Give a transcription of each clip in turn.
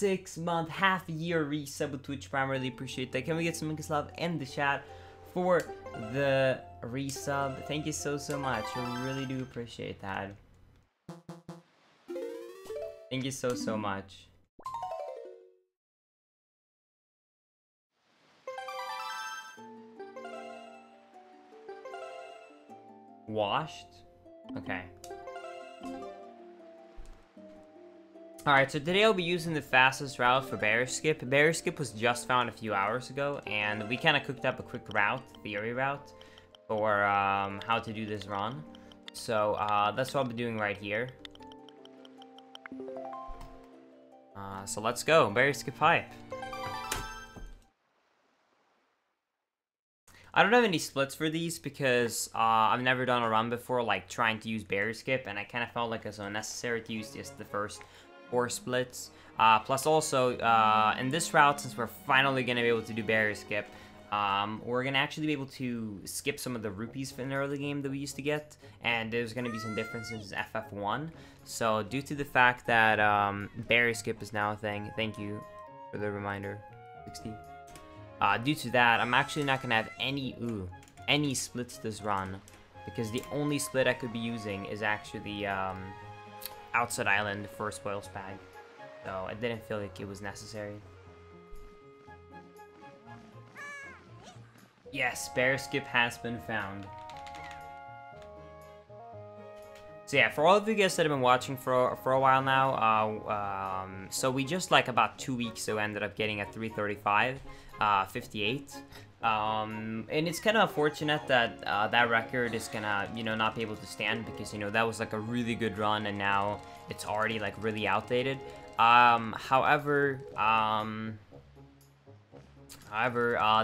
6-month, half-year resub with Twitch Prime. Really appreciate that. Can we get some love in the chat for the resub? Thank you so much. I really do appreciate that. Thank you so much. Washed? Okay. Alright, so today I'll be using the fastest route for bear skip. Bear skip was just found a few hours ago, and we kind of cooked up a quick route, theory route, for how to do this run. So that's what I'll be doing right here. So let's go. Bear skip hype. I don't have any splits for these because I've never done a run before, like trying to use bear skip, and I kind of felt like it was unnecessary to use just the first 4 splits. Plus also, in this route, since we're finally going to be able to do bear skip, we're going to actually be able to skip some of the rupees in the early game that we used to get, and there's going to be some differences in FF1. So due to the fact that bear skip is now a thing, thank you for the reminder, 60. Due to that, I'm actually not going to have any splits this run, because the only split I could be using is actually outside island for spoils bag. So I didn't feel like it was necessary. Yes, bear skip has been found. So yeah, for all of you guys that have been watching for a while now, so we just like about 2 weeks ago ended up getting a 335, 58. And it's kind of unfortunate that that record is gonna, not be able to stand, because, that was like a really good run, and now it's already like really outdated. However,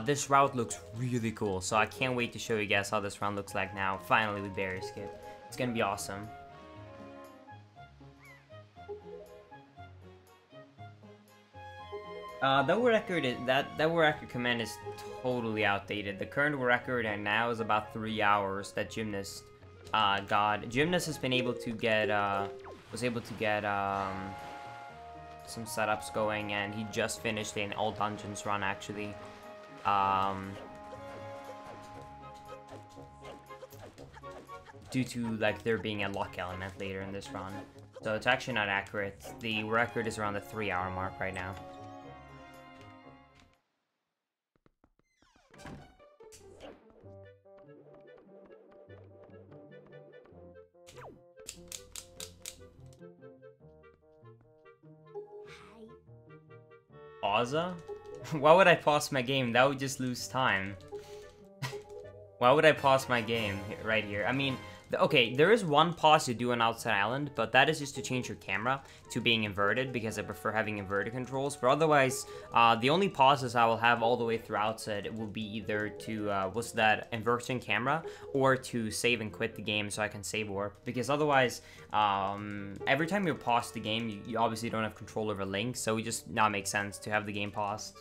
this route looks really cool, so I can't wait to show you guys how this round looks like now, finally with bear skip. It's gonna be awesome. That world record command is totally outdated. The current world record and now is about 3 hours that Gymnast got. Gymnast has been able to get some setups going, and he just finished an all dungeons run actually. Due to like there being a luck element later in this run, so it's actually not accurate. The record is around the 3-hour mark right now. Pausa? Why would I pause my game? That would just lose time. Why would I pause my game right here? I mean, okay, there is one pause you do on Outside Island, but that is just to change your camera to being inverted, because I prefer having inverted controls. But otherwise, the only pauses I will have all the way through Outside will be either to, inversion camera, or to save and quit the game so I can save warp. Because otherwise, every time you pause the game, you obviously don't have control over Link, so it just not make sense to have the game paused.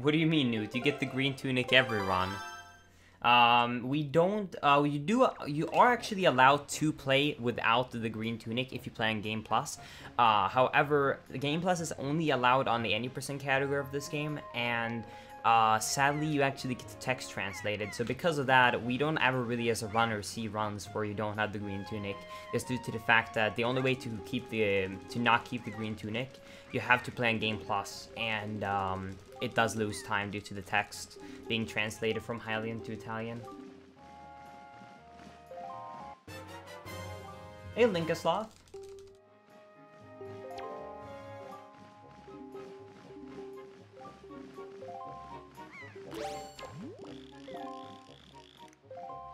What do you mean, Newt? You get the green tunic every run. You are actually allowed to play without the green tunic if you play on Game Plus. However, the Game Plus is only allowed on the any % category of this game, and sadly you actually get the text translated. So because of that, we don't ever really as a runner see runs where you don't have the green tunic, just due to the fact that the only way to not keep the green tunic, you have to play on Game Plus, and it does lose time due to the text being translated from Hylian to Italian. Hey, Linkaslav.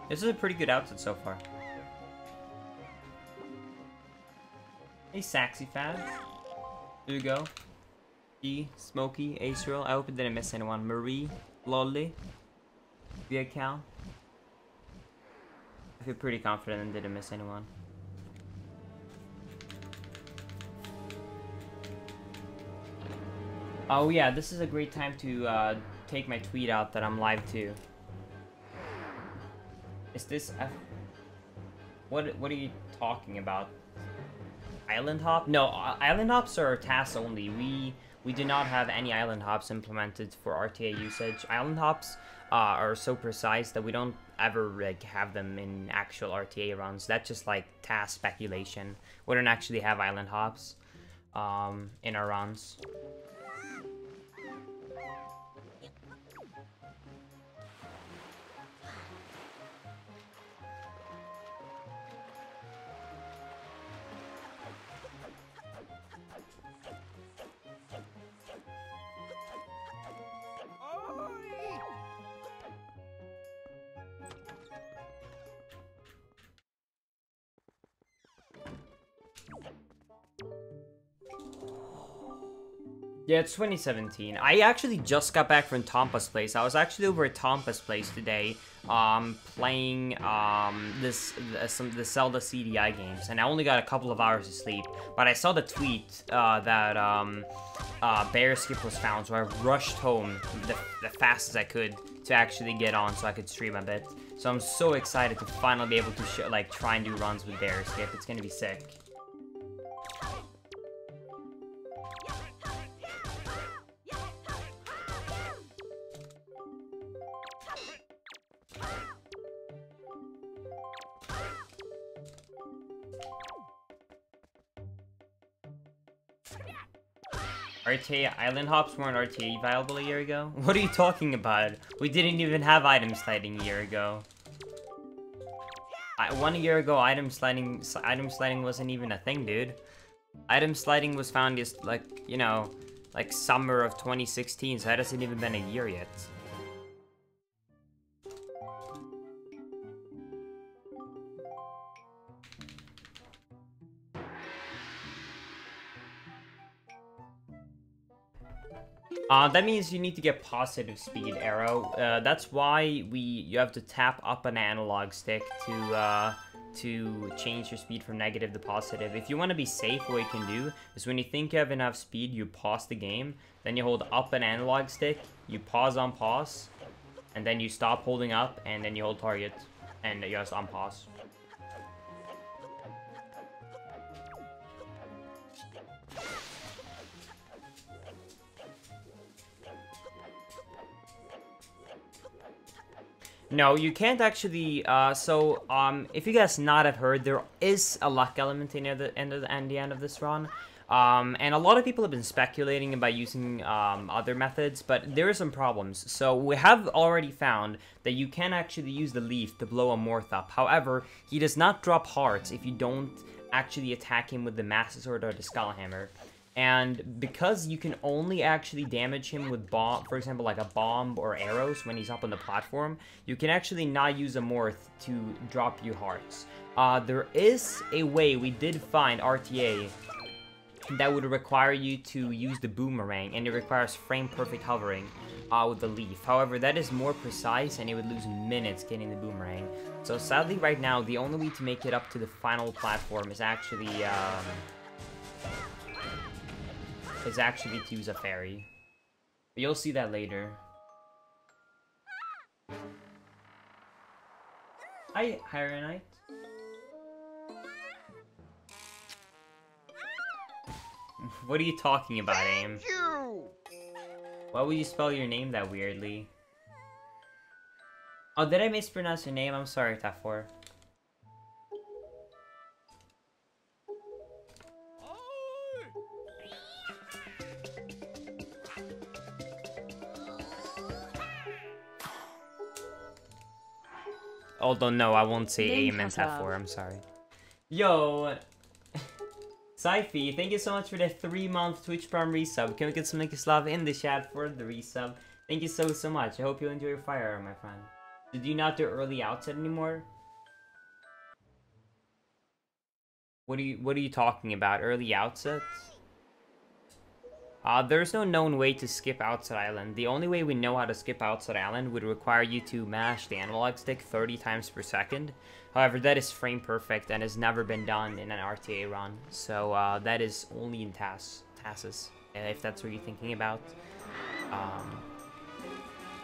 This is a pretty good outfit so far. Hey, Saxy Fab. There you go. E, Smokey, Aceril. I hope it didn't miss anyone. Marie, Lolly, Via Cal. I feel pretty confident and didn't miss anyone. Oh yeah, this is a great time to take my tweet out that I'm live too. Is this what are you talking about? Island hop? No, island hops are tasks only. We do not have any island hops implemented for RTA usage. Island hops are so precise that we don't ever like have them in actual RTA runs. That's just like task speculation. We don't actually have island hops in our runs. Yeah, it's 2017. I actually just got back from Tompa's place. I was actually over at Tompa's place today, playing the Zelda CDI games, and I only got a couple of hours of sleep. But I saw the tweet that Bear Skip was found, so I rushed home the fastest I could to actually get on, so I could stream a bit. So I'm so excited to finally be able to like try and do runs with Bear Skip. It's gonna be sick. RTA Island Hops weren't RTA viable a year ago? What are you talking about? We didn't even have item sliding a year ago. 1 year ago, item sliding wasn't even a thing, dude. Item sliding was found just like, you know, like summer of 2016, so that hasn't even been a year yet. That means you need to get positive speed, Arrow. That's why you have to tap up an analog stick to change your speed from negative to positive. If you want to be safe, what you can do is when you think you have enough speed, you pause the game, then you hold up an analog stick, you pause on pause, and then you stop holding up, and then you hold target, and you just unpause. No, you can't actually, if you guys not have heard, there is a luck element near the end of this run. And a lot of people have been speculating about using other methods, but there are some problems. So we have already found that you can actually use the leaf to blow a Morph up. However, he does not drop hearts if you don't actually attack him with the Master Sword or the Skull Hammer. And because you can only actually damage him with bomb, for example, like a bomb or arrows when he's up on the platform, you can actually not use a Morph to drop you hearts. There is a way we did find RTA that would require you to use the boomerang, and it requires frame perfect hovering with the leaf. However, that is more precise, and it would lose minutes getting the boomerang. So sadly, right now, the only way to make it up to the final platform is actually to use a fairy. But you'll see that later. Hi, Hyronite. What are you talking about, Aim? Why would you spell your name that weirdly? Oh, did I mispronounce your name? I'm sorry, Tafor. Although, no, I won't say Aim and Tafor, I'm sorry. Yo! Syfy, thank you so much for the 3-month Twitch Prime resub. Can we get some love in the chat for the resub? Thank you so much. I hope you enjoy your fire, my friend. Did you not do early outset anymore? What are you talking about? Early outsets? There's no known way to skip Outset Island. The only way we know how to skip Outset Island would require you to mash the analog stick 30 times per second. However, that is frame perfect and has never been done in an RTA run. So that is only in tasks. if that's what you're thinking about.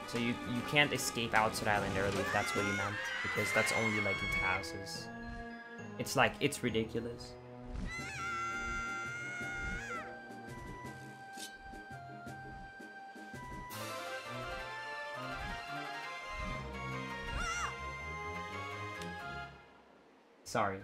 So you can't escape outside island early if that's what you meant, because that's only like into houses. It's like, it's ridiculous. Sorry.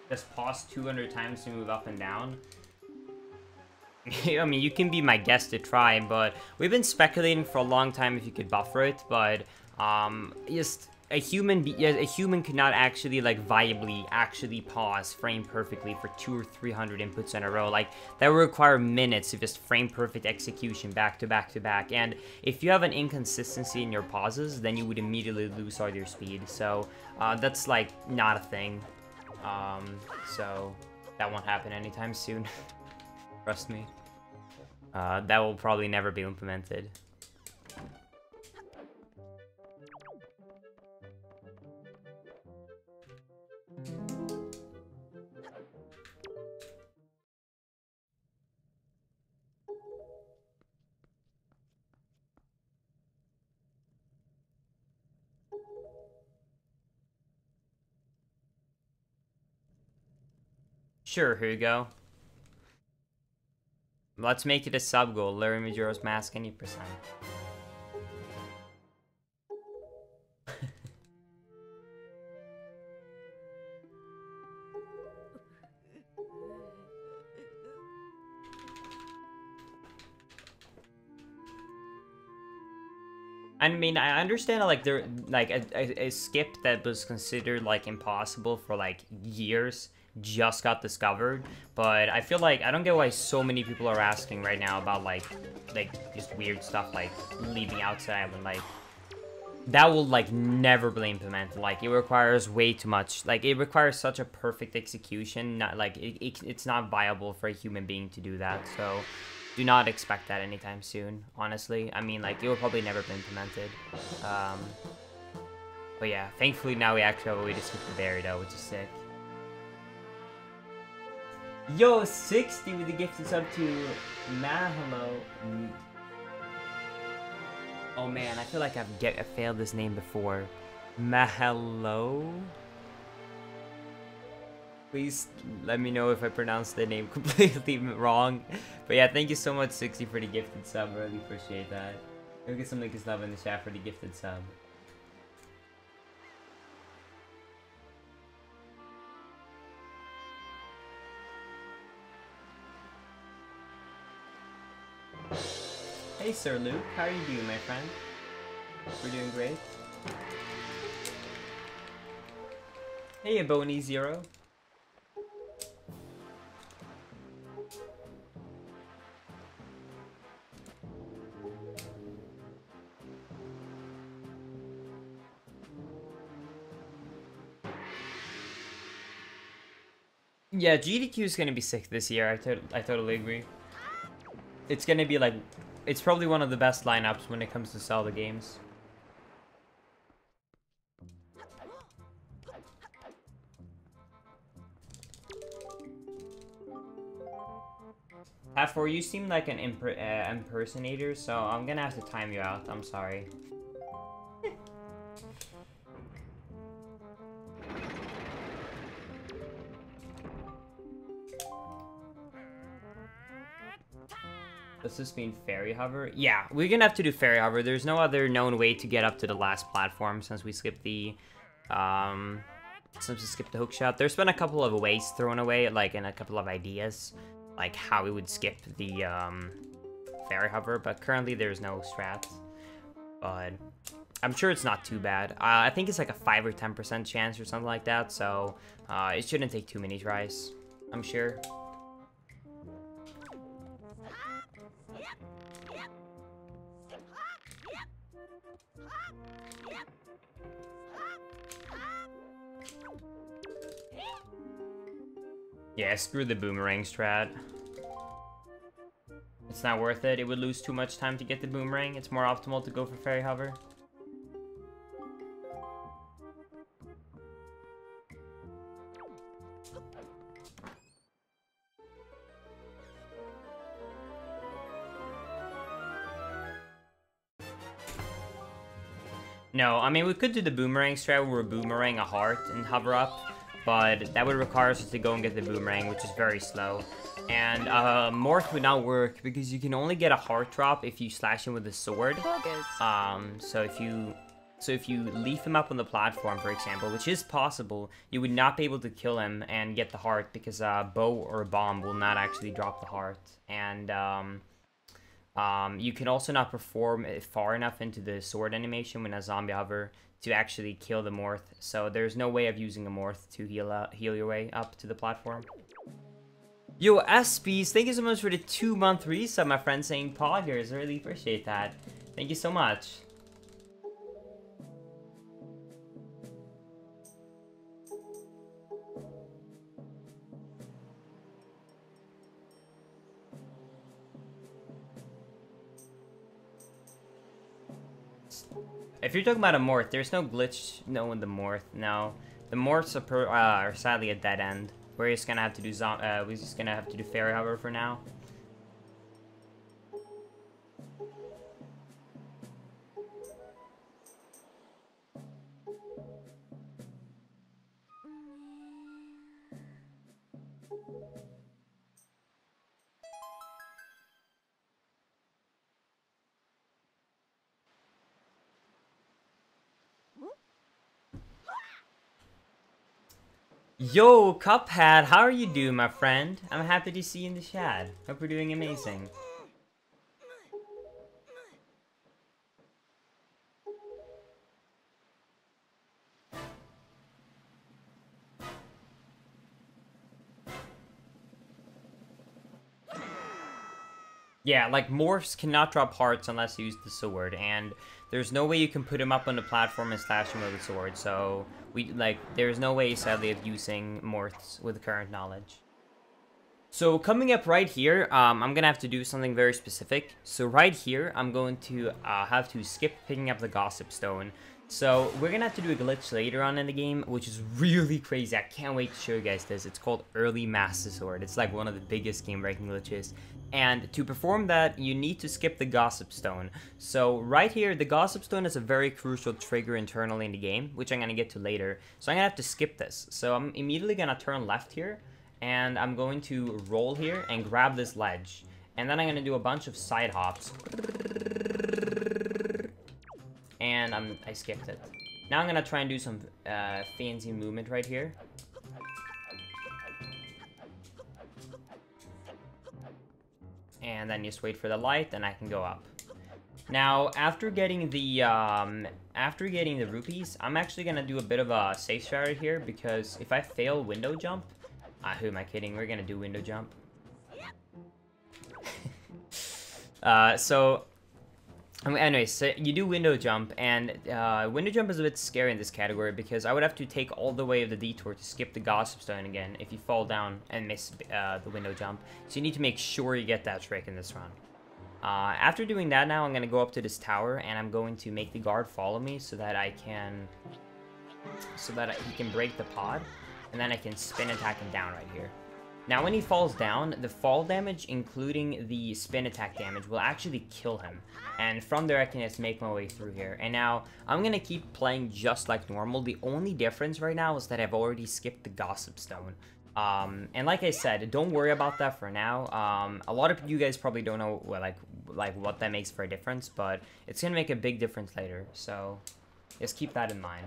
Just pause 200 times to move up and down. I mean, you can be my guest to try, but we've been speculating for a long time if you could buffer it, but just a human could not actually like viably actually pause frame perfectly for 200 or 300 inputs in a row. Like, that would require minutes of just frame perfect execution back to back to back. And if you have an inconsistency in your pauses, then you would immediately lose all your speed. So that's like not a thing. So that won't happen anytime soon. Trust me. That will probably never be implemented. Sure, here you go. Let's make it a sub goal. Larry Majora's Mask any percent. I mean, I understand like there like a skip that was considered like impossible for like years just got discovered, but I feel like I don't get why so many people are asking right now about like just weird stuff like leaving outside island. Like, that will like never be implemented. Like, it requires way too much. Like, it requires such a perfect execution. Not like it's not viable for a human being to do that. So do not expect that anytime soon, honestly. I mean, like, it will probably never be implemented. But yeah, thankfully now we actually have a way to skip the berry though, which is sick. Yo, 60 with the gifted sub to Mahalo. Oh man, I feel like I've failed this name before. Mahalo? Please let me know if I pronounced the name completely wrong. But yeah, thank you so much, 60, for the gifted sub. I really appreciate that. Maybe get some links love in the chat for the gifted sub. Hey Sir Luke, how are you doing, my friend? We're doing great. Hey Ebony Zero. Yeah, GDQ is gonna be sick this year. I totally agree. It's gonna be like, it's probably one of the best lineups when it comes to Zelda games. For you seem like an impersonator, so I'm gonna have to time you out. I'm sorry. Does this mean fairy hover? Yeah, we're gonna have to do fairy hover. There's no other known way to get up to the last platform since we skipped the hook shot. There's been a couple of ways thrown away, like, and a couple of ideas, like how we would skip the fairy hover, but currently there's no strat. But I'm sure it's not too bad. I think it's like a 5 or 10% chance or something like that, so it shouldn't take too many tries, I'm sure. Yeah, screw the boomerang strat. It's not worth it. It would lose too much time to get the boomerang. It's more optimal to go for fairy hover. No, I mean, we could do the boomerang strat where we boomerang a heart and hover up, but that would require us to go and get the boomerang, which is very slow. And Morph would not work because you can only get a heart drop if you slash him with a sword. So if you leave him up on the platform, for example, which is possible, you would not be able to kill him and get the heart because bow or bomb will not actually drop the heart. And you can also not perform far enough into the sword animation when a zombie hover to actually kill the Morph. So there's no way of using a Morph to heal your way up to the platform. Yo, SPs, thank you so much for the 2-month resub, my friend, saying poggers. I really appreciate that. Thank you so much. If you're talking about a Morph, there's no glitch in the Morph. No, the Morphs are sadly a dead end. We're just gonna have to do fairy hover for now. Yo, Cuphead, how are you doing, my friend? I'm happy to see you in the chat. Hope you're doing amazing. Yeah, like, Morphs cannot drop hearts unless you use the sword, and there's no way you can put him up on the platform and slash him with a sword, so there's no way, sadly, of using Morphs with current knowledge. So, coming up right here, I'm gonna have to do something very specific. So, right here, I'm going to have to skip picking up the Gossip Stone. So, we're gonna have to do a glitch later on in the game, which is really crazy. I can't wait to show you guys this. It's called Early Master Sword. It's like one of the biggest game-breaking glitches. And to perform that, you need to skip the Gossip Stone. So right here, the Gossip Stone is a very crucial trigger internally in the game, which I'm going to get to later. So I'm going to have to skip this. So I'm immediately going to turn left here, and I'm going to roll here and grab this ledge. And then I'm going to do a bunch of side hops. And I skipped it. Now I'm going to try and do some fancy movement right here. And then just wait for the light, and I can go up. Now, after getting the rupees, I'm actually gonna do a bit of a safe strategy here, because if I fail window jump, who am I kidding? We're gonna do window jump. Anyways, so you do window jump, and window jump is a bit scary in this category because I would have to take all the way of the detour to skip the Gossip Stone again if you fall down and miss the window jump. So you need to make sure you get that trick in this run. After doing that now, I'm going to go up to this tower, and I'm going to make the guard follow me so that he can break the pod, and then I can spin attack him down right here. Now, when he falls down, the fall damage, including the spin attack damage, will actually kill him. And from there, I can just make my way through here. And now, I'm going to keep playing just like normal. The only difference right now is that I've already skipped the Gossip Stone. And like I said, don't worry about that for now. A lot of you guys probably don't know what that makes for a difference, but it's going to make a big difference later. So, just keep that in mind.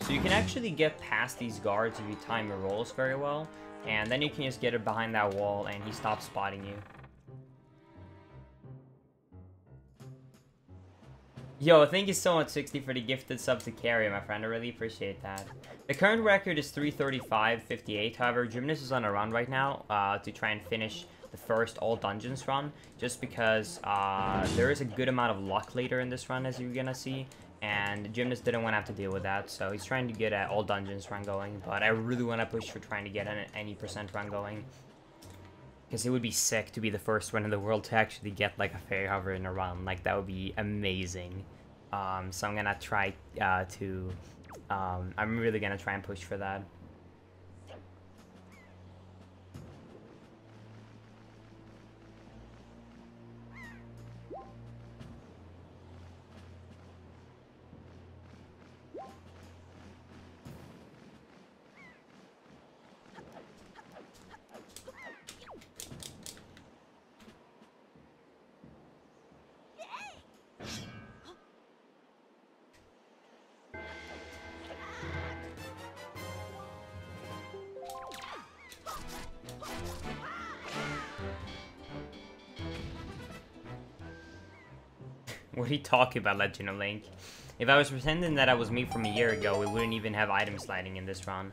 So you can actually get past these guards if you time your rolls very well. And then you can just get it behind that wall and he stops spotting you. Yo, thank you so much, 60, for the gifted sub to carry, my friend. I really appreciate that. The current record is 335.58. However, Gymnast is on a run right now to try and finish the first all dungeons run, just because there is a good amount of luck later in this run, as you're gonna see, and Gymnast didn't want to have to deal with that, so he's trying to get an all dungeons run going. But I really want to push for trying to get an any percent run going, because it would be sick to be the first one in the world to actually get like a fairy hover in a run. Like, that would be amazing. So I'm gonna try I'm really gonna try and push for that. What are you talking about, Legend of Link? If I was pretending that I was me from a year ago, we wouldn't even have item sliding in this run.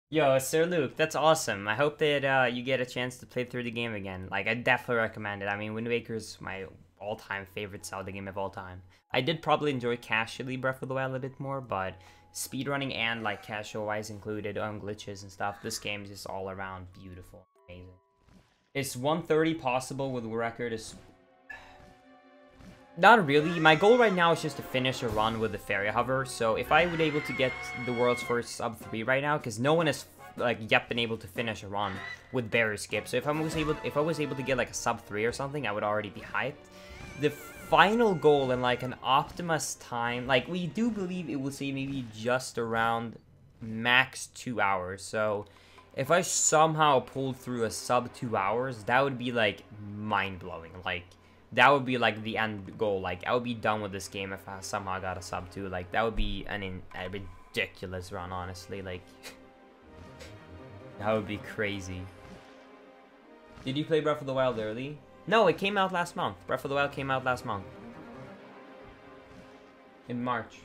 Yo, Sir Luke, that's awesome. I hope that you get a chance to play through the game again. Like, I definitely recommend it. I mean, Wind Waker's my all-time favorite Zelda game of all time. I did probably enjoy casually Breath of the Wild a bit more, but speedrunning and, like, casual-wise included, glitches and stuff, this game is just all around beautiful. Amazing. Is 130 possible with record? Is not really. My goal right now is just to finish a run with the fairy hover. So if I would able to get the world's first sub 3 right now, because no one has like yet been able to finish a run with barrier skip. So if I was able to get like a sub 3 or something, I would already be hyped. The final goal in like an Optimus time, like we do believe it will say maybe just around max 2 hours. So if I somehow pulled through a sub 2 hours, that would be, like, mind-blowing. Like, that would be, like, the end goal. Like, I would be done with this game if I somehow got a sub 2. Like, that would be a ridiculous run, honestly. Like, that would be crazy. Did you play Breath of the Wild early? No, it came out last month. Breath of the Wild came out last month. In March.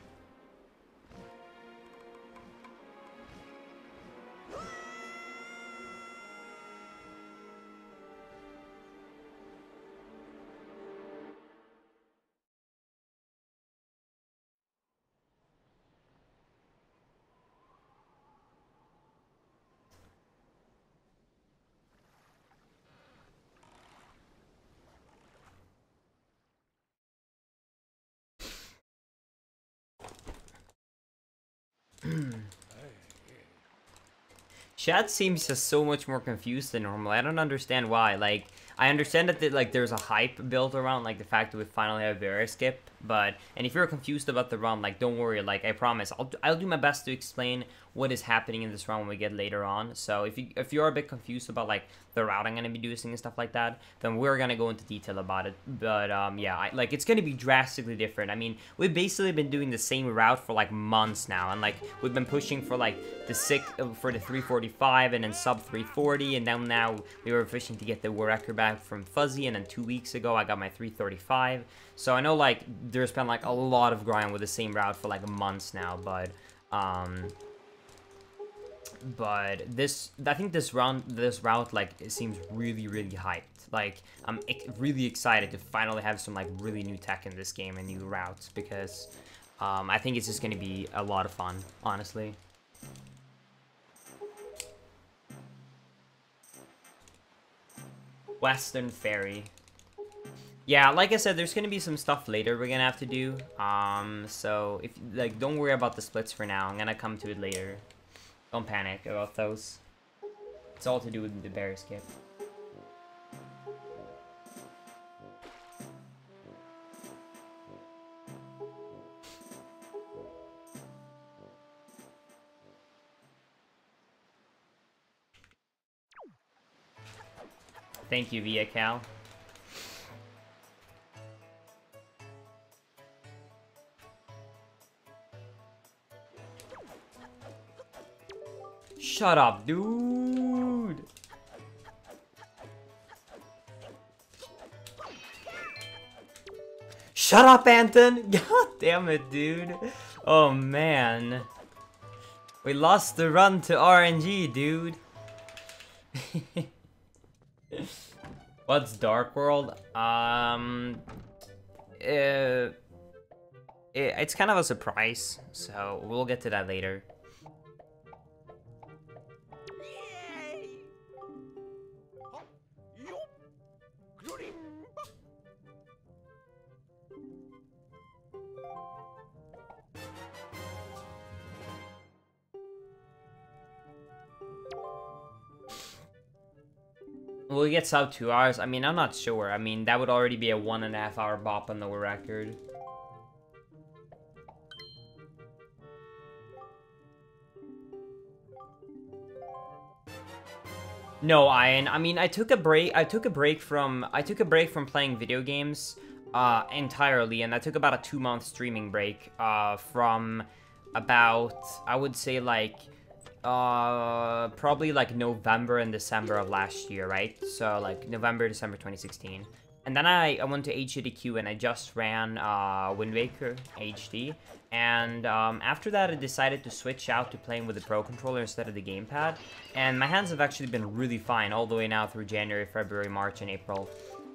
Chad seems just so much more confused than normal. I don't understand why. Like, I understand that like there's a hype built around like the fact that we finally have a barrier skip, and if you're confused about the run, like don't worry. Like I promise, I'll do my best to explain what is happening in this run when we get later on. So if you're a bit confused about like the route I'm gonna be doing and stuff like that, then we're gonna go into detail about it. But yeah, like it's gonna be drastically different. I mean, we've basically been doing the same route for like months now, and like we've been pushing for like the 345 and then sub 340, and then now we were fishing to get the record back from Fuzzy, and then 2 weeks ago I got my 335. So I know like there's been like a lot of grind with the same route for like months now, but this, I think this route like it seems really hyped. Like I'm really excited to finally have some like really new tech in this game and new routes, because I think it's just gonna be a lot of fun, honestly. Western Ferry. Yeah, like I said, there's gonna be some stuff later we're gonna have to do. So if like, don't worry about the splits for now. I'm gonna come to it later. Don't panic about those. It's all to do with the barrier skip. Thank you, Via Cal. Shut up, dude. Shut up, Anton. God damn it, dude. Oh, man. We lost the run to RNG, dude. What's Dark World? It's kind of a surprise, so we'll get to that later. Will we get sub 2 hours? I mean, I'm not sure. I mean, that would already be a 1.5 hour bop on the record. No, Ian. I mean, I took a break from playing video games entirely, and I took about a 2-month streaming break from about, I would say, like probably like November and December of last year, right? So like November, December 2016. And then I went to HDQ and I just ran Wind Waker HD. And after that, I decided to switch out to playing with the Pro Controller instead of the gamepad. And my hands have actually been really fine all the way now through January, February, March, and April.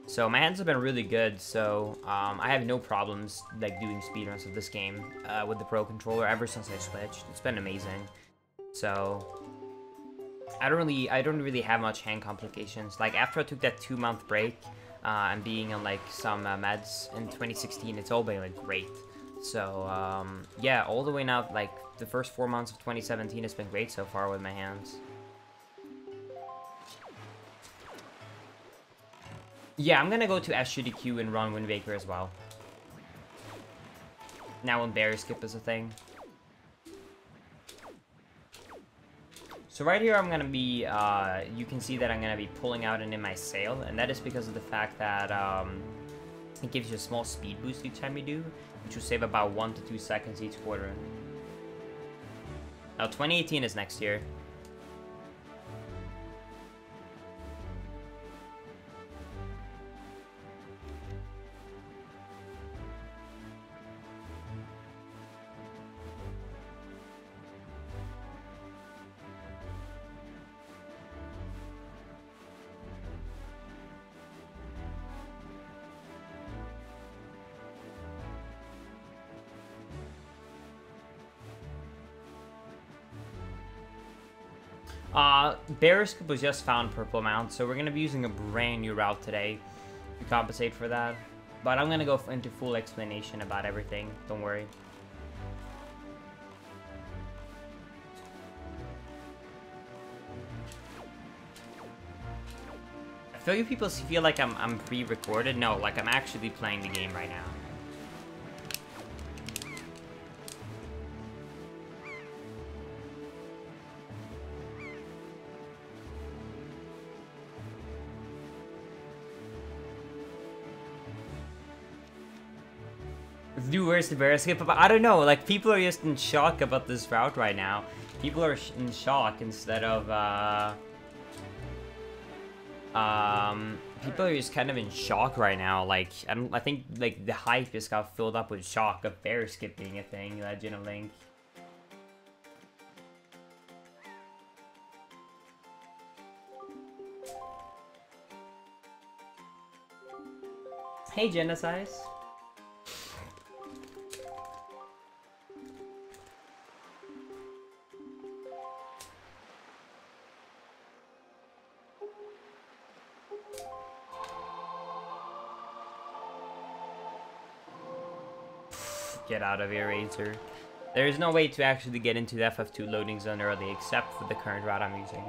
So my hands have been really good, so I have no problems like doing speedruns of this game with the Pro Controller ever since I switched. It's been amazing. So I don't really have much hand complications. Like after I took that 2-month break and being on like some meds in 2016, it's all been like great. So yeah, all the way now, like the first 4 months of 2017 has been great so far with my hands. Yeah, I'm gonna go to SGDQ and run Wind Waker as well. Now when Bear Skip is a thing. So right here I'm gonna be, you can see that I'm gonna be pulling out and in my sail, and that is because of the fact that it gives you a small speed boost each time you do, which will save about 1 to 2 seconds each quarter. Now 2018 is next year. Bear Skip was just found purple mount, so we're going to be using a brand new route today to compensate for that. But I'm going to go into full explanation about everything, don't worry. I feel you people feel like I'm pre-recorded. No, like I'm actually playing the game right now. Dude, where's the Bear Skip? I don't know, like, people are just in shock about this route right now. People are in shock instead of, people are just kind of in shock right now. Like, I think, like, the hype just got filled up with shock of Bear Skip being a thing, Legend of Link. Hey, Genocides. Get out of here, Razor. There is no way to actually get into the FF2 loading zone early except for the current route I'm using.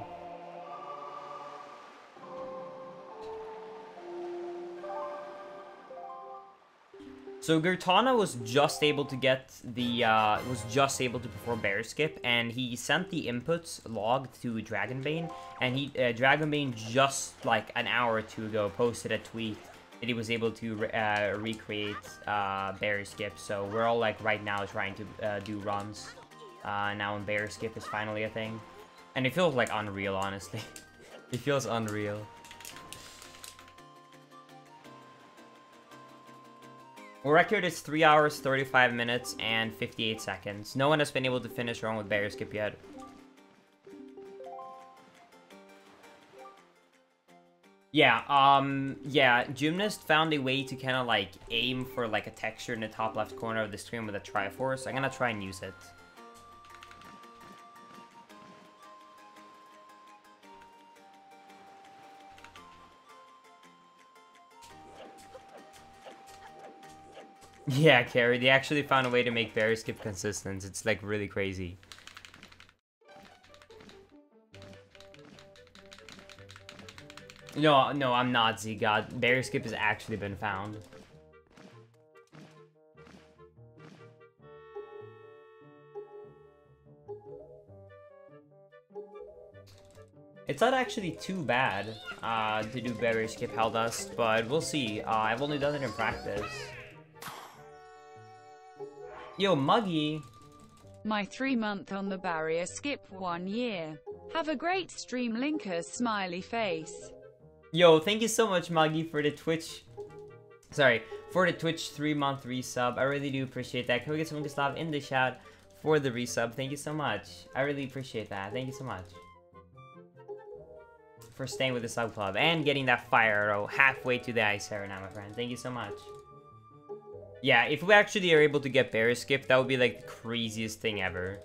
So Gertana was just able to get the perform Bear Skip, and he sent the inputs logged to Dragonbane, and Dragonbane just like an hour or two ago posted a tweet that he was able to recreate Bear Skip. So we're all like right now trying to do runs now when Bear Skip is finally a thing. And it feels like unreal, honestly. It feels unreal. Our record is 3 hours, 35 minutes, and 58 seconds. No one has been able to finish wrong with barrier skip yet. Yeah, Gymnast found a way to kind of like aim for like a texture in the top left corner of the screen with a Triforce. I'm gonna try and use it. Yeah, Carrie, they actually found a way to make barrier skip consistent. It's like really crazy. No, I'm not, Z-God. Barrier skip has actually been found. It's not actually too bad to do barrier skip Hell Dust, but we'll see. I've only done it in practice. Yo, Muggy! My 3-month on the barrier skip 1 year. Have a great stream, Linkers, smiley face. Yo, thank you so much, Muggy, for the Twitch... Sorry, for the Twitch 3-month resub. I really do appreciate that. Can we get someone to stop in the chat for the resub? Thank you so much. I really appreciate that. Thank you so much for staying with the sub club and getting that fire arrow halfway to the ice arrow now, my friend. Thank you so much. Yeah, if we actually are able to get barrier skip, that would be like the craziest thing ever.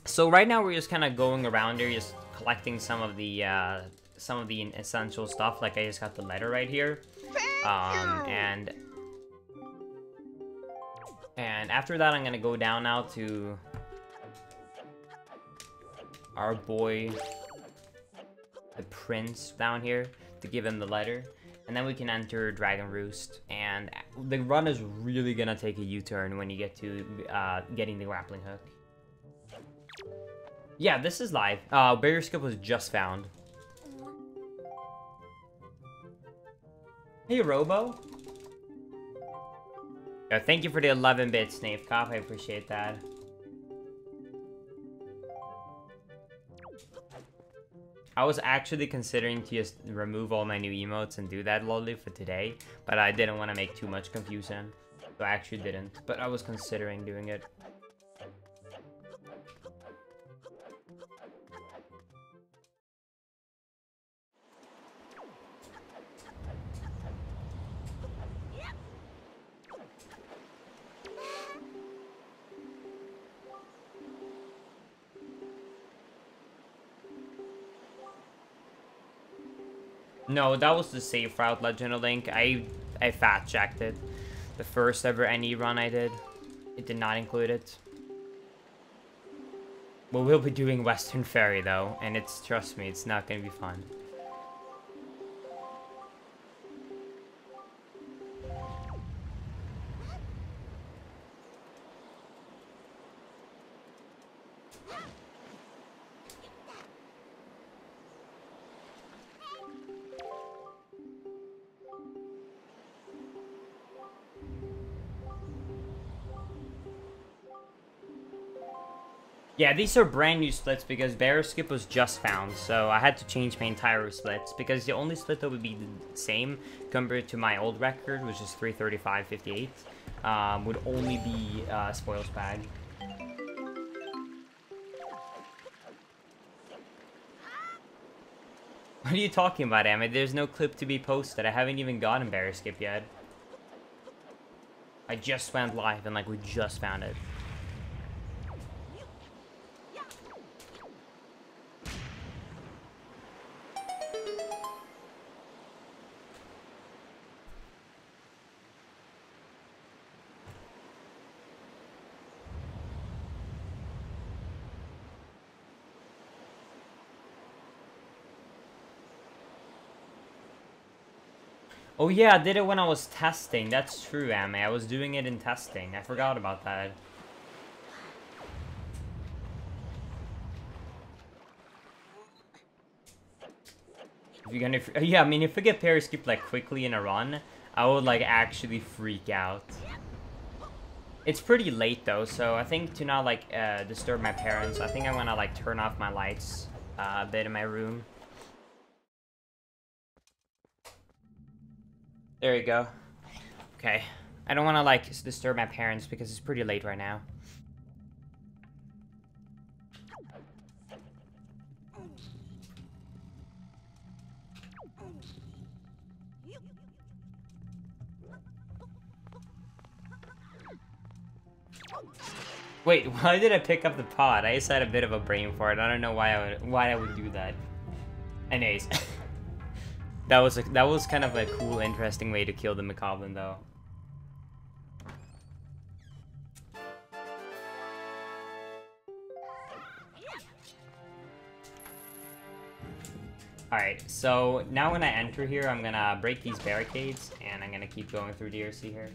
So right now we're just kind of going around here, just collecting some of the essential stuff. Like I just got the letter right here, and after that I'm gonna go down now to our boy, the prince down here, to give him the letter, and then we can enter Dragon Roost. And the run is really gonna take a U-turn when you get to getting the grappling hook. Yeah, this is live. Barrier skip was just found. Hey, Robo. Yeah, thank you for the 11-bit Snape Cop. I appreciate that. I was actually considering to just remove all my new emotes and do that lolly for today, but I didn't want to make too much confusion, so I actually didn't. But I was considering doing it. No, that was the safe route, Legend of Link. I fact-checked it. The first ever NE run I did, it did not include it. But we'll be doing Western Ferry though, and it's, trust me, it's not gonna be fun. Yeah, these are brand new splits because barrier skip was just found, so I had to change my entire splits because the only split that would be the same compared to my old record, which is 335.58, would only be Spoils Bag. What are you talking about, Amit? There's no clip to be posted. I haven't even gotten barrier skip yet. I just went live and like we just found it. Oh yeah, I did it when I was testing. That's true, Ame. I was doing it in testing. I forgot about that. If you're gonna... Yeah, I mean, if I get parry skip like quickly in a run, I would like actually freak out. It's pretty late though, so I think to not like disturb my parents, I think I'm gonna like turn off my lights a bit in my room. There you go. Okay. I don't want to like disturb my parents because it's pretty late right now. Wait, why did I pick up the pod? I just had a bit of a brain fart. I don't know why I would do that. Anyways, that was kind of a cool, interesting way to kill the Macaulin, though. Alright, so now when I enter here, I'm gonna break these barricades, and I'm gonna keep going through DRC here.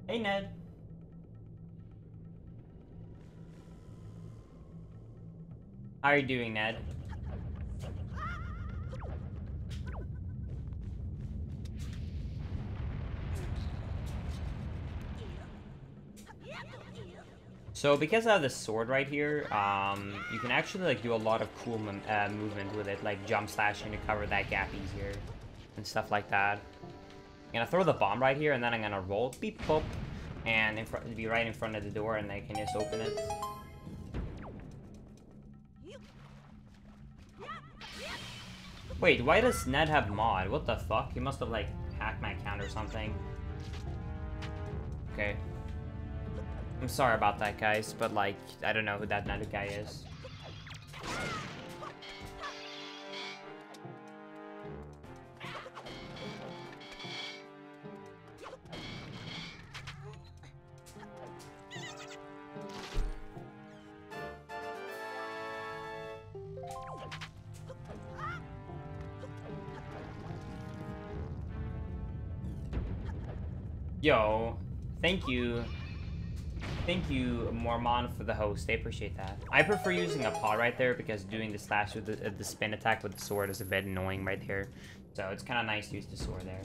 Hey, Ned. How are you doing, Ned? So because I have this sword right here, you can actually like do a lot of cool movement with it, like jump slashing to cover that gap easier and stuff like that. I'm gonna throw the bomb right here, and then I'm gonna roll, beep, pop, and be right in front of the door, and I can just open it. Wait, why does Ned have mod? What the fuck? He must have like hacked my account or something. Okay. I'm sorry about that, guys, but like, I don't know who that Ned guy is. Yo, thank you. Thank you, Mormon, for the host. I appreciate that. I prefer using a paw right there because doing the slash with the spin attack with the sword is a bit annoying right here. So it's kind of nice to use the sword there.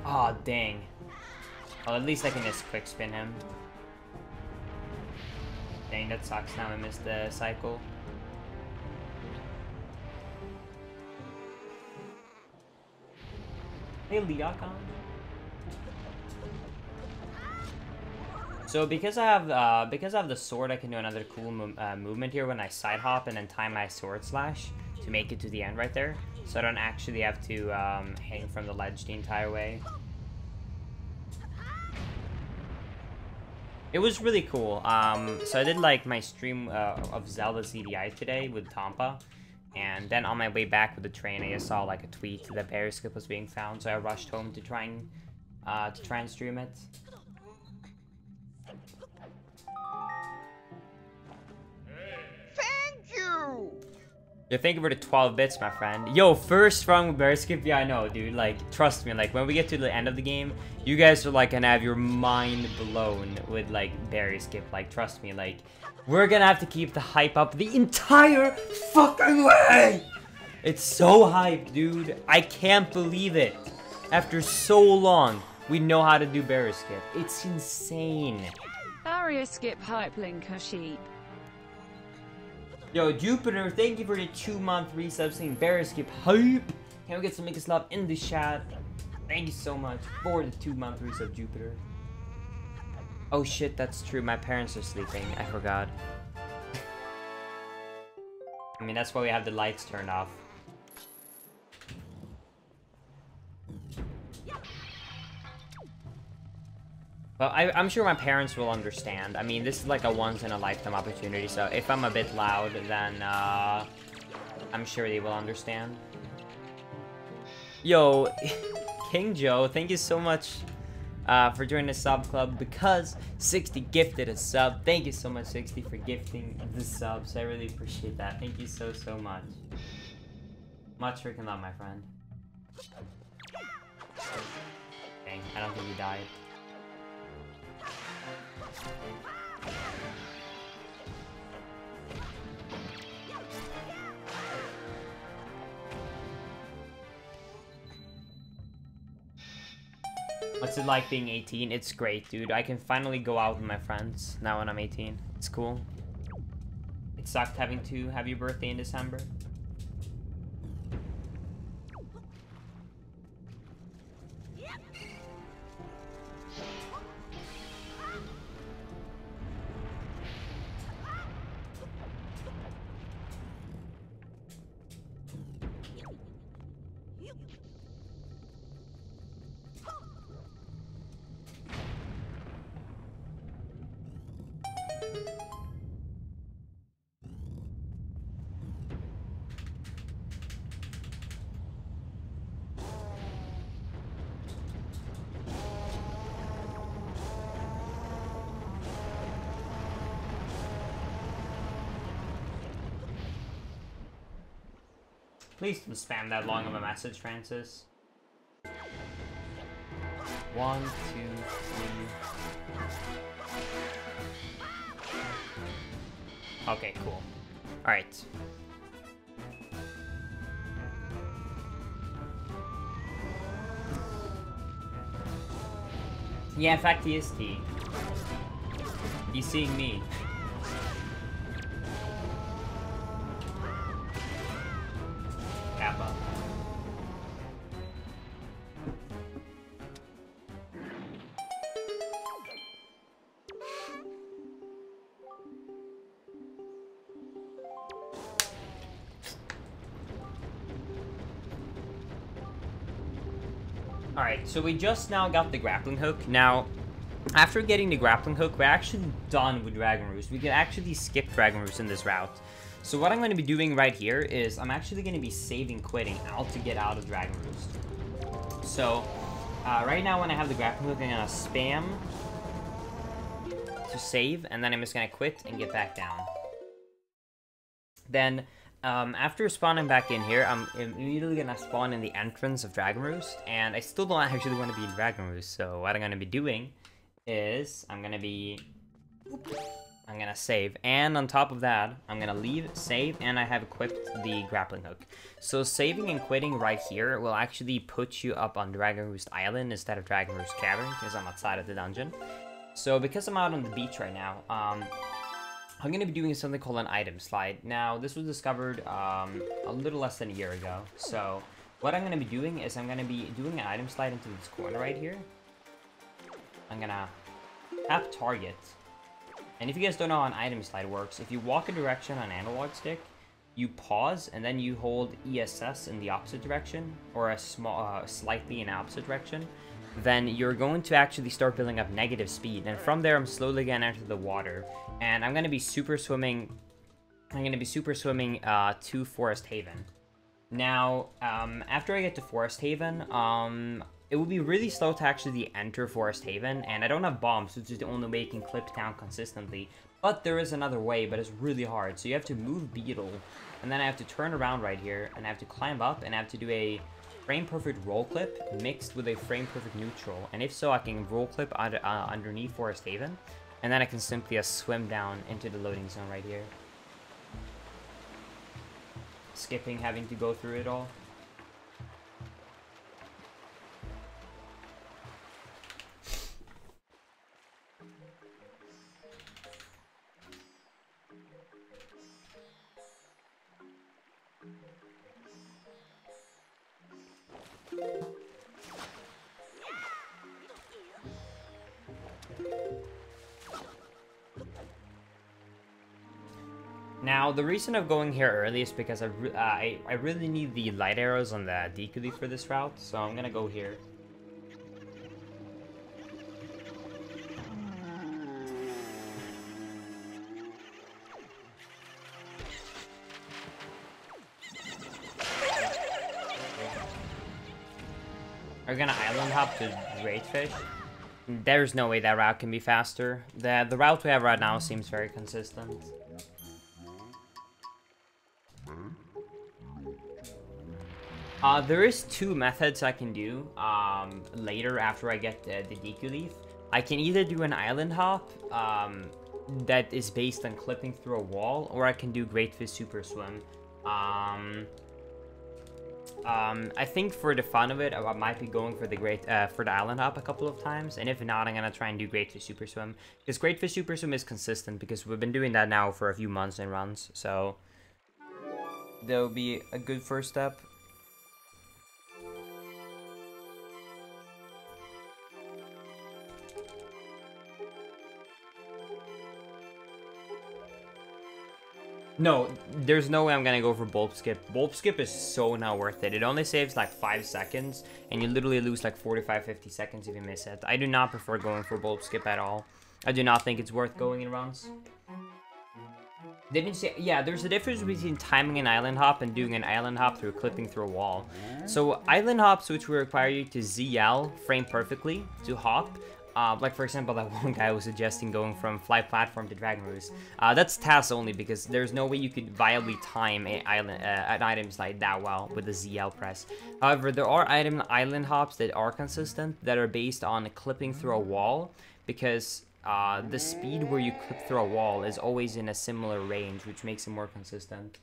Aw, oh, dang. Well, at least I can just quick spin him. Dang, that sucks. Now I missed the cycle. Hey, Leokon. So because I have the sword, I can do another cool movement here when I side hop and then time my sword slash to make it to the end right there. So I don't actually have to hang from the ledge the entire way. It was really cool. So I did like my stream of Zelda CDI today with Tampa. And then on my way back with the train, I just saw like a tweet that Periscope was being found. So I rushed home to try and stream it. Thank you! Yeah, thank you for the 12 bits, my friend. Yo, first strong bear skip. Yeah, I know, dude. Like, trust me. Like, when we get to the end of the game, you guys are like gonna have your mind blown with like berry skip. Like, trust me. Like, we're gonna have to keep the hype up the entire fucking way. It's so hyped, dude. I can't believe it. After so long, we know how to do berry skip. It's insane. Barrier skip hype link a sheep. Yo, Jupiter, thank you for the 2-month resub saying Bear Skip hype. Can we get some Mickey's love in the chat? Thank you so much for the 2-month resub, Jupiter. Oh shit, that's true. My parents are sleeping. I forgot. I mean, that's why we have the lights turned off. But I'm sure my parents will understand. I mean, this is like a once-in-a-lifetime opportunity, so if I'm a bit loud, then I'm sure they will understand. Yo, King Joe, thank you so much for joining the sub club, because 60 gifted a sub. Thank you so much, 60, for gifting the subs. I really appreciate that. Thank you so much. Much freaking love, my friend. Dang, I don't think he died. What's it like being 18? It's great, dude. I can finally go out with my friends now when I'm 18. It's cool. It sucked having to have your birthday in December. Please don't spam that long of a message, Francis. 1, 2, 3. Okay, cool. Alright. Yeah, in fact, he is T. He's seeing me. Kappa. Alright, so we just now got the grappling hook. Now, after getting the grappling hook, we're actually done with Dragon Roost. We can actually skip Dragon Roost in this route. So what I'm going to be doing right here is I'm actually going to be saving quitting out to get out of Dragon Roost. So, right now when I have the grappling hook, I'm going to spam to save, and then I'm just going to quit and get back down. Then, after spawning back in here, I'm immediately going to spawn in the entrance of Dragon Roost, and I still don't actually want to be in Dragon Roost, so what I'm going to be doing is I'm going to save, and on top of that, I'm going to leave, save, and I have equipped the grappling hook. So saving and quitting right here will actually put you up on Dragon Roost Island instead of Dragon Roost Cavern, because I'm outside of the dungeon. So because I'm out on the beach right now, I'm going to be doing something called an item slide. Now, this was discovered a little less than a year ago. So, what I'm going to be doing is I'm going to be doing an item slide into this corner right here. I'm going to tap target. And if you guys don't know how an item slide works, if you walk a direction on analog stick, you pause and then you hold ESS in the opposite direction, or a small, slightly in the opposite direction, then you're going to actually start building up negative speed. And from there, I'm slowly going to enter the water. And I'm going to be super swimming. To Forest Haven. Now, after I get to Forest Haven, it will be really slow to actually enter Forest Haven. And I don't have bombs, which is the only way you can clip down consistently. But there is another way, but it's really hard. So you have to move Beetle. And then I have to turn around right here. And I have to climb up. And I have to do a frame perfect roll clip mixed with a frame perfect neutral, and if so, I can roll clip underneath Forest Haven, and then I can simply swim down into the loading zone right here, skipping having to go through it all. Now, the reason of going here early is because I really need the light arrows on the Deku Leaf for this route, so I'm gonna go here. are gonna island hop to Great Fish. There's no way that route can be faster. The route we have right now seems very consistent. There is 2 methods I can do later after I get the DQ leaf. I can either do an island hop that is based on clipping through a wall, or I can do Great Fish Super Swim. I think for the fun of it, I might be going for the island hop a couple of times, and if not, I'm gonna try and do Great Fish Super Swim, because Great Fish Super Swim is consistent because we've been doing that now for a few months in runs, so that'll be a good first step. No, there's no way I'm gonna go for bulb skip. Bulb skip is so not worth it. It only saves like 5 seconds, and you literally lose like 45-50 seconds if you miss it. I do not prefer going for bulb skip at all. I do not think it's worth going in runs. They didn't say, yeah, there's a difference between timing an island hop and doing an island hop through clipping through a wall. So island hops, which will require you to ZL frame perfectly to hop. Like for example, that one guy was suggesting going from fly platform to dragon roost. That's task only because there's no way you could viably time an item slide that well with the ZL press. However, there are island hops that are consistent that are based on clipping through a wall, because the speed where you clip through a wall is always in a similar range, which makes it more consistent.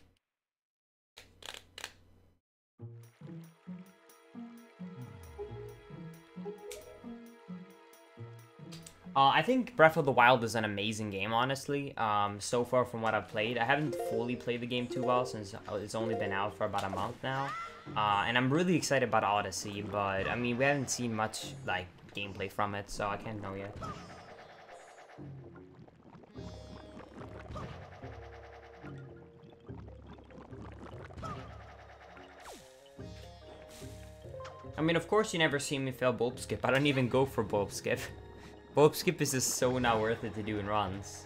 I think Breath of the Wild is an amazing game, honestly. So far from what I've played, I haven't fully played the game too well since it's only been out for about a month now. And I'm really excited about Odyssey, but I mean, we haven't seen much like gameplay from it, so I can't know yet. I mean, of course you never see me fail bulb skip. I don't even go for bulb skip. Bulb skip is just so not worth it to do in runs.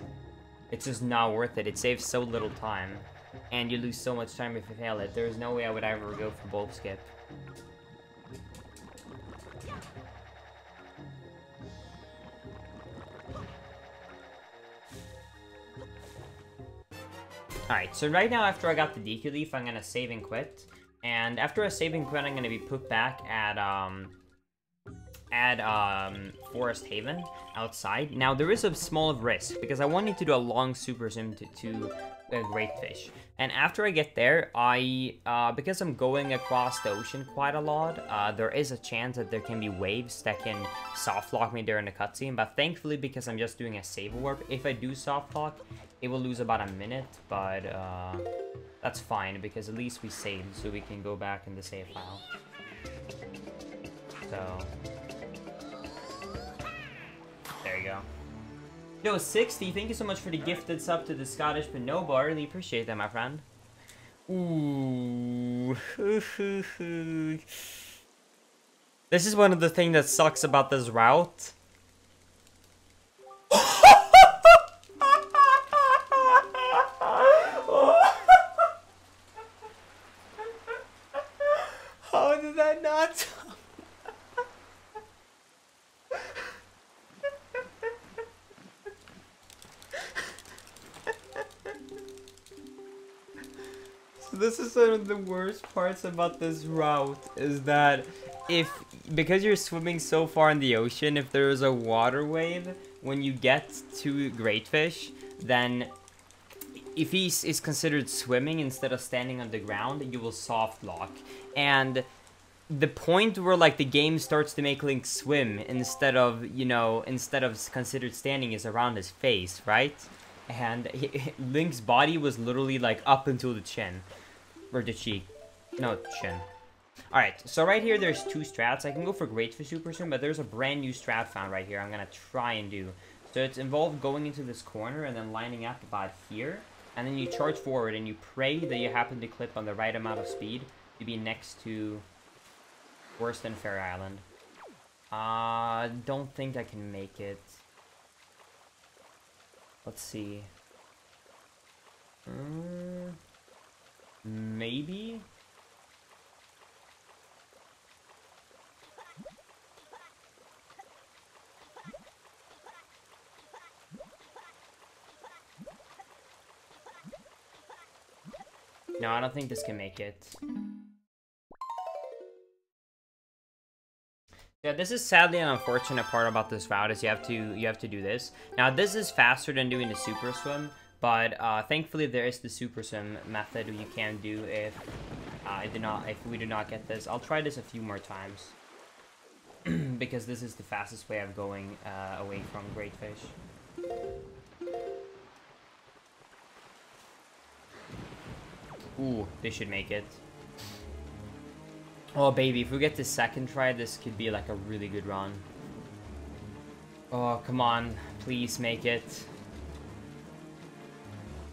It's just not worth it. It saves so little time, and you lose so much time if you fail it. There's no way I would ever go for bulb skip. Alright, so right now after I got the DQ leaf, I'm gonna save and quit. And after I save and quit, I'm gonna be put back at Forest Haven outside. Now there is a small risk because I wanted to do a long super sim to Great Fish, and after I get there, because I'm going across the ocean quite a lot, there is a chance that there can be waves that can soft lock me during the cutscene. But thankfully, because I'm just doing a save warp, if I do soft lock, it will lose about a minute, but that's fine because at least we saved, so we can go back in the save file. So there you go. Yo, 60, thank you so much for the gifted sub to the Scottish Bonobo. I really appreciate that, my friend. Ooh. This is one of the things that sucks about this route. How did that not? This is one of the worst parts about this route, is that because you're swimming so far in the ocean, if there is a water wave when you get to Great Fish, then if he is considered swimming instead of standing on the ground, you will soft lock. And the point where like the game starts to make Link swim instead of considered standing is around his face, right? And Link's body was literally like up until the chin. Or the cheek. No, chin. Alright, so right here there's 2 strats. I can go for Great Fish Super Swim, but there's a brand new strat found right here I'm gonna try and do. So it's involved going into this corner and then lining up about here. And then you charge forward and you pray that you happen to clip on the right amount of speed to be next to worse than Fairy Island. Don't think I can make it. Let's see. Maybe? No, I don't think this can make it. Yeah, this is sadly an unfortunate part about this route is you have to do this. Now this is faster than doing the super swim, but thankfully there is the super swim method you can do if we do not get this. I'll try this a few more times because this is the fastest way of going away from great fish. Ooh, they should make it. Oh, baby, if we get the second try, this could be like a really good run. Oh, come on. Please make it.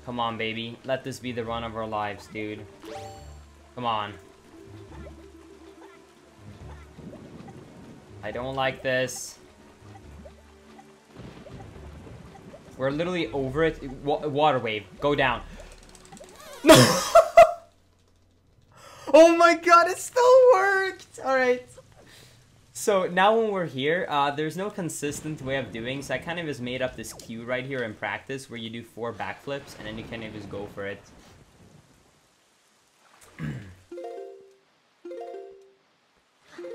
Come on, baby. Let this be the run of our lives, dude. Come on. I don't like this. We're literally over it. Water wave. Go down. No! Oh my god, it still worked! Alright. So now when we're here, there's no consistent way of doing, so I kind of just made up this cue right here in practice where you do 4 backflips and then you kind of just go for it.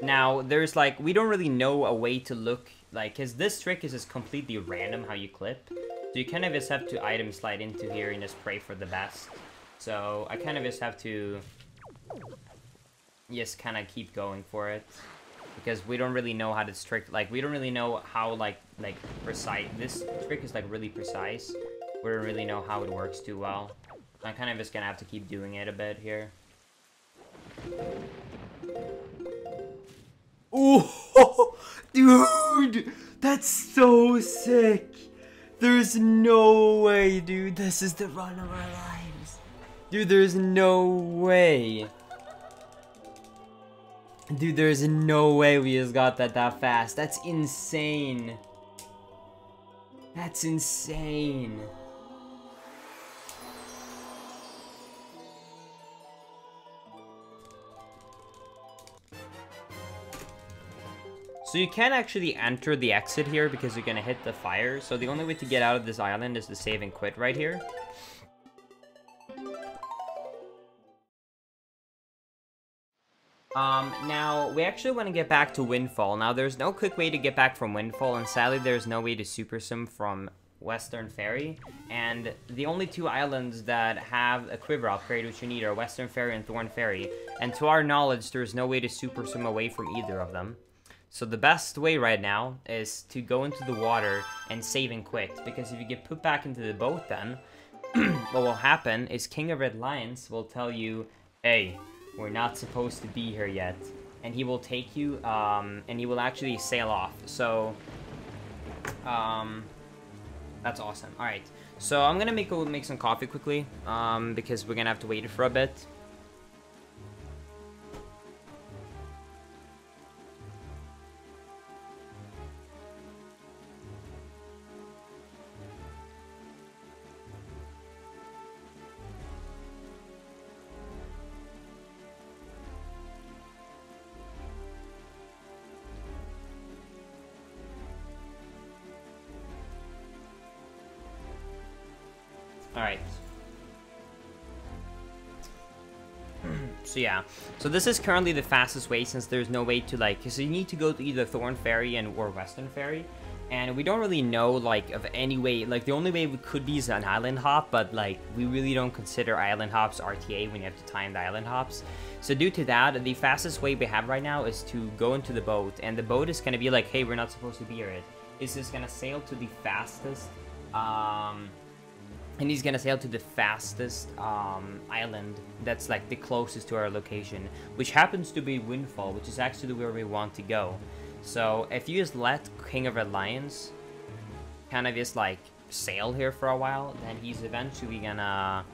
Now, there's like, we don't really know a way to look, like, because this trick is just completely random how you clip. So you kind of just have to item slide into here and just pray for the best. So I kind of just have to just kind of keep going for it because we don't really know how this trick, like, we don't really know how like precise this trick is, like really precise. We don't really know how it works too well. I'm kind of just gonna have to keep doing it a bit here. Ooh, dude, that's so sick. There's no way, dude. This is the run of our lives. Dude, there's no way. Dude, there's no way we just got that fast. That's insane. That's insane. So you can't actually enter the exit here because you're gonna hit the fire. So the only way to get out of this island is to save and quit right here. Now, we actually want to get back to Windfall. Now, there's no quick way to get back from Windfall, and sadly, there's no way to Super Sim from Western Ferry. And the only 2 islands that have a quiver upgrade, which you need, are Western Ferry and Thorn Ferry. And to our knowledge, there's no way to Super Sim away from either of them. So the best way right now is to go into the water and save and quit. Because if you get put back into the boat then, what will happen is King of Red Lions will tell you, hey, we're not supposed to be here yet. And he will take you, and he will actually sail off. So, that's awesome. Alright, so I'm gonna make some coffee quickly, because we're gonna have to wait for a bit. Alright. So yeah. So this is currently the fastest way since there's no way to, like, because you need to go to either Thorn Ferry or Western Ferry. And we don't really know, like, of any way. Like, the only way we could be is an island hop, but, like, we really don't consider island hops RTA when you have to time the island hops. So due to that, the fastest way we have right now is to go into the boat. And the boat is going to be like, hey, we're not supposed to be here. It's just going to sail to the fastest, and he's gonna sail to the fastest island that's like the closest to our location, which happens to be Windfall, which is actually where we want to go. So if you just let King of Red Lions kind of just like sail here for a while, then he's eventually gonna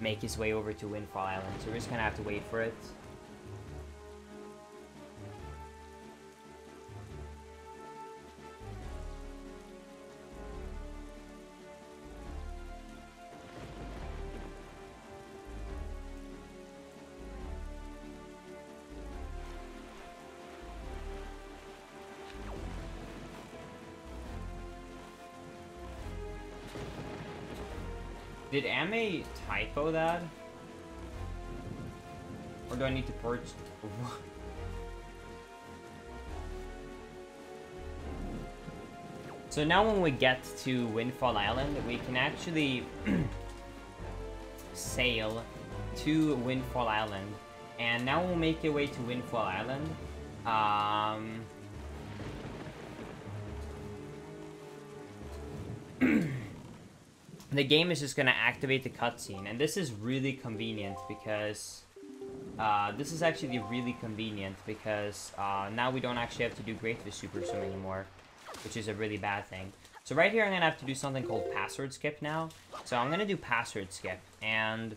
make his way over to Windfall Island. So we're just gonna have to wait for it. Did Ame typo that? Or do I need to purge? So now when we get to Windfall Island, we can actually sail to Windfall Island. And now we'll make our way to Windfall Island. The game is just gonna activate the cutscene, and this is really convenient because now we don't actually have to do Great Fish Super Swim anymore, which is a really bad thing. So right here I'm gonna have to do something called password skip now. So I'm gonna do password skip, and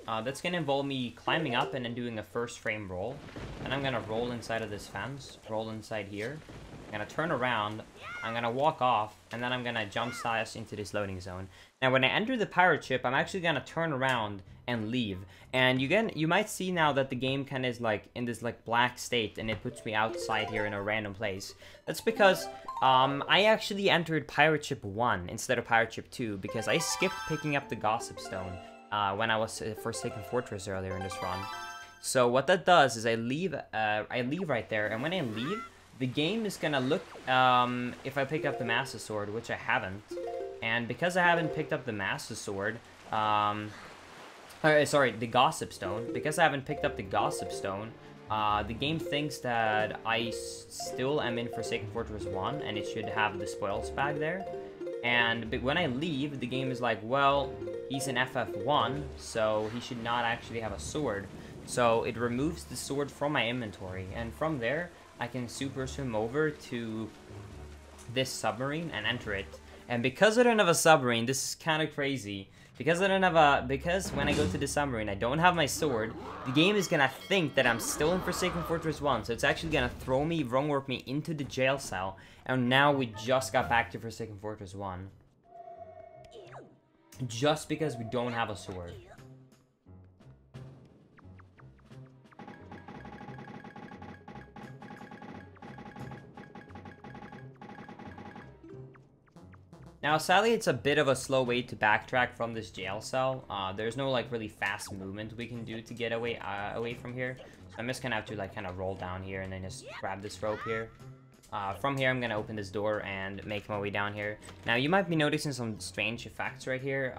that's gonna involve me climbing up and then doing a first frame roll. And I'm gonna roll inside of this fence, roll inside here. I'm gonna turn around, I'm gonna walk off, and then I'm gonna jump slash into this loading zone. Now when I enter the pirate ship, I'm actually gonna turn around and leave. And you might see now that the game kind of is like in this like black state, and it puts me outside here in a random place. That's because I actually entered Pirate Ship 1 instead of Pirate Ship 2 because I skipped picking up the Gossip Stone when I was at Forsaken Fortress earlier in this run. So what that does is I leave right there, and when I leave, the game is gonna look if I pick up the Master Sword, which I haven't. And because I haven't picked up the Master Sword, the Gossip Stone. Because I haven't picked up the Gossip Stone, the game thinks that I still am in Forsaken Fortress 1, and it should have the spoils bag there. But when I leave, the game is like, well, he's in FF1, so he should not actually have a sword. So it removes the sword from my inventory, and from there, I can super swim over to this submarine and enter it. And because I don't have a submarine, this is kind of crazy. Because when I go to the submarine, I don't have my sword, the game is gonna think that I'm still in Forsaken Fortress 1, so it's actually gonna throw me, wrong warp me into the jail cell, and now we just got back to Forsaken Fortress 1. Just because we don't have a sword. Now, sadly, it's a bit of a slow way to backtrack from this jail cell. There's no, like, really fast movement we can do to get away from here. So I'm just gonna have to, like, kind of roll down here and then just grab this rope here. From here, I'm gonna open this door and make my way down here. Now, you might be noticing some strange effects right here.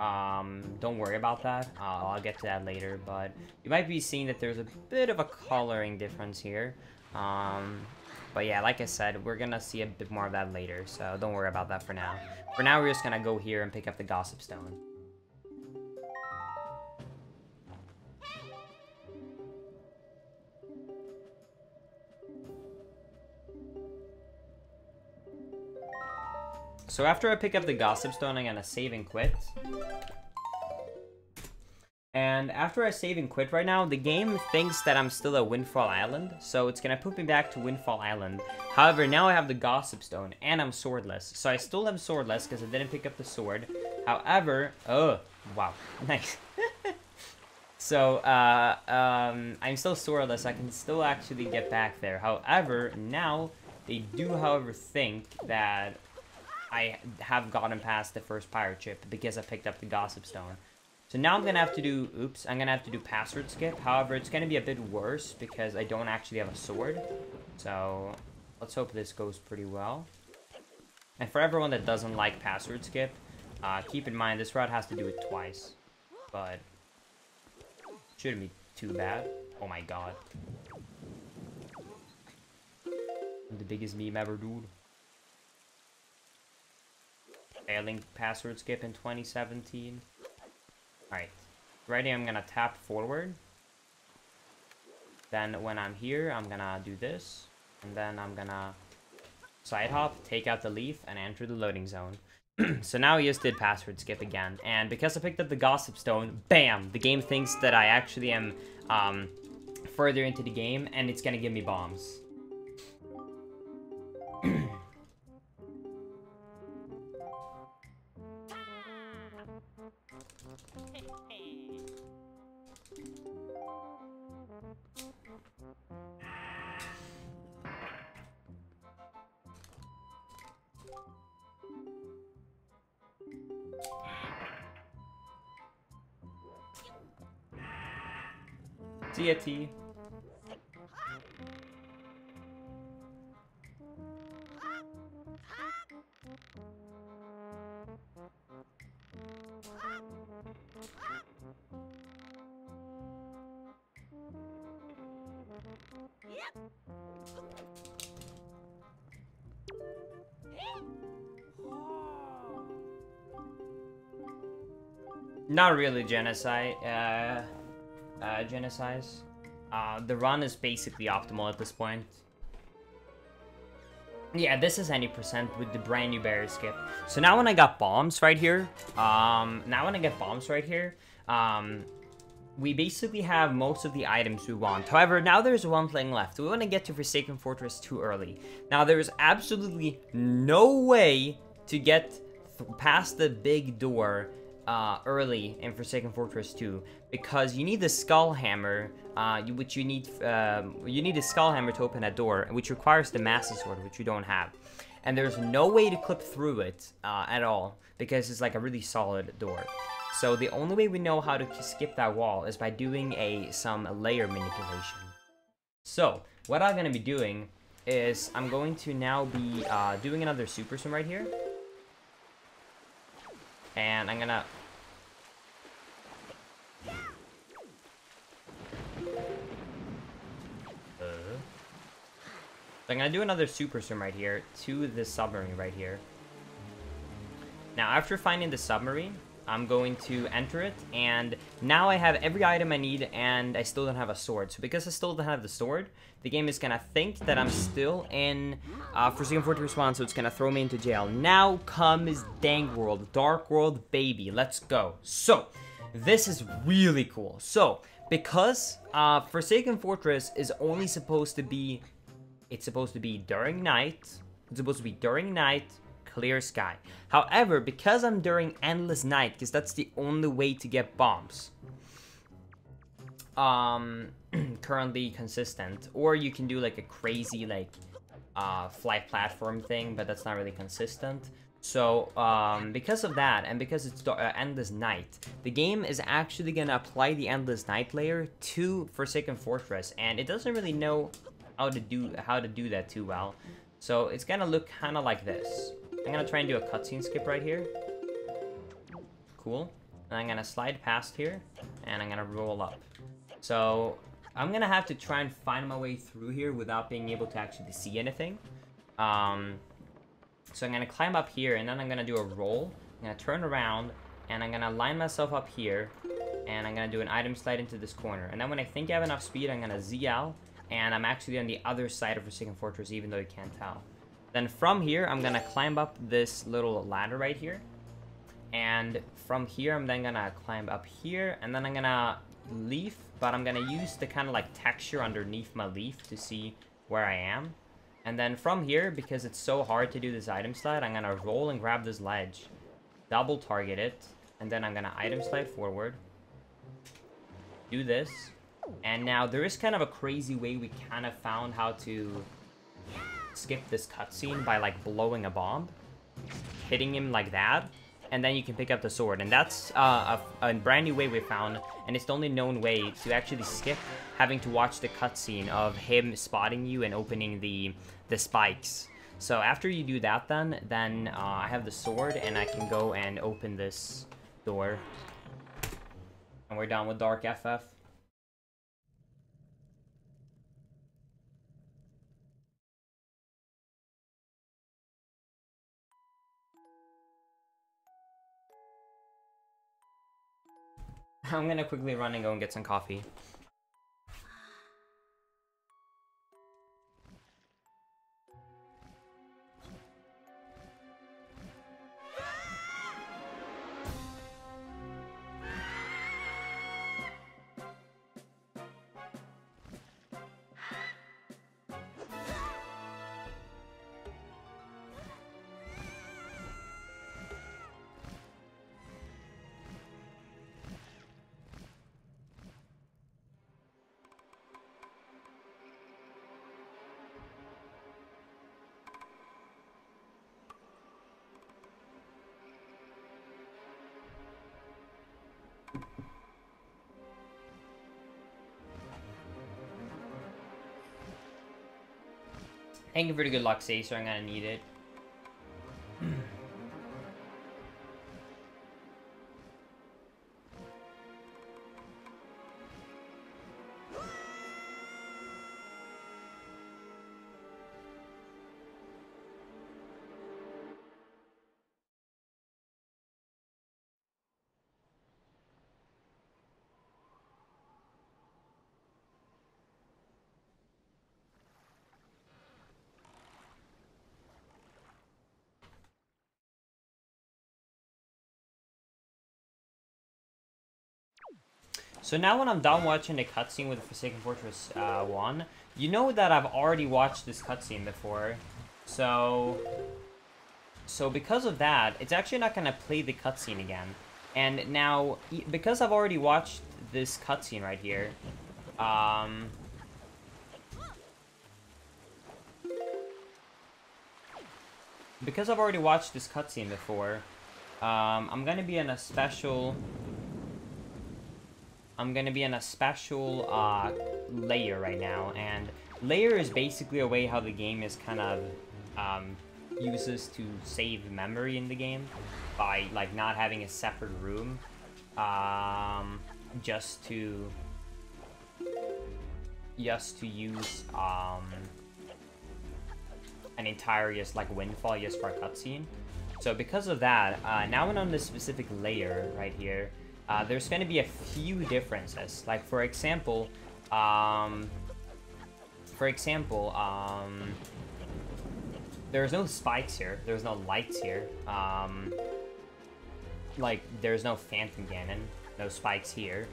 Don't worry about that. I'll get to that later, but you might be seeing that there's a bit of a coloring difference here. But yeah, like I said, we're gonna see a bit more of that later, so don't worry about that for now. For now, we're just gonna go here and pick up the Gossip Stone. So after I pick up the Gossip Stone, I'm gonna save and quit. And after I save and quit right now, the game thinks that I'm still at Windfall Island, so it's gonna put me back to Windfall Island. However, now I have the Gossip Stone, and I'm swordless. So I still am swordless, because I didn't pick up the sword. However, oh, wow, nice. So, I'm still swordless, I can still actually get back there. However, now, they do, however, think that I have gotten past the first pirate ship, because I picked up the Gossip Stone. So now I'm gonna have to do, I'm gonna have to do password skip. However, it's gonna be a bit worse because I don't actually have a sword. So let's hope this goes pretty well. And for everyone that doesn't like password skip, keep in mind this route has to do it twice. But shouldn't be too bad. Oh my god. I'm the biggest meme ever, dude. Failing password skip in 2017. Alright, right here I'm gonna tap forward. Then when I'm here, I'm gonna do this. And then I'm gonna side hop, take out the leaf, and enter the loading zone. So now I just did password skip again. And because I picked up the Gossip Stone, bam! The game thinks that I actually am further into the game, and it's gonna give me bombs. See ya, T. Not really genocide. Genocide. The run is basically optimal at this point. Yeah, this is any percent with the brand new barrier skip. So now when I got bombs right here, we basically have most of the items we want. However, now there's one thing left. We want to get to Forsaken Fortress too early. Now, there is absolutely no way to get past the big door early in Forsaken Fortress 2 because you need the skull hammer, you need a skull hammer to open that door, which requires the Master Sword, which you don't have. And there's no way to clip through it at all because it's like a really solid door. So the only way we know how to skip that wall is by doing some layer manipulation. So what I'm going to be doing is I'm going to now be doing another super swim right here. And I'm gonna... So I'm gonna do another super swim right here to this submarine right here. Now, after finding the submarine, I'm going to enter it, and now I have every item I need, and I still don't have a sword. So because I still don't have the sword, the game is gonna think that I'm still in Forsaken Fortress 1, so it's gonna throw me into jail. Now comes Dank World, Dark World, baby, let's go. So, this is really cool. So, because Forsaken Fortress is only supposed to be, it's supposed to be during night, clear sky. However, because I'm during endless night, because that's the only way to get bombs, currently consistent, or you can do like a crazy like flight platform thing, but that's not really consistent. So because of that, and because it's endless night, the game is actually gonna apply the endless night layer to Forsaken Fortress, and it doesn't really know how to do that too well. So it's gonna look kind of like this. I'm gonna try and do a cutscene skip right here. Cool. And I'm gonna slide past here, and I'm gonna roll up. So I'm gonna have to try and find my way through here without being able to actually see anything. So I'm gonna climb up here, and then I'm gonna do a roll. I'm gonna turn around, and I'm gonna line myself up here, and I'm gonna do an item slide into this corner. And then when I think I have enough speed, I'm gonna ZL, and I'm actually on the other side of Forsaken Fortress, even though you can't tell. Then from here, I'm gonna climb up this little ladder right here. And from here, I'm then gonna climb up here, and then I'm gonna leaf, but I'm gonna use the kind of like texture underneath my leaf to see where I am. And then from here, because it's so hard to do this item slide, I'm gonna roll and grab this ledge, double target it, and then I'm gonna item slide forward, do this. And now there is kind of a crazy way we kind of found how to skip this cutscene by like blowing a bomb, hitting him like that, and then you can pick up the sword. And that's a brand new way we found, and it's the only known way to actually skip having to watch the cutscene of him spotting you and opening the spikes. So after you do that, then I have the sword, and I can go and open this door, and we're done with Dark FF. I'm gonna quickly run and go and get some coffee. Thank you for the good luck, Caesar. I'm gonna need it. So now when I'm done watching the cutscene with Forsaken Fortress 1, you know that I've already watched this cutscene before. So because of that, it's actually not going to play the cutscene again. And now, because I've already watched this cutscene right here, because I've already watched this cutscene before, I'm going to be in a special... layer right now, and layer is basically a way how the game is kind of uses to save memory in the game by like not having a separate room, just to use an entire just like windfall just for a cutscene. So because of that, now when on this specific layer right here, there's going to be a few differences. Like for example, there's no spikes here. There's no lights here. Like there's no phantom cannon, no spikes here.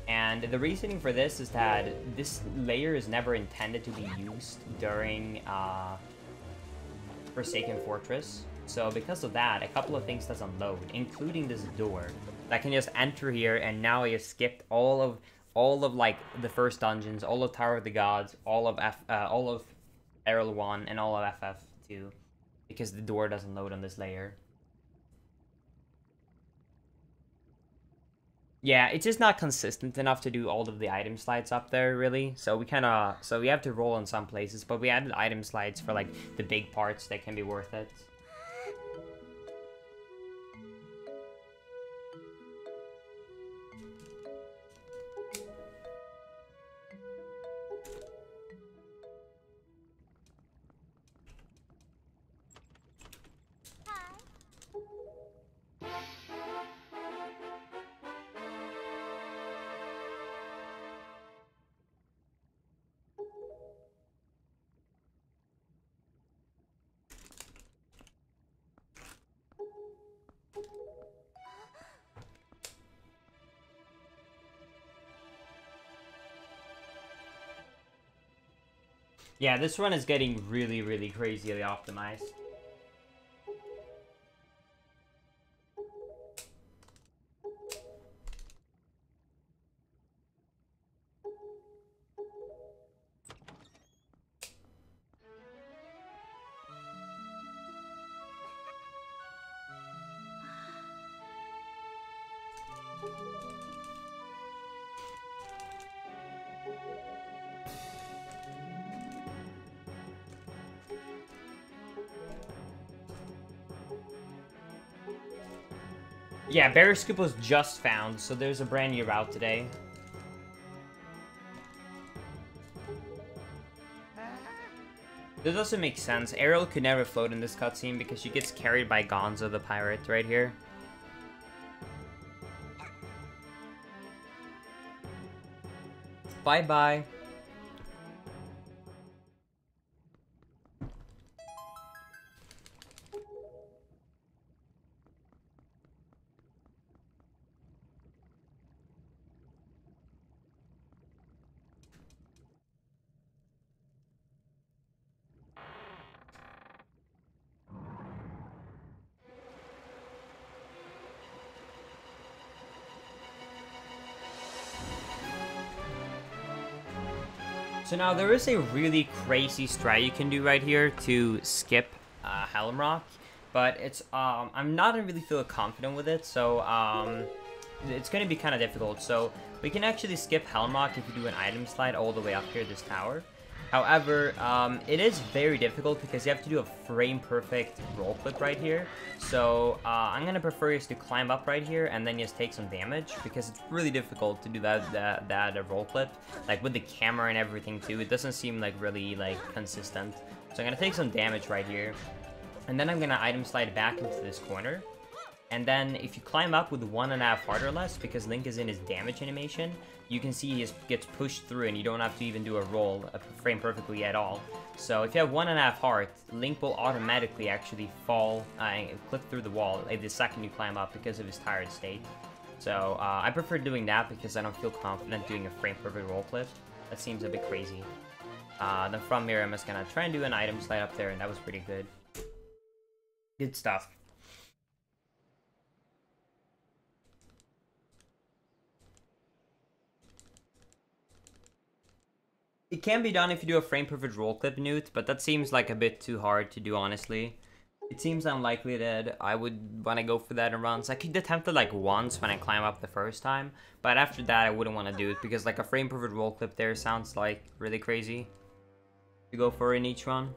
And the reasoning for this is that this layer is never intended to be used during Forsaken Fortress. So because of that, a couple of things doesn't load, including this door. I can just enter here, and now I just skipped all of like the first dungeons, all of Tower of the Gods, all of Errol 1, and all of FF2, because the door doesn't load on this layer. Yeah, it's just not consistent enough to do all of the item slides up there, really. So we have to roll in some places, but we added item slides for like the big parts that can be worth it. Yeah, this run is getting really, really crazily optimized. Yeah, Bear Scoop was just found, so there's a brand new route today. This doesn't make sense. Ariel could never float in this cutscene because she gets carried by Gonzo the pirate right here. Bye-bye. So now there is a really crazy strat you can do right here to skip Helm Rock, but it's I'm not really feel confident with it, so it's going to be kind of difficult. So we can actually skip Helm Rock if you do an item slide all the way up here this tower. However, it is very difficult because you have to do a frame-perfect roll clip right here. So I'm gonna prefer just to climb up right here and then just take some damage because it's really difficult to do that roll clip. Like with the camera and everything too, it doesn't seem like really like consistent. So I'm gonna take some damage right here, and then I'm gonna item slide back into this corner. And then if you climb up with 1.5 heart or less, because Link is in his damage animation, you can see he gets pushed through and you don't have to even do a roll, frame perfectly at all. So if you have 1.5 heart, Link will automatically actually fall and clip through the wall the second you climb up because of his tired state. So I prefer doing that because I don't feel confident doing a frame perfect roll clip. That seems a bit crazy. Then from here I'm just gonna try and do an item slide up there, and that was pretty good. Good stuff. It can be done if you do a frame-perfect roll clip, Newt, but that seems like a bit too hard to do, honestly. It seems unlikely that I would want to go for that in runs. I could attempt it like once when I climb up the first time, but after that I wouldn't want to do it because like a frame-perfect roll clip there sounds like really crazy to go for in each run.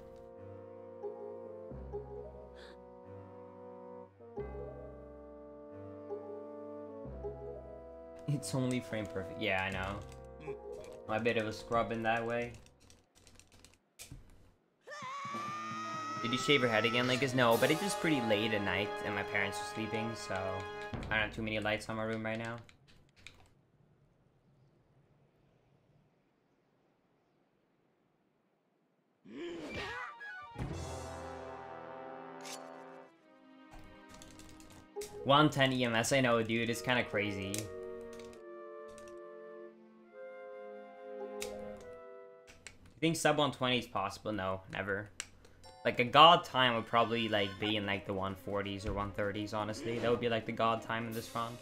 It's only frame perfect. Yeah, I know. I'm a bit of a scrub in that way. Did you shave your head again, Linkus? No, but it is pretty late at night and my parents are sleeping, so I don't have too many lights on my room right now. $110 EMS, I know, dude, it's kind of crazy. You think sub 120 is possible? No, never. Like a god time would probably like be in like the 140s or 130s, honestly. That would be like the god time in this run.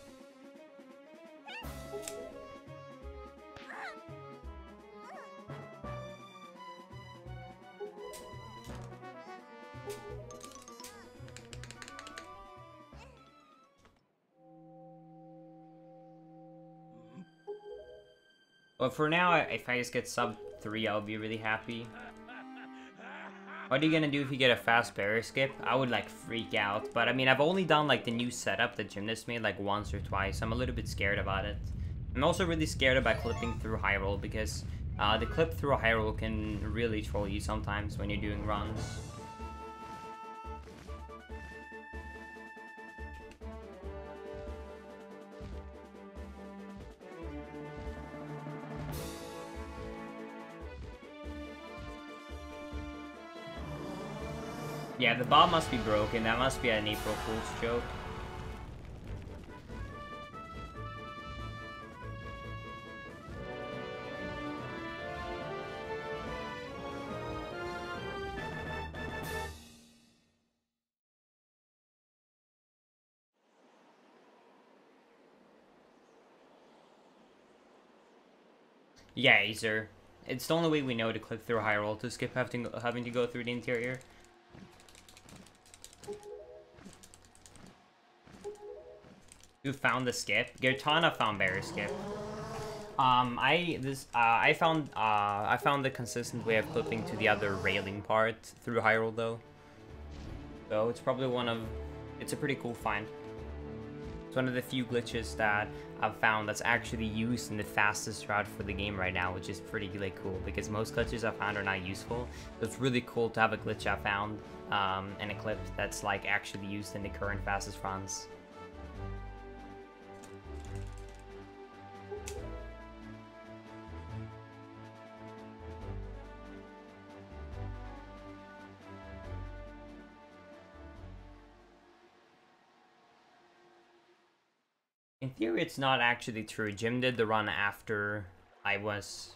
But for now, if I just get sub 3, I'll be really happy. What are you gonna do if you get a fast barrier skip? I would like freak out, but I mean, I've only done like the new setup that Gymnast made like once or twice. I'm a little bit scared about it. I'm also really scared about clipping through high roll because the clip through a high roll can really troll you sometimes when you're doing runs. Yeah, the bomb must be broken. That must be an April Fool's joke. Yeah, Acer. It's the only way we know to clip through a high roll to skip having to go through the interior. Who found the skip? Gertana found barrier skip. I found the consistent way of clipping to the other railing part through high roll though. So it's probably it's a pretty cool find. It's one of the few glitches that I've found that's actually used in the fastest route for the game right now, which is pretty like cool because most glitches I found are not useful. So it's really cool to have a glitch I found and a clip that's like actually used in the current fastest runs. In theory, it's not actually true. Jim did the run after I was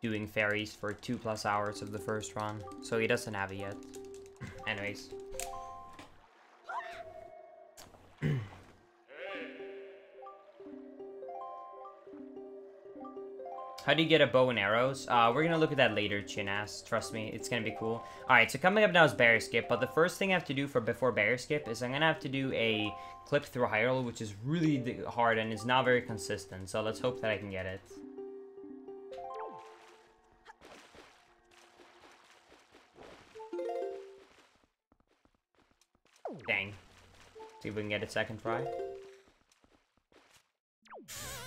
doing fairies for 2+ hours of the first run, so he doesn't have it yet. Anyways. How do you get a bow and arrows? We're gonna look at that later, Chin-ass. Trust me, it's gonna be cool. Alright, so coming up now is barrier skip, but the first thing I have to do before barrier skip is I'm gonna have to do a clip through a high roll, which is really hard and is not very consistent, so let's hope that I can get it. Dang. See if we can get a second try.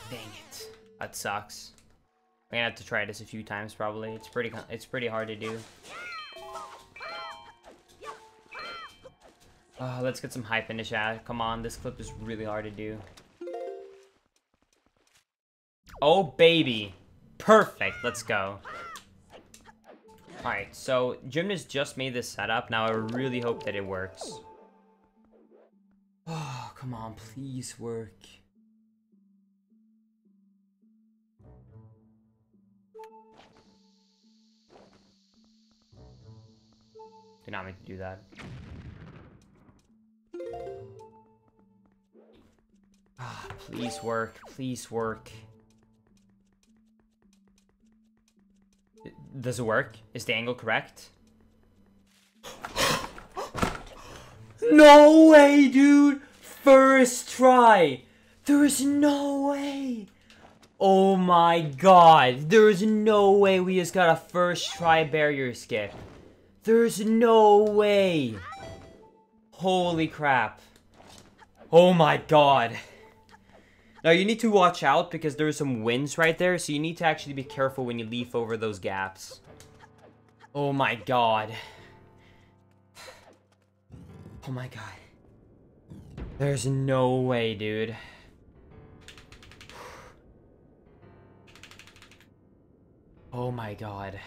Dang it. That sucks. I'm gonna have to try this a few times probably. It's pretty hard to do. Let's get some hype in the chat. Come on, this clip is really hard to do. Oh baby. Perfect. Let's go. Alright, so Gymnast just made this setup. Now I really hope that it works. Oh, come on, please work. Did not mean to do that. Ah, please work. Please work. Does it work? Is the angle correct? No way, dude! First try! There's no way! Oh my god! There's no way we just got a first try barrier skip. There's no way! Holy crap. Oh my god. Now you need to watch out because there's some winds right there, so you need to actually be careful when you leaf over those gaps. Oh my god. Oh my god. There's no way, dude. Oh my god.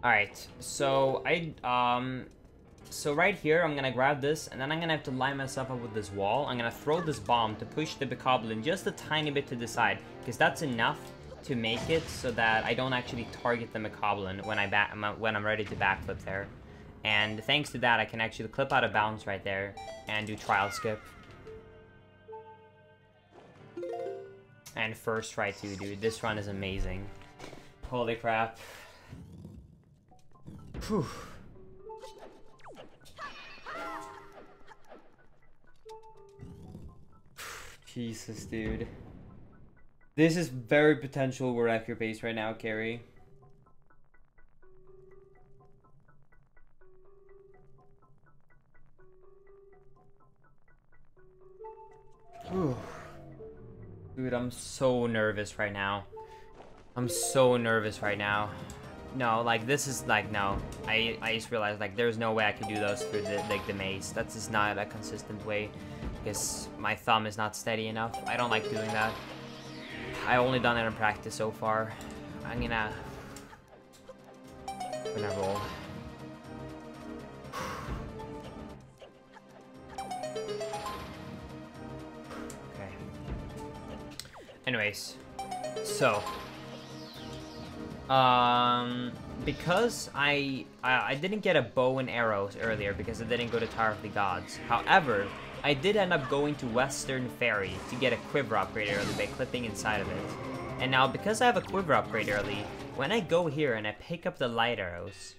Alright, so so right here, I'm gonna grab this, and then I'm gonna have to line myself up with this wall. I'm gonna throw this bomb to push the bokoblin just a tiny bit to the side, because that's enough to make it so that I don't actually target the bokoblin when I'm ready to backflip there. And thanks to that, I can actually clip out of bounds right there and do trial skip. And first try too, dude. This run is amazing. Holy crap. Whew. Jesus, dude. This is very potential we're at your base right now, Carrie. Whew. Dude, I'm so nervous right now. I'm so nervous right now. No, like, this is, like, no. I just realized, like, there's no way I could do those through the maze. That's just not a consistent way. Because my thumb is not steady enough. I don't like doing that. I only done it in practice so far. I'm gonna roll. Okay. Anyways, so because I didn't get a bow and arrows earlier because I didn't go to Tower of the Gods. However, I did end up going to Western Ferry to get a quiver upgrade early by clipping inside of it. And now, because I have a quiver upgrade early, when I go here and I pick up the light arrows,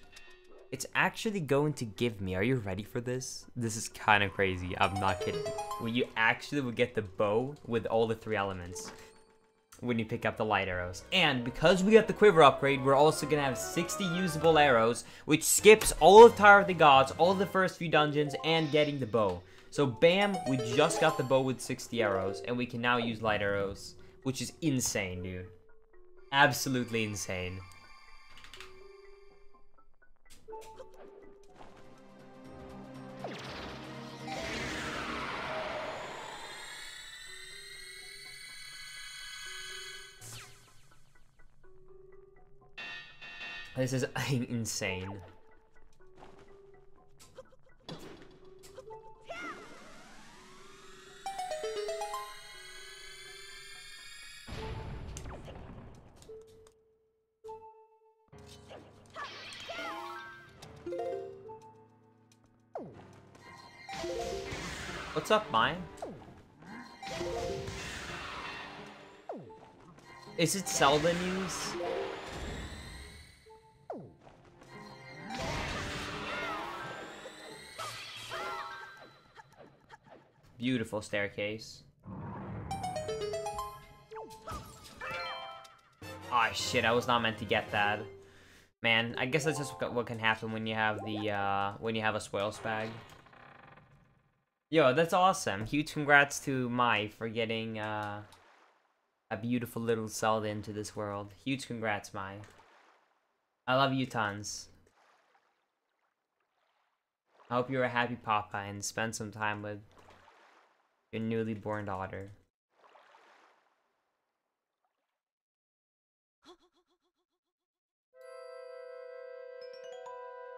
it's actually going to give me, are you ready for this? This is kind of crazy, I'm not kidding. Well, you actually will get the bow with all the 3 elements when you pick up the light arrows. And because we got the quiver upgrade, we're also gonna have 60 usable arrows, which skips all of Tower of the Gods, all of the first few dungeons, and getting the bow. So bam, we just got the bow with 60 arrows, and we can now use light arrows, which is insane, dude. Absolutely insane. This is insane. What's up, mine? Is it Zelda news? Beautiful staircase. Ah, shit, I was not meant to get that. Man, I guess that's just what can happen when you have the, when you have a spoils bag. Yo, that's awesome. Huge congrats to Mai for getting, a beautiful little Zelda into this world. Huge congrats, Mai. I love you tons. I hope you're a happy papa and spend some time with your newly born daughter.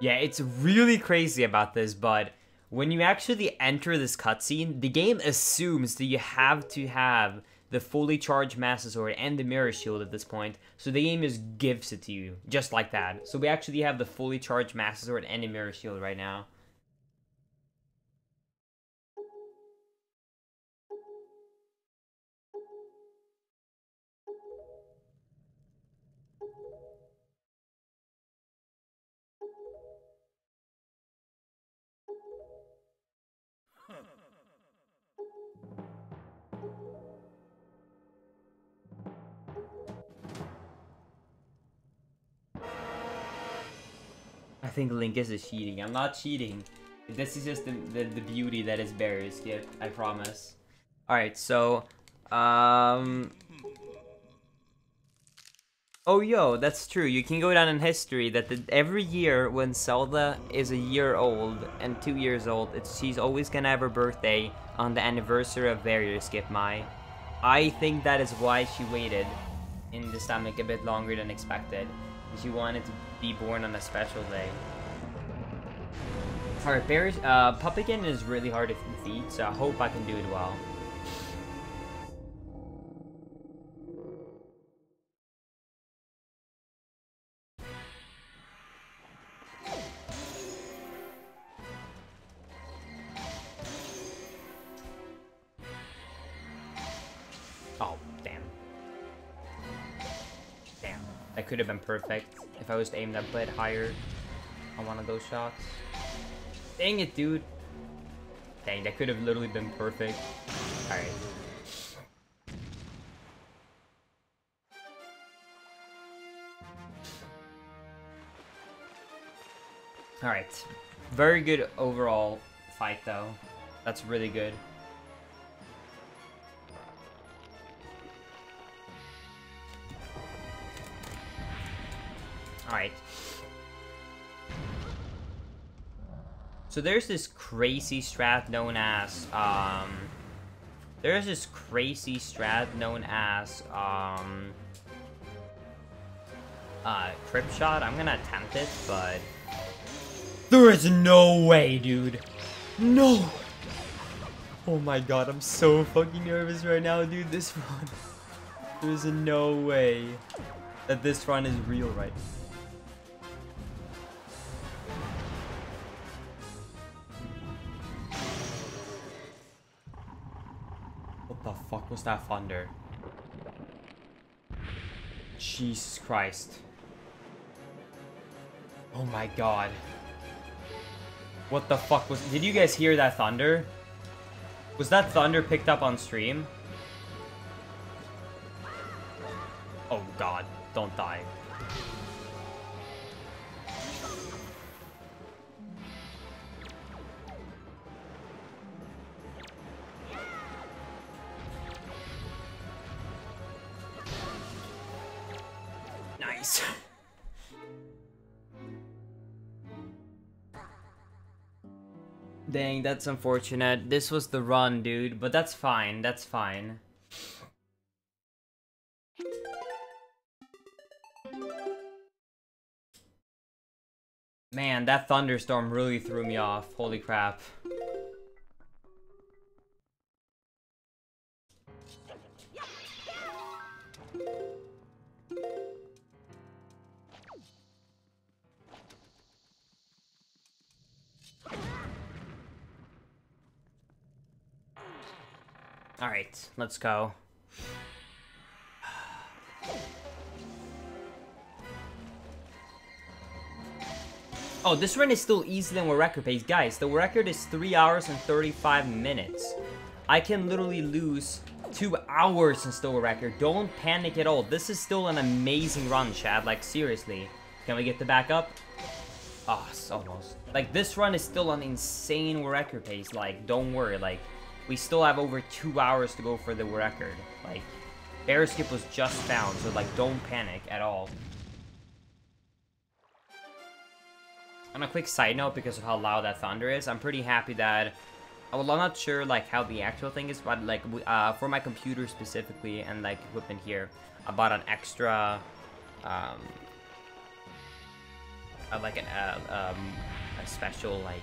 Yeah, it's really crazy about this, but when you actually enter this cutscene, the game assumes that you have to have the fully charged Master Sword and the Mirror Shield at this point, so the game just gives it to you, just like that. So we actually have the fully charged Master Sword and the Mirror Shield right now. I think Link is cheating. I'm not cheating. This is just the beauty that is Barrier Skip, I promise. Alright, so, oh, yo, that's true. You can go down in history that every year when Zelda is a year old and 2 years old, she's always gonna have her birthday on the anniversary of Barrier Skip Mai. I think that is why she waited in the stomach a bit longer than expected. She wanted to be born on a special day. Alright, Pumpkin is really hard to defeat, so I hope I can do it well. Oh, damn. Damn. That could have been perfect if I was aimed a bit higher on one of those shots. Dang it, dude. Dang, that could have literally been perfect. Alright. Alright. Very good overall fight, though. That's really good. Alright. So there's this crazy strat known as, Crip Shot. I'm gonna attempt it, but there is no way, dude. No! Oh my god, I'm so fucking nervous right now, dude. This run. There's no way that this run is real right now. What the fuck was that thunder? Jesus Christ. Oh my god. What the fuck was... Did you guys hear that thunder? Was that thunder picked up on stream? Oh god, don't die. Nice. Dang, that's unfortunate. This was the run, dude, but that's fine. That's fine. Man, that thunderstorm really threw me off. Holy crap. Alright, let's go. Oh, this run is still easier than what record pace. Guys, the record is 3 hours and 35 minutes. I can literally lose 2 hours and still a record. Don't panic at all. This is still an amazing run, Chad. Like, seriously. Can we get the back up? Oh, it's almost. Like, this run is still an insane record pace. Like, don't worry. Like, we still have over 2 hours to go for the record. Like, bear skip was just found, so, like, don't panic at all. On a quick side note, because of how loud that thunder is, I'm pretty happy that... Well, I'm not sure, like, how the actual thing is, but, like, for my computer specifically, and, like, equipment here, I bought an extra, like, a special, like,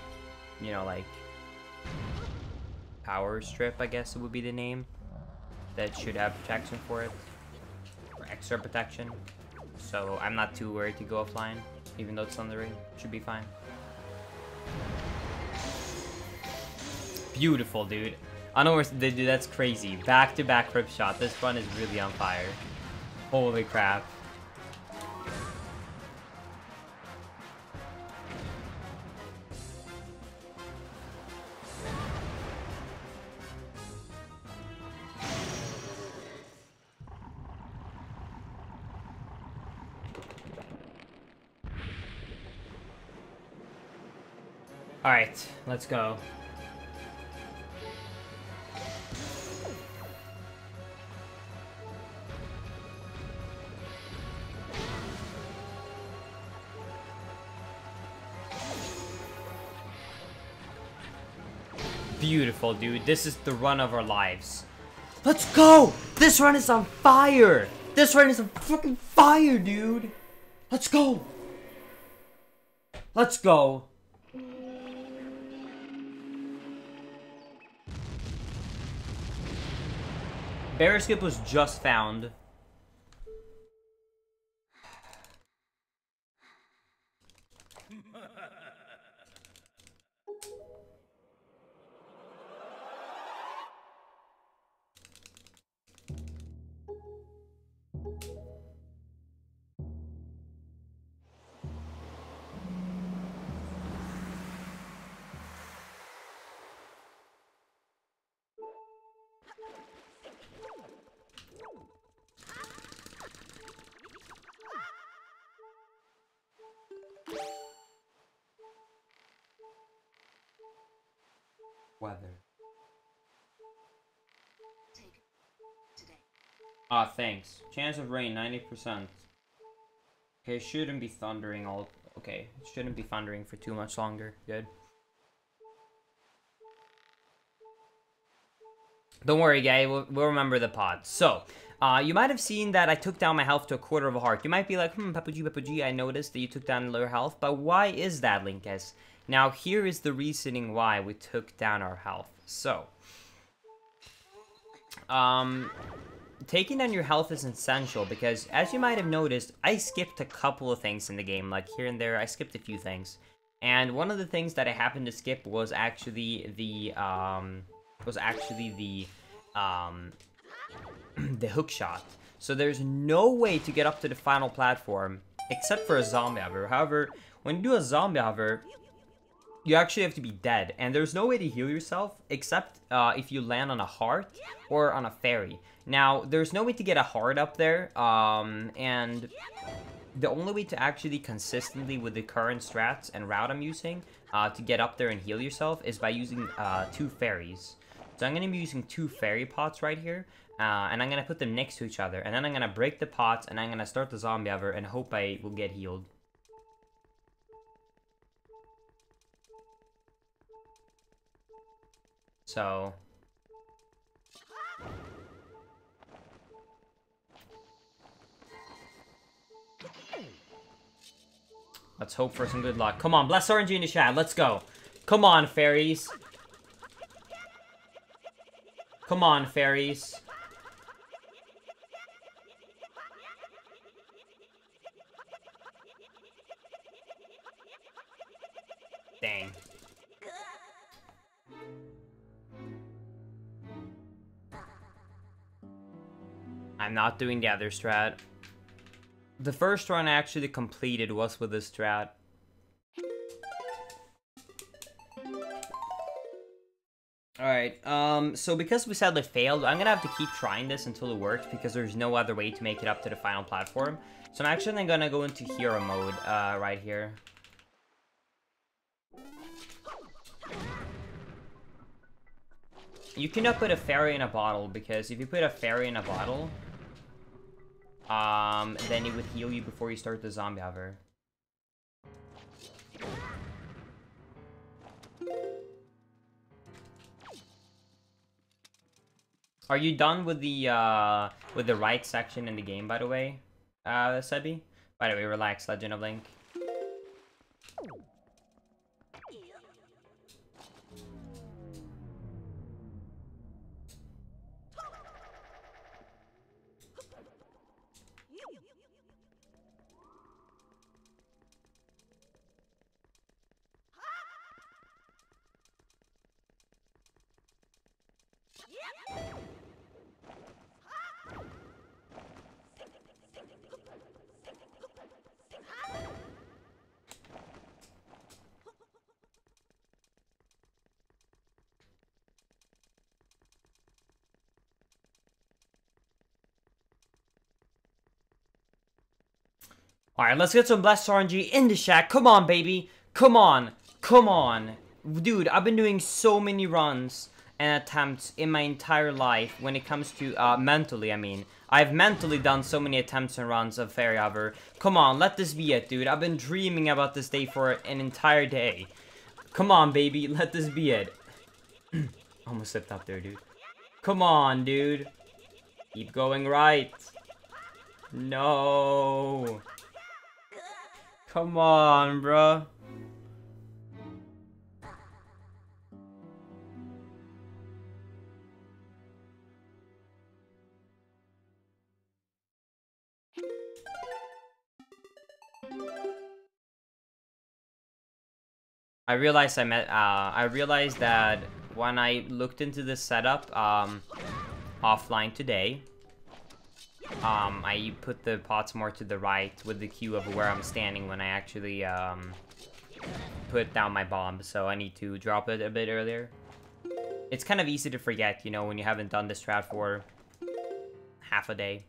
you know, like, power strip, I guess it would be the name, that should have protection for it, or extra protection, so I'm not too worried to go offline, even though it's thundering. Should be fine. Beautiful, dude. I know where, dude, that's crazy. Back-to-back grip shot. This run is really on fire. Holy crap. Alright, let's go. Beautiful, dude. This is the run of our lives. Let's go! This run is on fire! This run is on fucking fire, dude! Let's go! Let's go! Bear skip was just found. Weather. Ah, thanks. Chance of rain, 90%. Okay, shouldn't be thundering all... Okay, shouldn't be thundering for too much longer. Good. Don't worry, guys. We'll remember the pod. So, you might have seen that I took down my health to 1/4 of a heart. You might be like, Peppa-G, I noticed that you took down lower health. But why is that, Linkus? Now, here is the reasoning why we took down our health. So, taking down your health is essential because, as you might have noticed, I skipped a couple of things in the game. Like, here and there, I skipped a few things. And one of the things that I happened to skip was actually the, the hook shot. So there's no way to get up to the final platform except for a zombie hover. However, when you do a zombie hover, you actually have to be dead, and there's no way to heal yourself except if you land on a heart or on a fairy. Now, there's no way to get a heart up there, and the only way to actually consistently, with the current strats and route I'm using, to get up there and heal yourself is by using 2 fairies. So I'm going to be using 2 fairy pots right here, and I'm going to put them next to each other, and then I'm going to break the pots, and I'm going to start the zombie hover and hope I will get healed. So, let's hope for some good luck. Come on, bless RNG in the chat. Let's go. Come on, fairies. Come on, fairies. Dang. I'm not doing the other strat. The first run I actually completed was with this strat. Alright, so because we sadly failed, I'm gonna have to keep trying this until it works because there's no other way to make it up to the final platform. So I'm actually gonna go into hero mode, right here. You cannot put a fairy in a bottle, because if you put a fairy in a bottle, then it would heal you before you start the zombie hover. Are you done with the right section in the game, by the way, Sebi? By the way, relax, Legend of Link. Alright, let's get some Blessed RNG in the shack. Come on, baby. Come on. Come on. Dude, I've been doing so many runs and attempts in my entire life when it comes to, mentally, I mean. I've mentally done so many attempts and runs of Fairy Hover. Come on, let this be it, dude. I've been dreaming about this day for an entire day. Come on, baby. Let this be it. Almost slipped up there, dude. Come on, dude. Keep going right. No. Come on, bruh. I realized that when I looked into this setup, offline today, I put the pots more to the right with the cue of where I'm standing when I actually, put down my bomb, so I need to drop it a bit earlier. It's kind of easy to forget, you know, when you haven't done this strat for half a day.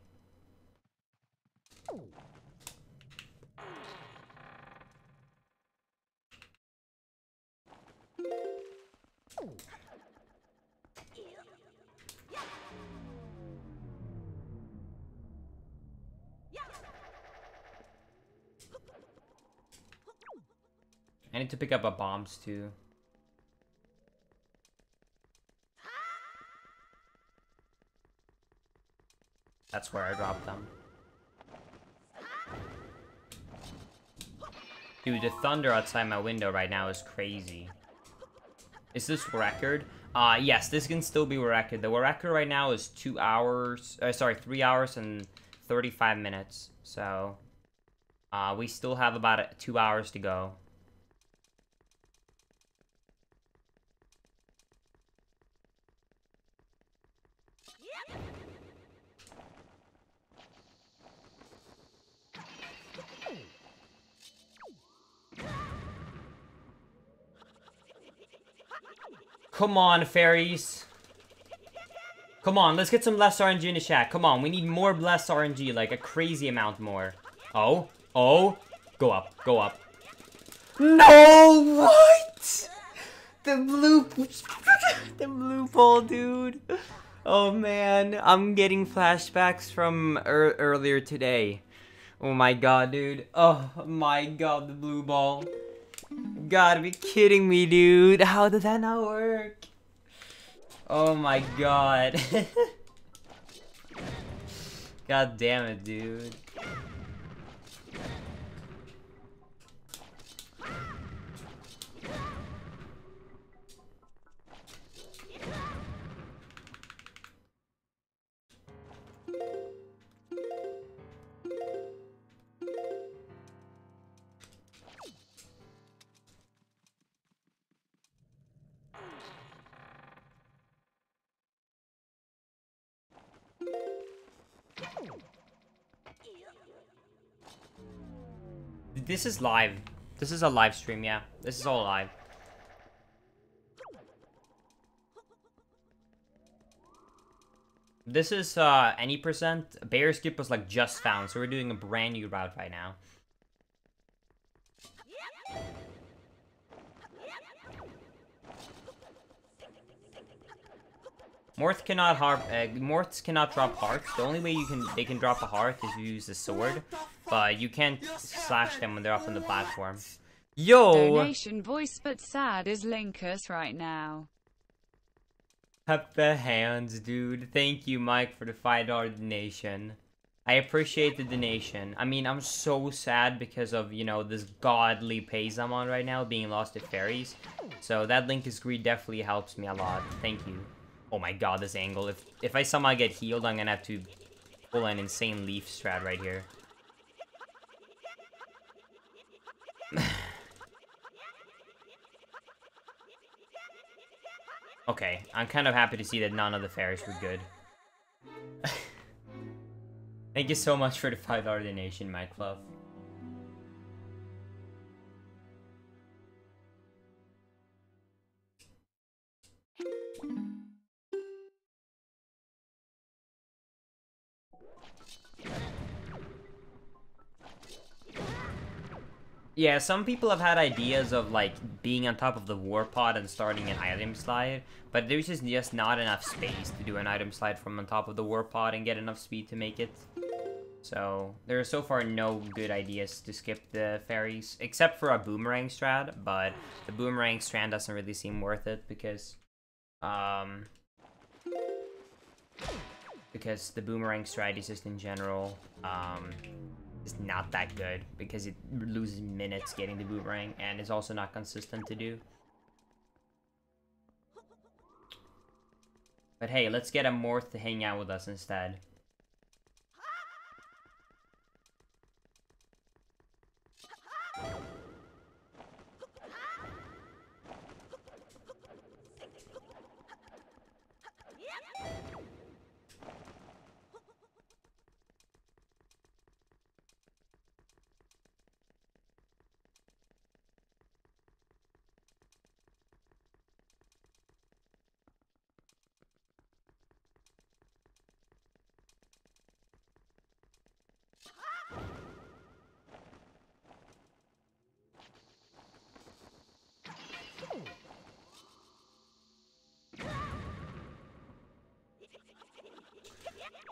I need to pick up a bombs too. That's where I dropped them. Dude, the thunder outside my window right now is crazy. Is this record? Yes, this can still be record. The record right now is 3 hours and 35 minutes. So, we still have about 2 hours to go. Come on, fairies. Come on, let's get some less RNG in the shack. Come on, we need more blessed RNG, like a crazy amount more. Oh, go up, go up. No, what? The blue ball, dude. Oh man, I'm getting flashbacks from earlier today. Oh my god, dude. Oh my god, the blue ball. Gotta be kidding me, dude. How did that not work? Oh my god. God damn it, dude. This is live. This is a live stream, yeah. This is all live. This is any percent. Bear skip was like just found, so we're doing a brand new route right now. Morths cannot drop hearts. The only way they can drop a heart is if you use the sword, but you can't slash them when they're up on the platform. Yo! Donation voice but sad is Linkus right now. Up the hands, dude. Thank you, Mike, for the $5 donation. I appreciate the donation. I mean, I'm so sad because of, you know, this godly pace I'm on right now, being lost to fairies. So that Linkus greed definitely helps me a lot. Thank you. Oh my god, this angle. If I somehow get healed, I'm gonna have to pull an insane leaf strat right here. Okay, I'm kind of happy to see that none of the fairies were good. Thank you so much for the $5 donation, Mike Love. Yeah, some people have had ideas of, like, being on top of the war pod and starting an item slide, but there's just not enough space to do an item slide from on top of the war pod and get enough speed to make it. So, there are so far no good ideas to skip the fairies, except for a boomerang strat, but the boomerang strat doesn't really seem worth it because the boomerang strat is just in general, is not that good because it loses minutes getting the boomerang and is also not consistent to do. But hey, let's get a Morth to hang out with us instead.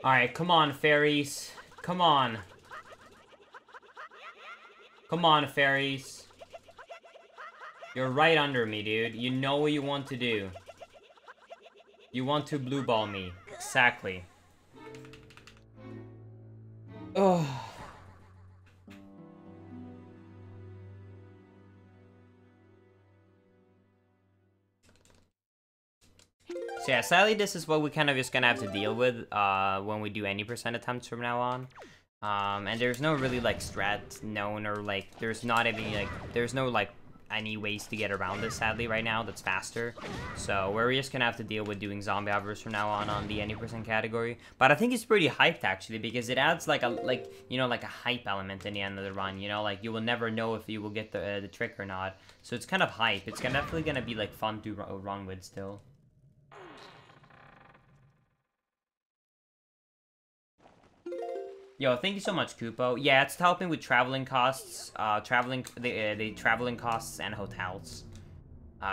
Alright, come on, fairies. Come on. Come on, fairies. You're right under me, dude. You know what you want to do. You want to blue ball me. Exactly. Oh. So yeah, sadly this is what we kind of just gonna have to deal with when we do any percent attempts from now on. And there's no really like strat known or like there's not any like there's no like any ways to get around this sadly right now that's faster. So we're just gonna have to deal with doing zombie hours from now on the any percent category. But I think it's pretty hyped actually because it adds like a you know like a hype element in the end of the run. You know, like you will never know if you will get the trick or not. So it's kind of hype. It's definitely gonna be like fun to run with still. Yo, thank you so much, Kupo. Yeah, it's helping with traveling costs, the traveling costs and hotels.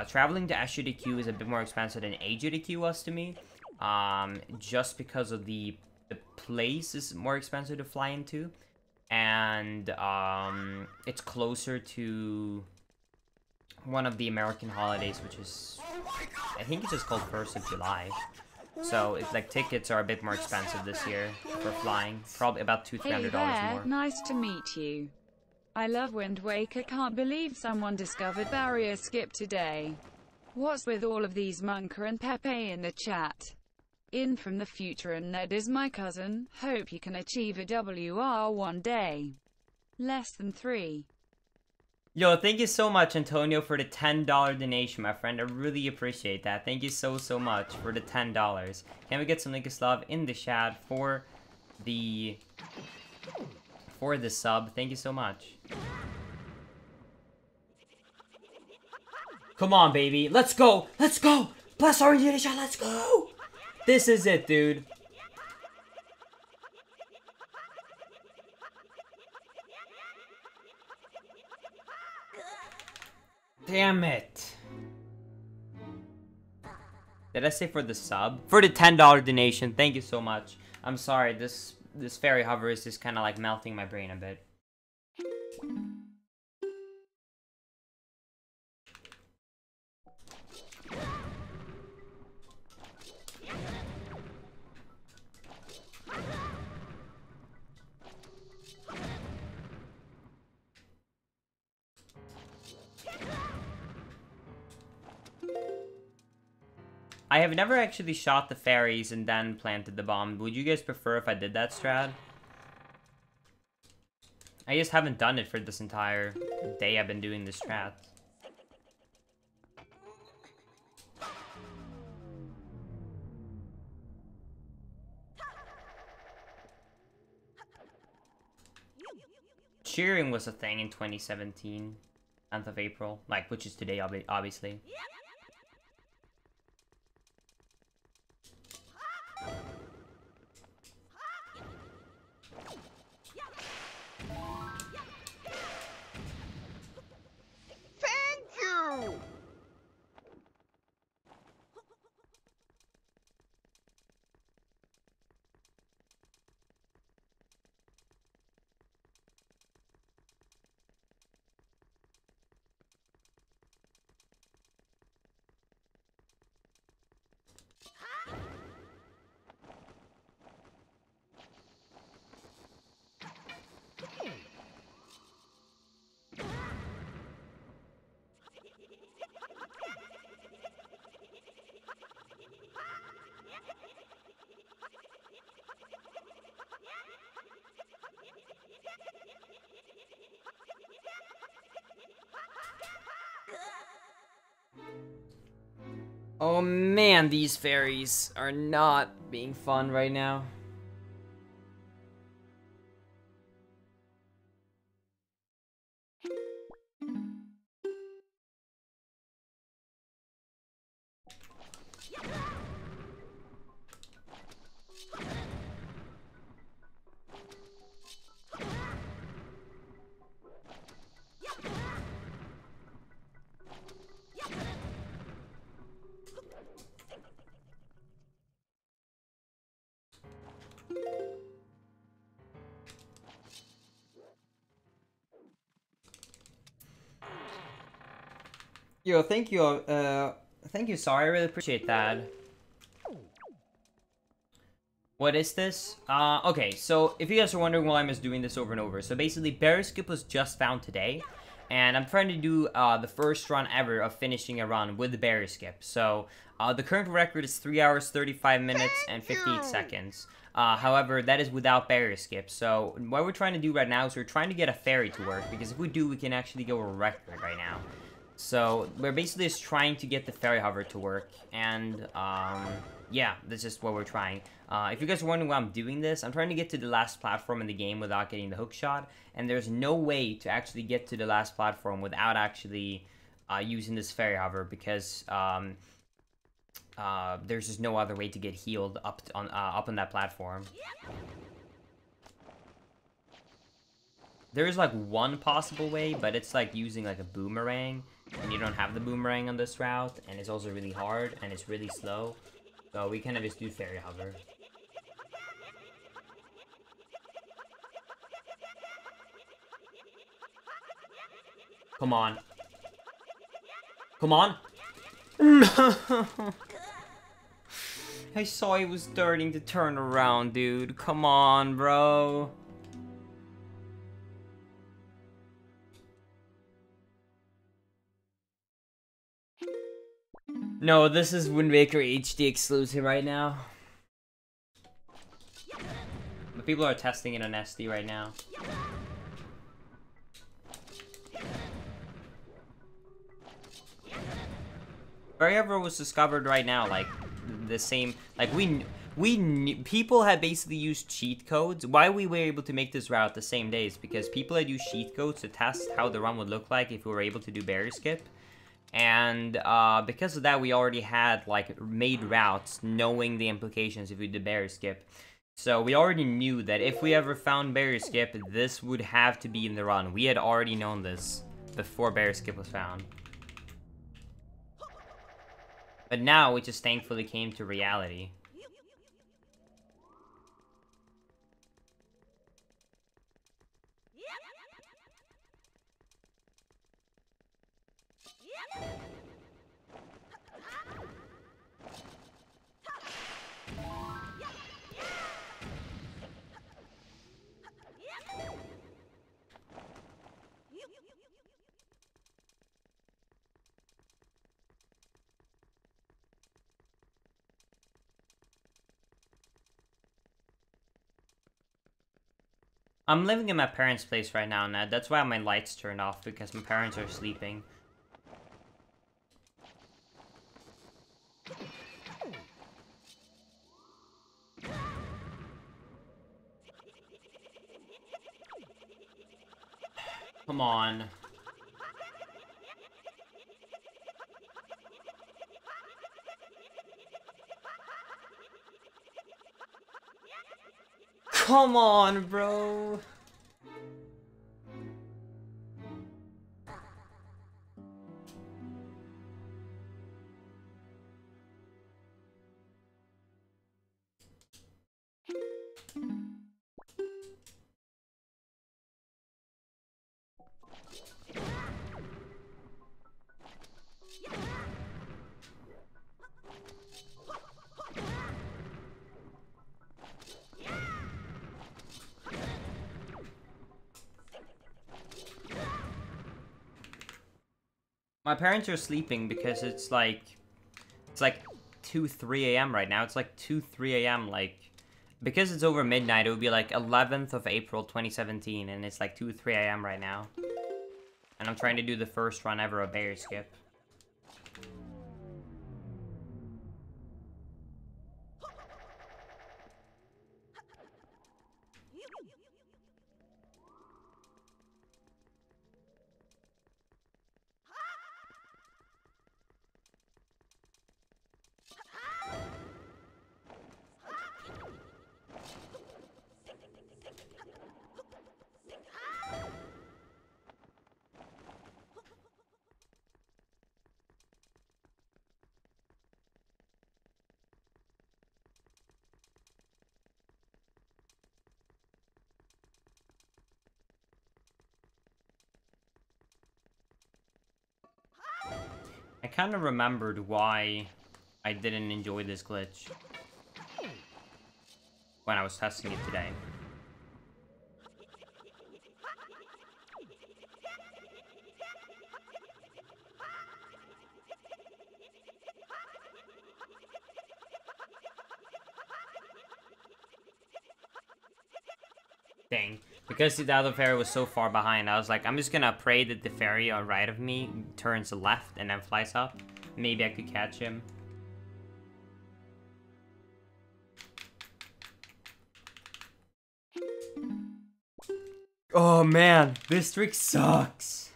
Traveling to SUDQ is a bit more expensive than AGDQ was to me, just because of the place is more expensive to fly into, and it's closer to one of the American holidays, which is, I think it's just called 1st of July. So it's like tickets are a bit more expensive this year for flying, probably about $200-300 more. Nice to meet you. I love Wind Waker. Can't believe someone discovered barrier skip today. What's with all of these Monka and Pepe in the chat? In from the future and Ned is my cousin. Hope you can achieve a WR one day. Less than 3. Yo, thank you so much, Antonio, for the $10 donation, my friend. I really appreciate that. Thank you so much for the $10. Can we get some Linkus love in the chat for the sub? Thank you so much. Come on, baby. Let's go. Let's go. Plus RNG in the chat. Let's go. This is it, dude. Damn it. Did I say for the sub? For the $10 donation. Thank you so much. I'm sorry, this fairy hover is just kind of like melting my brain a bit. I have never actually shot the fairies and then planted the bomb. Would you guys prefer if I did that strat? I just haven't done it for this entire day I've been doing this strat. Cheering was a thing in 2017, 10th of April, like, which is today, obviously. Oh man, these fairies are not being fun right now. Yo, thank you, sorry, I really appreciate that. What is this? Okay, so if you guys are wondering why I'm just doing this over and over, so basically, Berry Skip was just found today, and I'm trying to do the first run ever of finishing a run with the Berry Skip. So, the current record is 3 hours, 35 minutes, and 58 seconds. However, that is without Berry Skip. So, what we're trying to do right now is we're trying to get a fairy to work, because if we do, we can actually go a record right now. So, we're basically just trying to get the fairy hover to work, and, yeah, that's just what we're trying. If you guys are wondering why I'm doing this, I'm trying to get to the last platform in the game without getting the hook shot, and there's no way to actually get to the last platform without actually using this fairy hover, because there's just no other way to get healed up on that platform. There's like one possible way, but it's like using like a boomerang, and you don't have the boomerang on this route, and it's also really hard, and it's really slow. So we kind of just do fairy hover. Come on. Come on. No. I saw he was starting to turn around, dude. Come on, bro. No, this is Wind Waker HD exclusive right now. But people are testing it on SD right now. Wherever was discovered right now, like the same, like people had basically used cheat codes. Why we were able to make this route the same day is because people had used cheat codes to test how the run would look like if we were able to do Berry Skip. And because of that, we already had like made routes knowing the implications if we did Berry Skip. So we already knew that if we ever found Berry Skip, this would have to be in the run. We had already known this before Berry Skip was found. But now it just thankfully came to reality. I'm living in my parents' place right now, Ned. That's why my lights turned off, because my parents are sleeping. Come on. Come on, bro. My parents are sleeping because it's like 2, 3 a.m. right now. It's like 2, 3 a.m. like, because it's over midnight, it would be like 11th of April, 2017, and it's like 2, 3 a.m. right now. And I'm trying to do the first run ever of Bear Skip. I kind of remembered why I didn't enjoy this glitch when I was testing it today. Dang. Because the other fairy was so far behind, I was like, I'm just gonna pray that the fairy on right of me turns left and then flies up. Maybe I could catch him. Oh man, this trick sucks.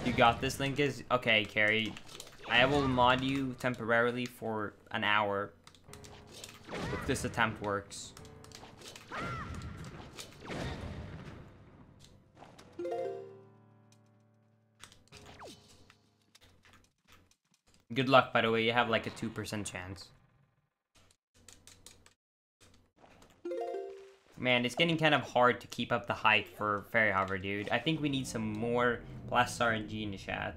You got this, Linkus? Okay, Carrie. I will mod you temporarily for an hour if this attempt works. Good luck, by the way. You have like a 2% chance. Man, it's getting kind of hard to keep up the hype for Fairy Hover, dude. I think we need some more Blessed RNG in the chat.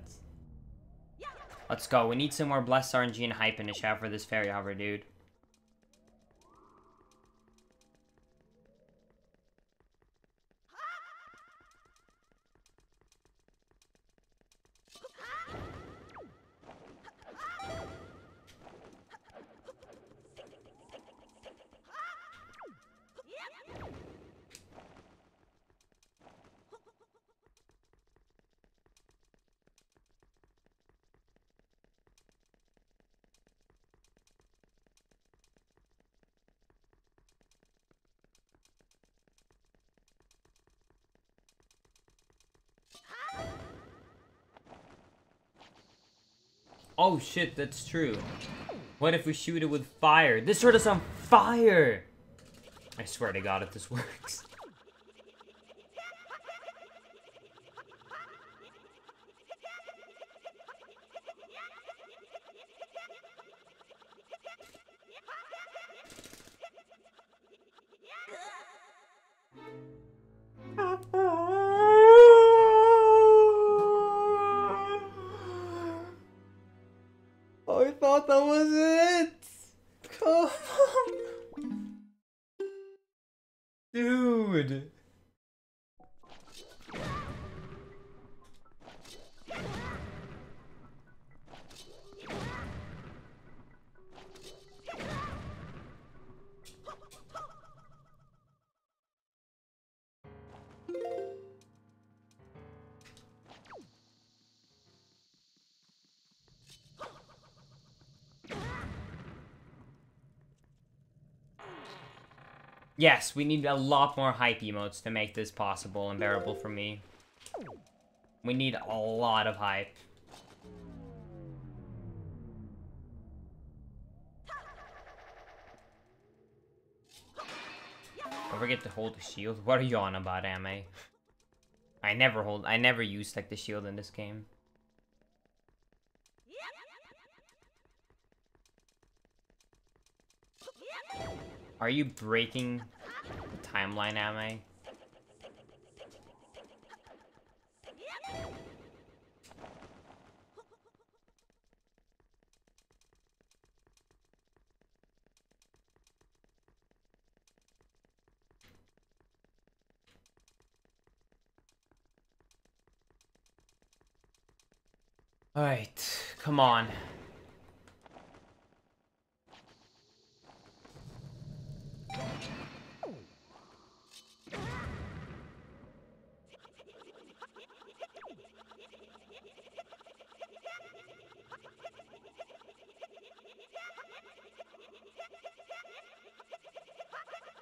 Let's go. We need some more Blessed RNG and hype in the chat for this Fairy Hover, dude. Oh shit, that's true. What if we shoot it with fire? This sword is on fire! I swear to God if this works. I thought that was it! Come on! Dude! Yes, we need a lot more hype emotes to make this possible and bearable for me. We need a lot of hype. Don't forget to hold the shield. What are you on about, Ame? I never use like the shield in this game. Are you breaking the timeline, Ame? Alright, come on.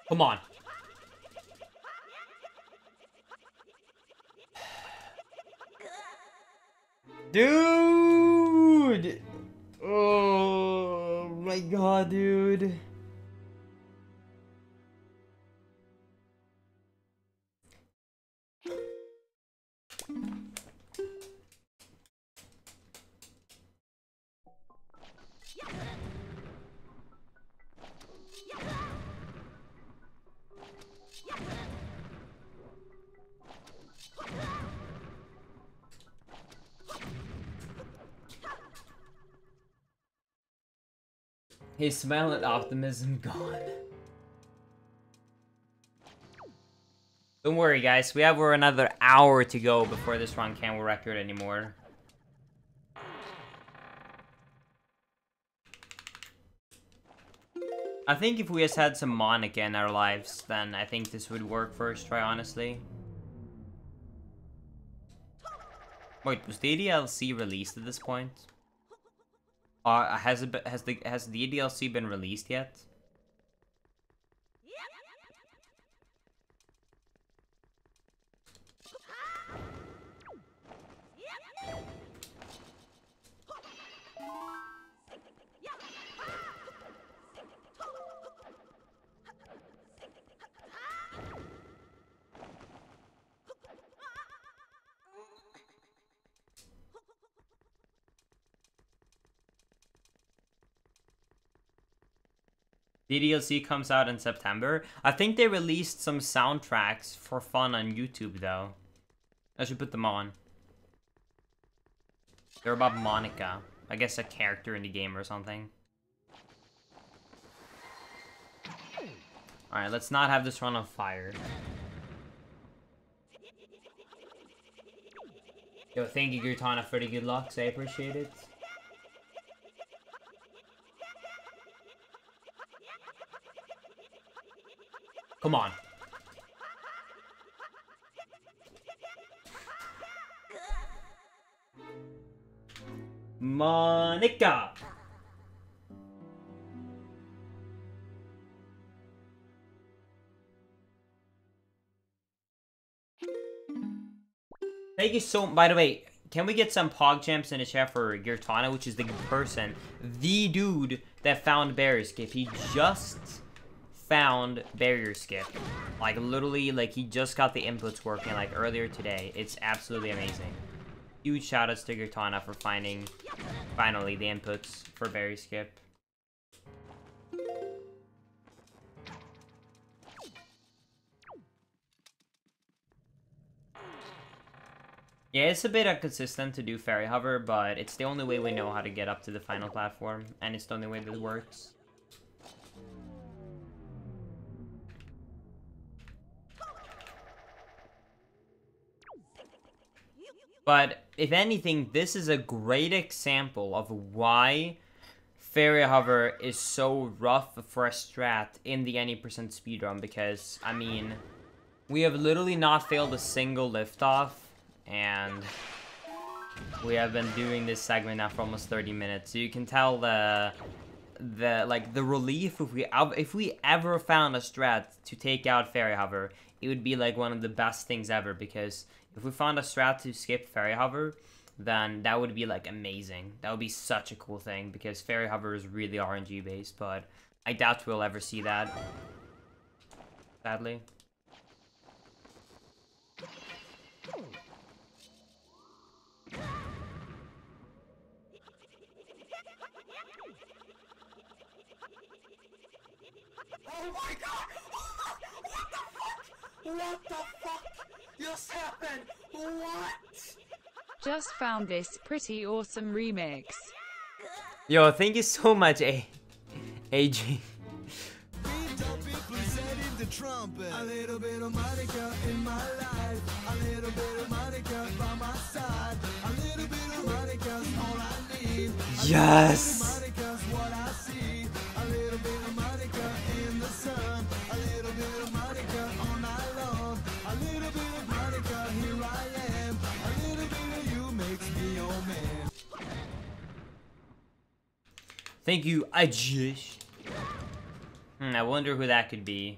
Come on. Dude! Oh my god, dude. His smile and optimism gone. Don't worry, guys. We have another hour to go before this run can't record anymore. I think if we just had some Monica in our lives, then I think this would work first try, honestly. Wait, was the DLC released at this point? Has the DLC been released yet? The DLC comes out in September. I think they released some soundtracks for fun on YouTube, though. I should put them on. They're about Monica. I guess a character in the game or something. Alright, let's not have this run on fire. Yo, thank you, Gurtana, for the good lucks. I appreciate it. Come on. Monica! Thank you so much. By the way, can we get some PogChamps in the chat for Gurtana, which is the person, the dude that found Barrier Skip. He just found Barrier Skip. Like, literally, like, he just got the inputs working, like, earlier today. It's absolutely amazing. Huge shoutouts to Gurtana for finding, finally, the inputs for Barrier Skip. Yeah, it's a bit inconsistent to do fairy hover, but it's the only way we know how to get up to the final platform, and it's the only way that works. But if anything, this is a great example of why fairy hover is so rough for a strat in the any percent speedrun, because, I mean, we have literally not failed a single liftoff, and we have been doing this segment now for almost 30 minutes. So you can tell the relief if we ever found a strat to take out fairy hover, it would be like one of the best things ever, because if we found a strat to skip fairy hover, then that would be like amazing. That would be such a cool thing, because fairy hover is really RNG based, but I doubt we'll ever see that, sadly. Oh my god! What the fuck? What the fuck just happened? What? Just found this pretty awesome remix. Yo, thank you so much, AG. A little bit of Monica in my life. A little bit of Monica by my side. A little bit of Monica's all I need. Yes! Monica's what I see. A little bit of Monica in the sun. A little bit of Monica all night long. A little bit of Monica, here I am. A little bit of you makes me your man. Thank you, Ajish. I wonder who that could be.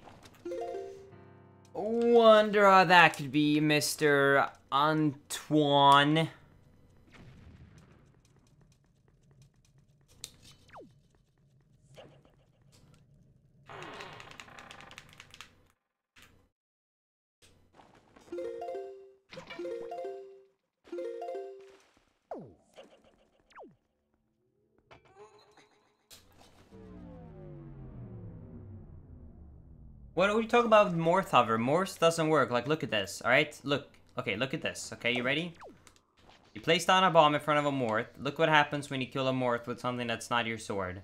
Wonder how that could be, Mr. Antoine. What are we talking about with Morth hover? Morth doesn't work. Like, look at this, alright? Look. Okay, look at this. Okay, you ready? You place down a bomb in front of a Morth. Look what happens when you kill a Morth with something that's not your sword.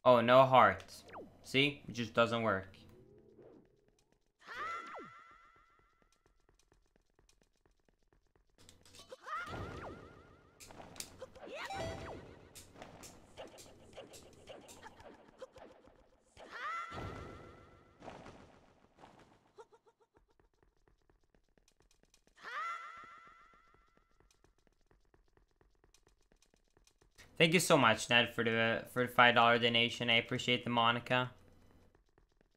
Oh, no heart. See? It just doesn't work. Thank you so much, Ned, for the $5 donation. I appreciate the Monica.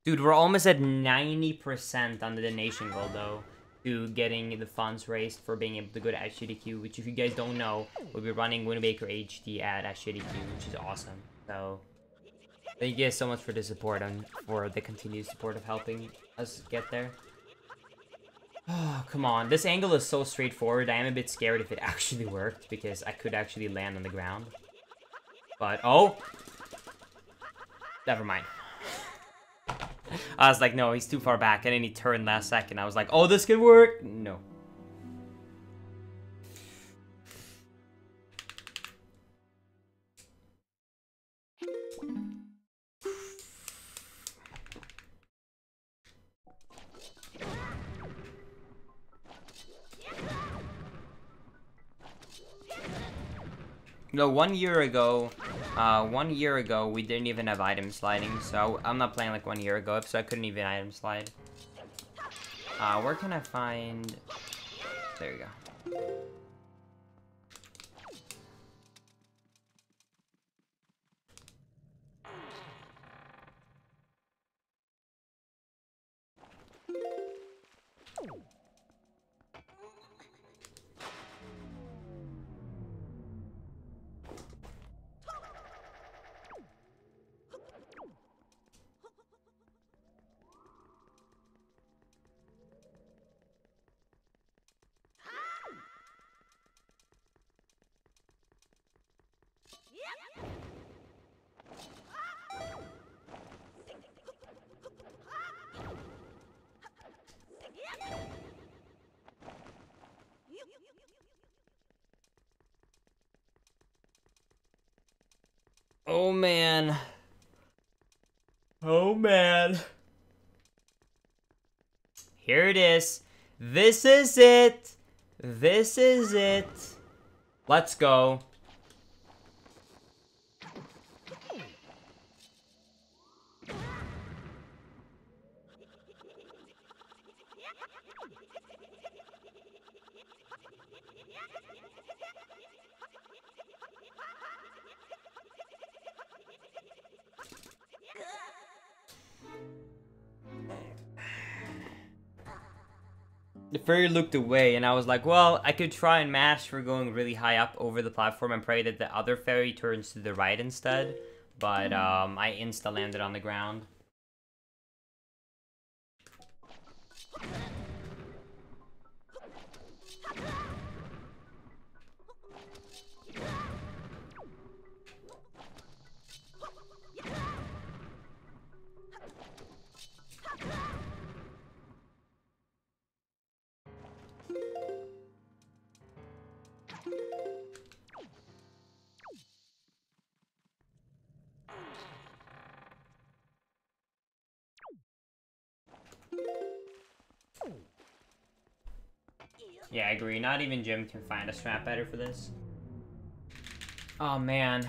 Dude, we're almost at 90% on the donation goal, though, to getting the funds raised for being able to go to SGDQ, which, if you guys don't know, we'll be running Wind Waker HD at SGDQ, which is awesome. So, thank you guys so much for the support and for the continued support of helping us get there. Oh, come on. This angle is so straightforward. I am a bit scared if it actually worked, because I could actually land on the ground. But, oh! Never mind. I was like, no, he's too far back, and then he turned last second. I was like, oh, this could work! No. No, 1 year ago, we didn't even have item sliding, so I'm not playing like 1 year ago, so I couldn't even item slide. Where can I find... There you go. man. Oh man. Here it is. This is it. This is it. Let's go. The fairy looked away, and I was like, well, I could try and mash for going really high up over the platform and pray that the other fairy turns to the right instead. But, I insta-landed on the ground. Yeah, I agree. Not even Jim can find a strat better for this. Oh, man.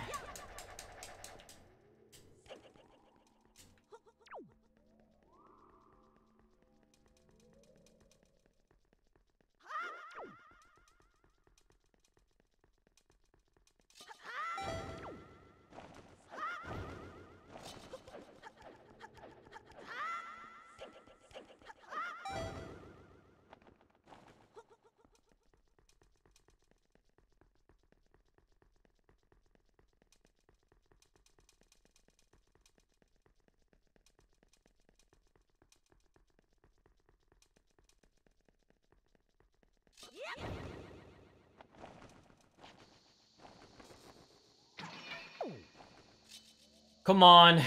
Come on.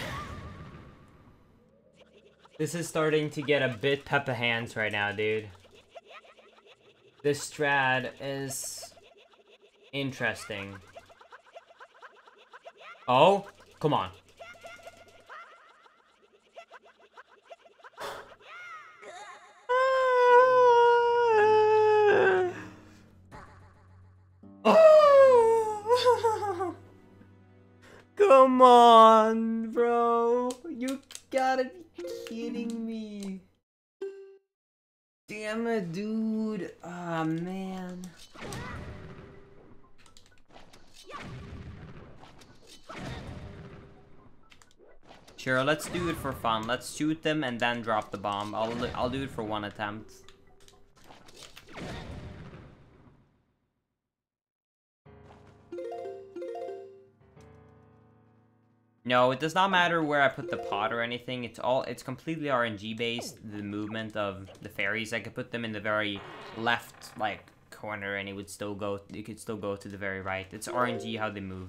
This is starting to get a bit Peppa hands right now, dude. This strat is interesting. Oh, come on. Oh. Come on, bro. You gotta be kidding me. Damn it, dude. Ah, man. Sure, let's do it for fun. Let's shoot them and then drop the bomb. I'll do it for one attempt. No, it does not matter where I put the pot or anything. It's completely RNG based. The movement of the fairies, I could put them in the very left like corner, and it could still go to the very right. It's RNG how they move.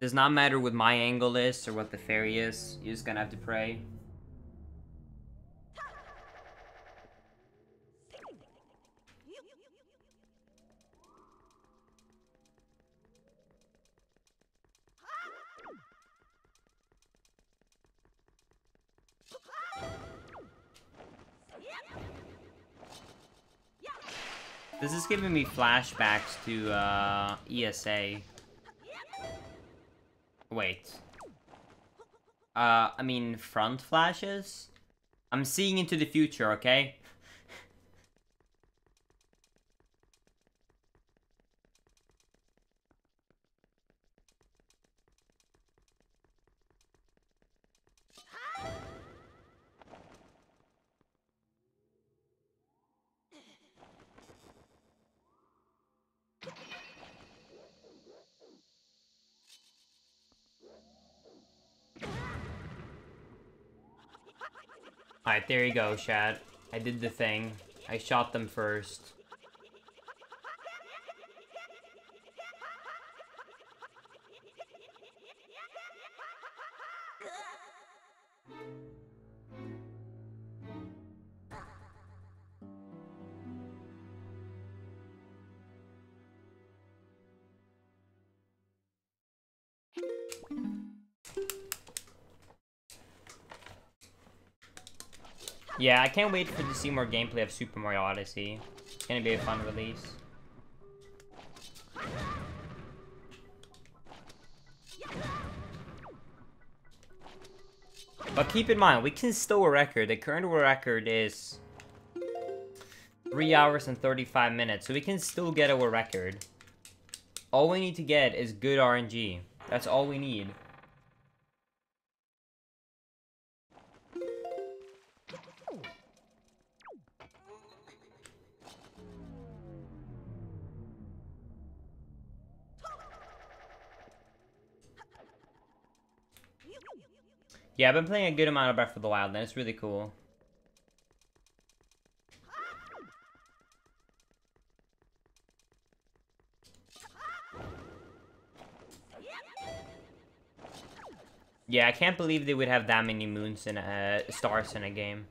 Does not matter what my angle is or what the fairy is. You're just gonna have to pray. This is giving me flashbacks to ESA. Wait. I mean front flashes? I'm seeing into the future, okay? Alright, there you go, chat. I did the thing. I shot them first. Yeah, I can't wait to see more gameplay of Super Mario Odyssey. It's gonna be a fun release. But keep in mind, we can still a record. The current world record is 3 hours and 35 minutes, so we can still get a world record. All we need to get is good RNG. That's all we need. Yeah, I've been playing a good amount of Breath of the Wild, and it's really cool. Yeah, I can't believe they would have that many moons and stars in a game.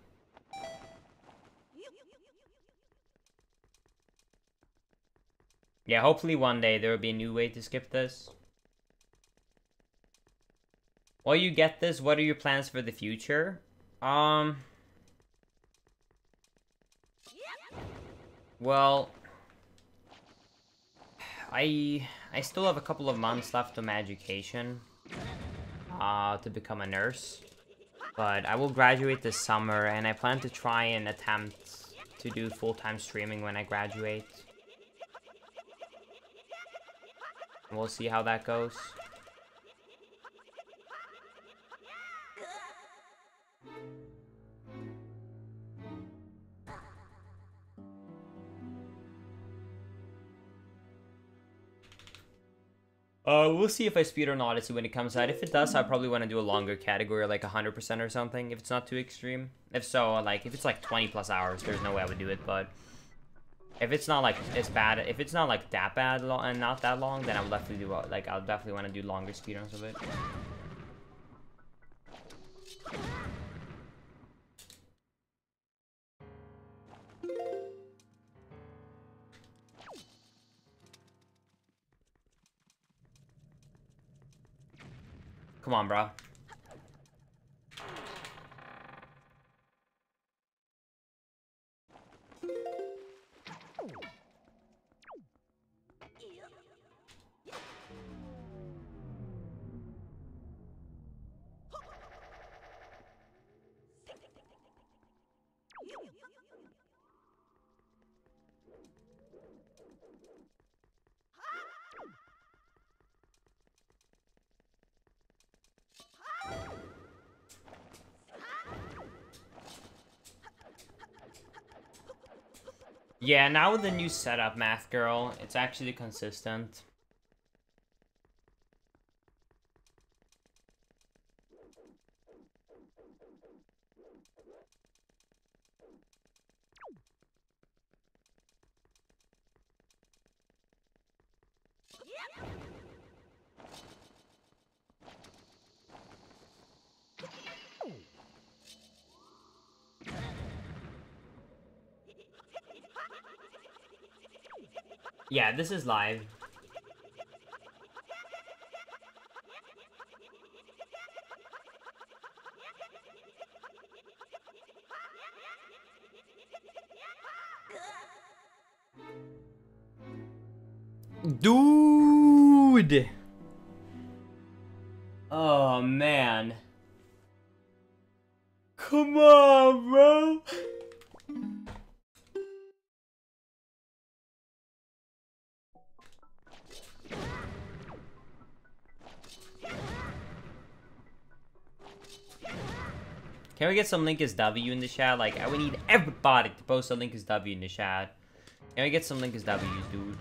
Yeah, hopefully one day there will be a new way to skip this. While you get this, what are your plans for the future? Well, I still have a couple of months left of my education to become a nurse. But I will graduate this summer, and I plan to try and attempt to do full-time streaming when I graduate. We'll see how that goes. We'll see if I speedrun Odyssey when it comes out. If it does, I probably want to do a longer category, like 100% or something, if it's not too extreme. If so, like, if it's like 20 plus hours, there's no way I would do it, but if it's not like as bad, if it's not like that bad and not that long, then I'll definitely do, like, I'll definitely want to do longer speedruns of it. Come on, bro. Yeah, now with the new setup, Math Girl, it's actually consistent. Yeah, this is live. Dude! Oh, man. Come on, bro! Can we get some Linkus W in the chat? Like, I would need everybody to post a Linkus W in the chat. Can we get some Linkus W's, dude?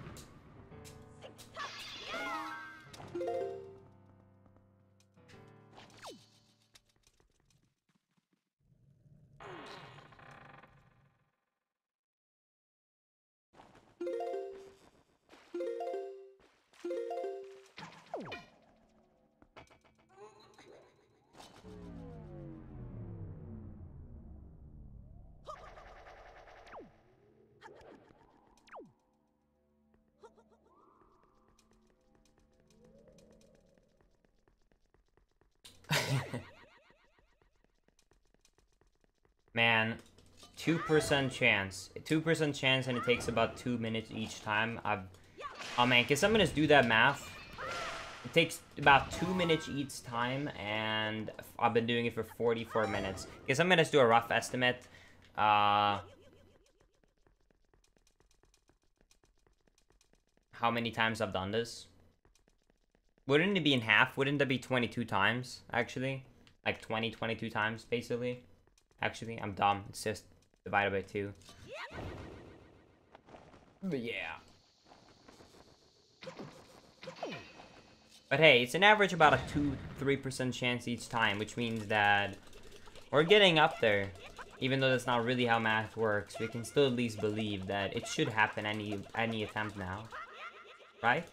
2% chance. 2% chance, and it takes about 2 minutes each time. Oh man, can someone just do that math? It takes about 2 minutes each time, and I've been doing it for 44 minutes. Can someone just do a rough estimate? How many times I've done this? Wouldn't it be in half? Wouldn't that be 22 times, actually? Like 22 times, basically. Actually, I'm dumb. It's just divided by 2. But yeah. But hey, it's an average about a 2-3% chance each time, which means that we're getting up there. Even though that's not really how math works, we can still at least believe that it should happen any attempt now. Right?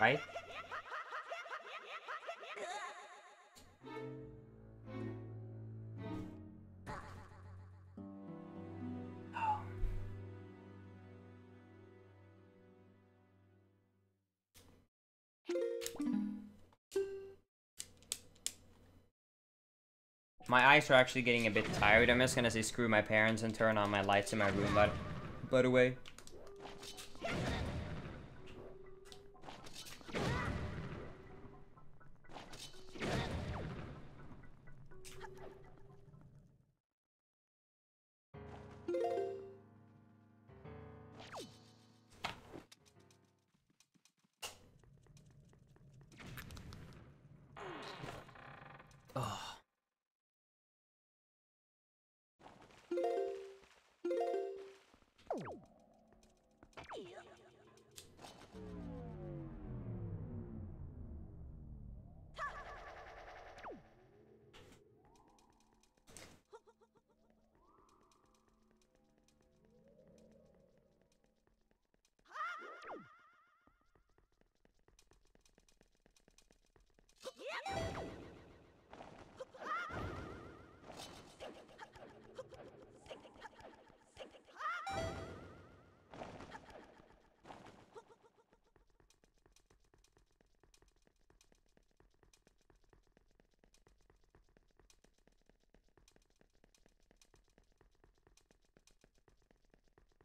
Right? My eyes are actually getting a bit tired. I'm just gonna say screw my parents and turn on my lights in my room, by the way.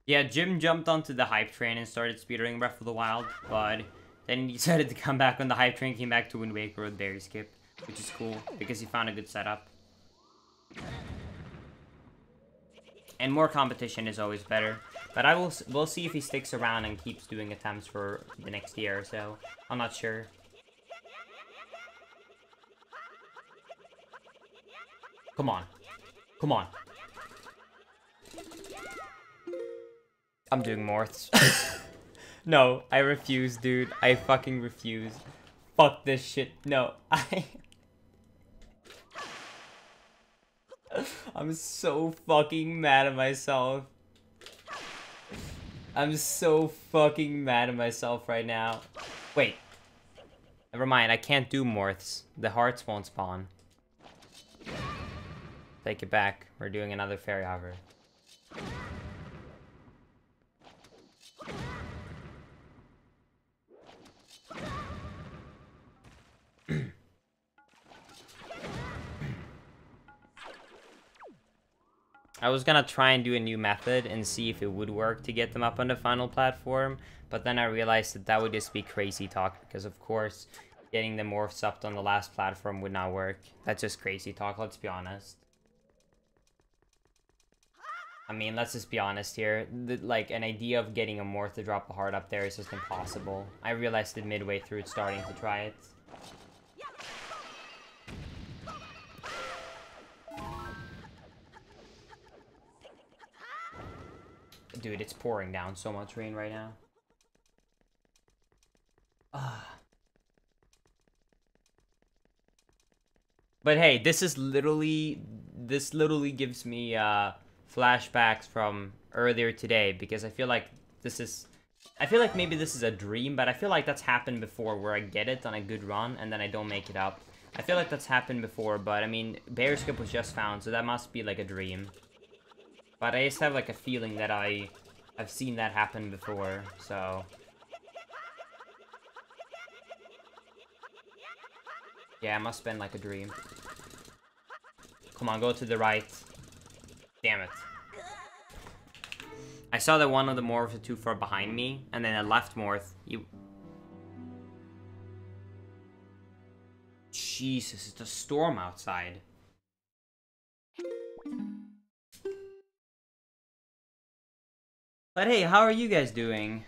Yeah, Jim jumped onto the hype train and started speedrunning Breath of the Wild, but then he decided to come back on the hype train, came back to Wind Waker with Berry Skip, which is cool, because he found a good setup. And more competition is always better. But we'll see if he sticks around and keeps doing attempts for the next year or so. I'm not sure. Come on. Come on. I'm doing Morths. No, I refuse, dude. I fucking refuse. Fuck this shit. No, I'm so fucking mad at myself. I'm so fucking mad at myself right now. Wait. Never mind, I can't do Morths. The hearts won't spawn. Take it back. We're doing another fairy hover. I was gonna try and do a new method and see if it would work to get them up on the final platform, but then I realized that that would just be crazy talk, because of course, getting the morphs up on the last platform would not work. That's just crazy talk, let's be honest. I mean, let's just be honest here. Like, an idea of getting a morph to drop a heart up there is just impossible. I realized it midway through starting to try it. Dude, it's pouring down so much rain right now. But hey, this literally gives me flashbacks from earlier today, because I feel like maybe this is a dream, but I feel like that's happened before, where I get it on a good run and then I don't make it up. I feel like that's happened before, but I mean, Bear Skip was just found, so that must be like a dream. But I just have like a feeling that I've seen that happen before, so... Yeah, it must have been like a dream. Come on, go to the right. Damn it. I saw that one of the morphs was too far behind me, and then a left morph. Jesus, it's a storm outside. But hey, how are you guys doing?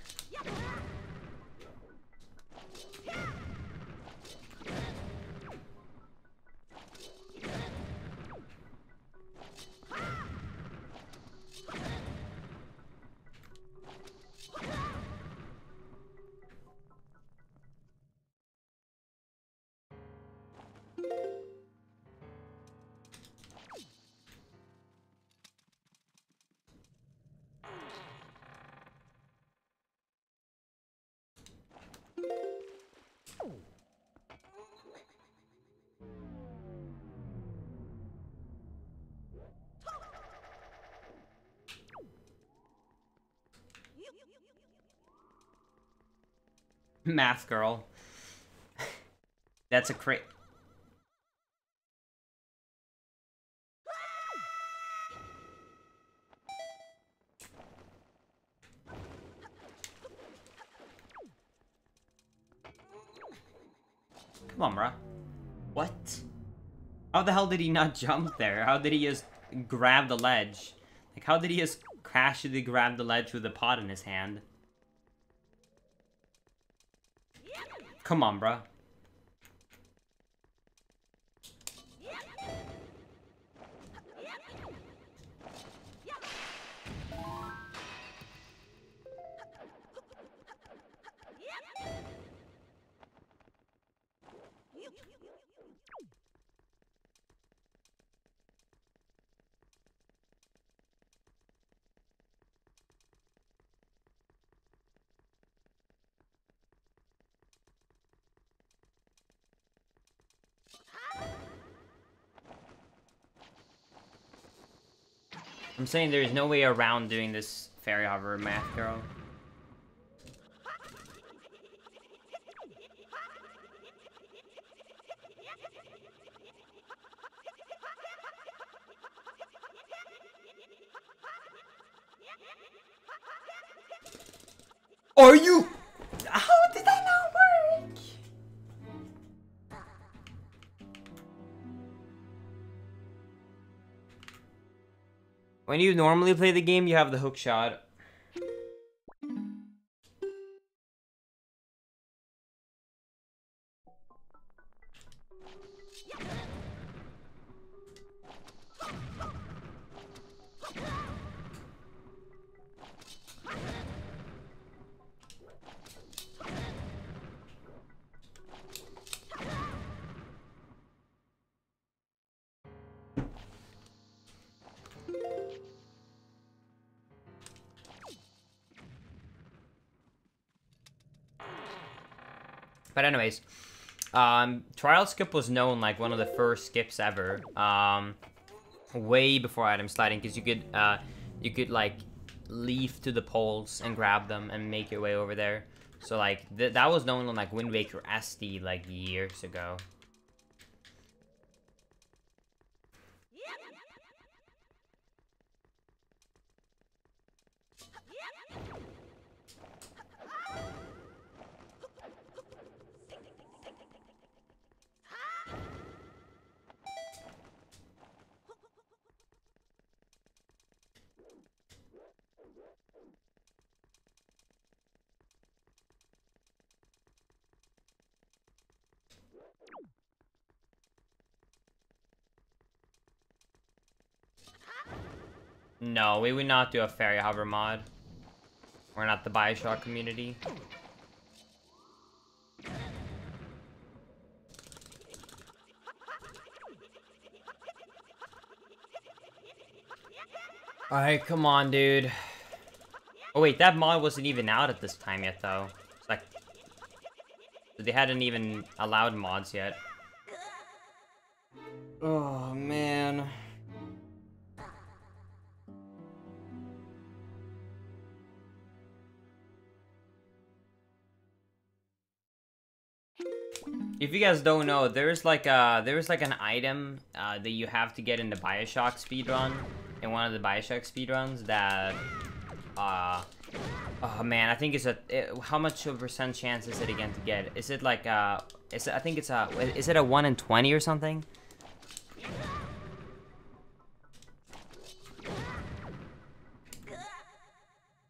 Math girl. That's a cra- Come on, bruh. What? How the hell did he not jump there? How did he just grab the ledge? Like, how did he just casually grab the ledge with the pot in his hand? Come on, bruh. I'm saying there's no way around doing this fairy hover, math girl. Are you? How did that not work? When you normally play the game, you have the hook shot. But anyways, Trial Skip was known like one of the first skips ever. Way before item sliding, because you could like leaf to the poles and grab them and make your way over there. So like that was known on like Wind Waker SD like years ago. No, we would not do a fairy hover mod. We're not the Bioshock community. Alright, come on, dude. Oh wait, that mod wasn't even out at this time yet, though. It's like... they hadn't even allowed mods yet. Oh, man. If you guys don't know, there's like an item that you have to get in the Bioshock speedrun, in one of the Bioshock speedruns that oh man, I think it's how much of a percent chance is it again to get? Is it like I think it's is it a 1 in 20 or something?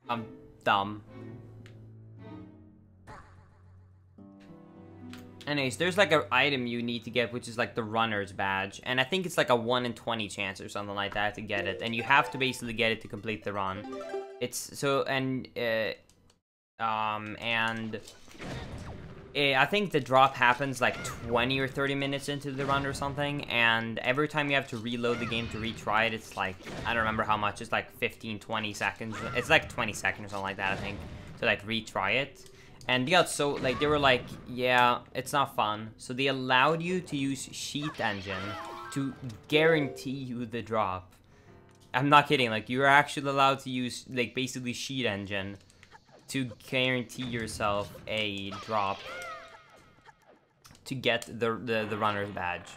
I'm dumb. Anyways, there's like an item you need to get, which is like the runner's badge. And I think it's like a 1 in 20 chance or something like that to get it. And you have to basically get it to complete the run. It's so, I think the drop happens like 20 or 30 minutes into the run or something. And every time you have to reload the game to retry it, it's like, I don't remember how much. It's like 15, 20 seconds. It's like 20 seconds or something like that, I think, to like retry it. And they got so, like, they were like, yeah, it's not fun. So they allowed you to use Cheat Engine to guarantee you the drop. I'm not kidding, like, you're actually allowed to use, like, basically Cheat Engine to guarantee yourself a drop to get the runner's badge.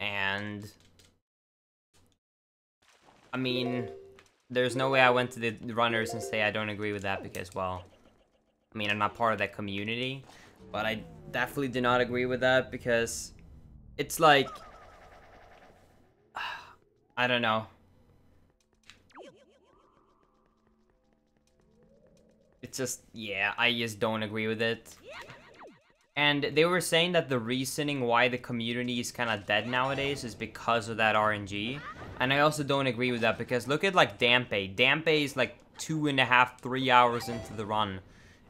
And, I mean, there's no way I went to the runners and say I don't agree with that because, well, I mean, I'm not part of that community, but I definitely do not agree with that because it's like, I don't know. It's just, yeah, I just don't agree with it. And they were saying that the reasoning why the community is kind of dead nowadays is because of that RNG. And I also don't agree with that because look at like Dampe. Dampe is like 2.5, 3 hours into the run.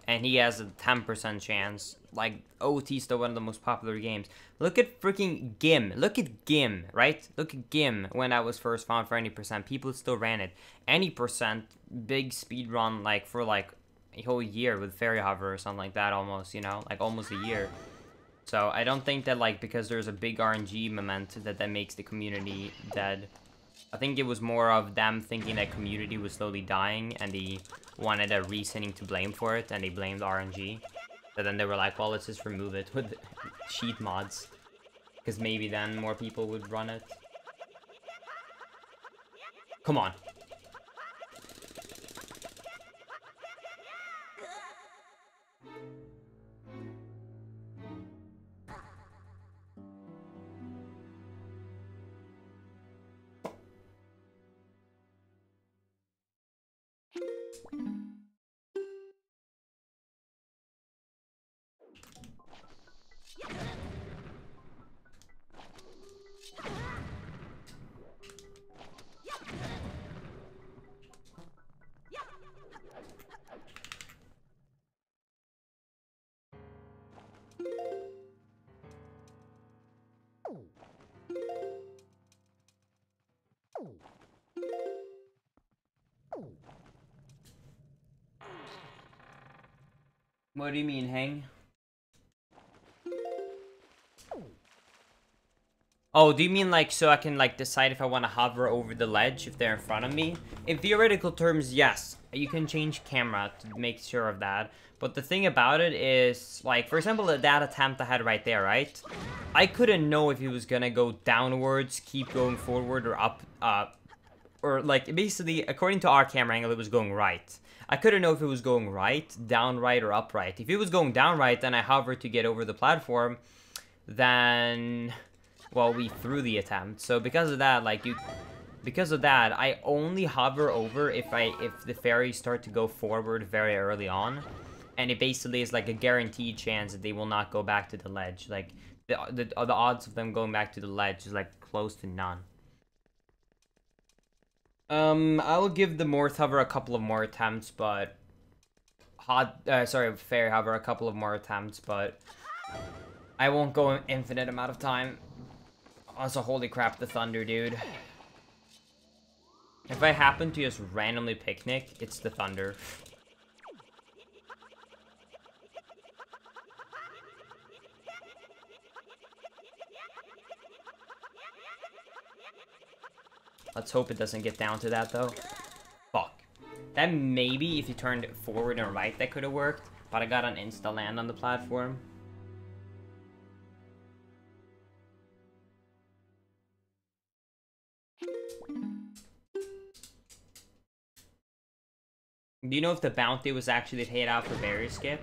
And he has a 10% chance. Like, OT is still one of the most popular games. Look at freaking Gim. Look at Gim, right? Look at Gim when I was first found for any percent. People still ran it. Any percent, big speed run, like, for like a whole year with Fairy Hover or something like that almost, you know? Like, almost a year. So, I don't think that, like, because there's a big RNG moment that makes the community dead. I think it was more of them thinking that community was slowly dying and they wanted a reasoning to blame for it and they blamed RNG. But then they were like, well, let's just remove it with cheat mods. Because maybe then more people would run it. Come on. What do you mean, hang? Oh, do you mean like so I can like decide if I want to hover over the ledge if they're in front of me? In theoretical terms, yes. You can change camera to make sure of that. But the thing about it is, like, for example, that attempt I had right there, right? I couldn't know if he was gonna go downwards, keep going forward, or up, or like, basically, according to our camera angle, it was going right. I couldn't know if it was going right, down right, or up right. If it was going down right, then I hovered to get over the platform, then, well, we threw the attempt. So because of that, like, because of that, I only hover over if the fairies start to go forward very early on. And it basically is like a guaranteed chance that they will not go back to the ledge. Like, the odds of them going back to the ledge is like close to none. I will give the Morth Hover a couple of more attempts, but Fairy Hover a couple of more attempts, but I won't go an infinite amount of time. Also, holy crap, the thunder, dude. If I happen to just randomly picnic, it's the thunder. Let's hope it doesn't get down to that, though. Fuck. That maybe, if you turned it forward and right, that could have worked. But I got an insta-land on the platform. Do you know if the bounty was actually paid out for berry skip?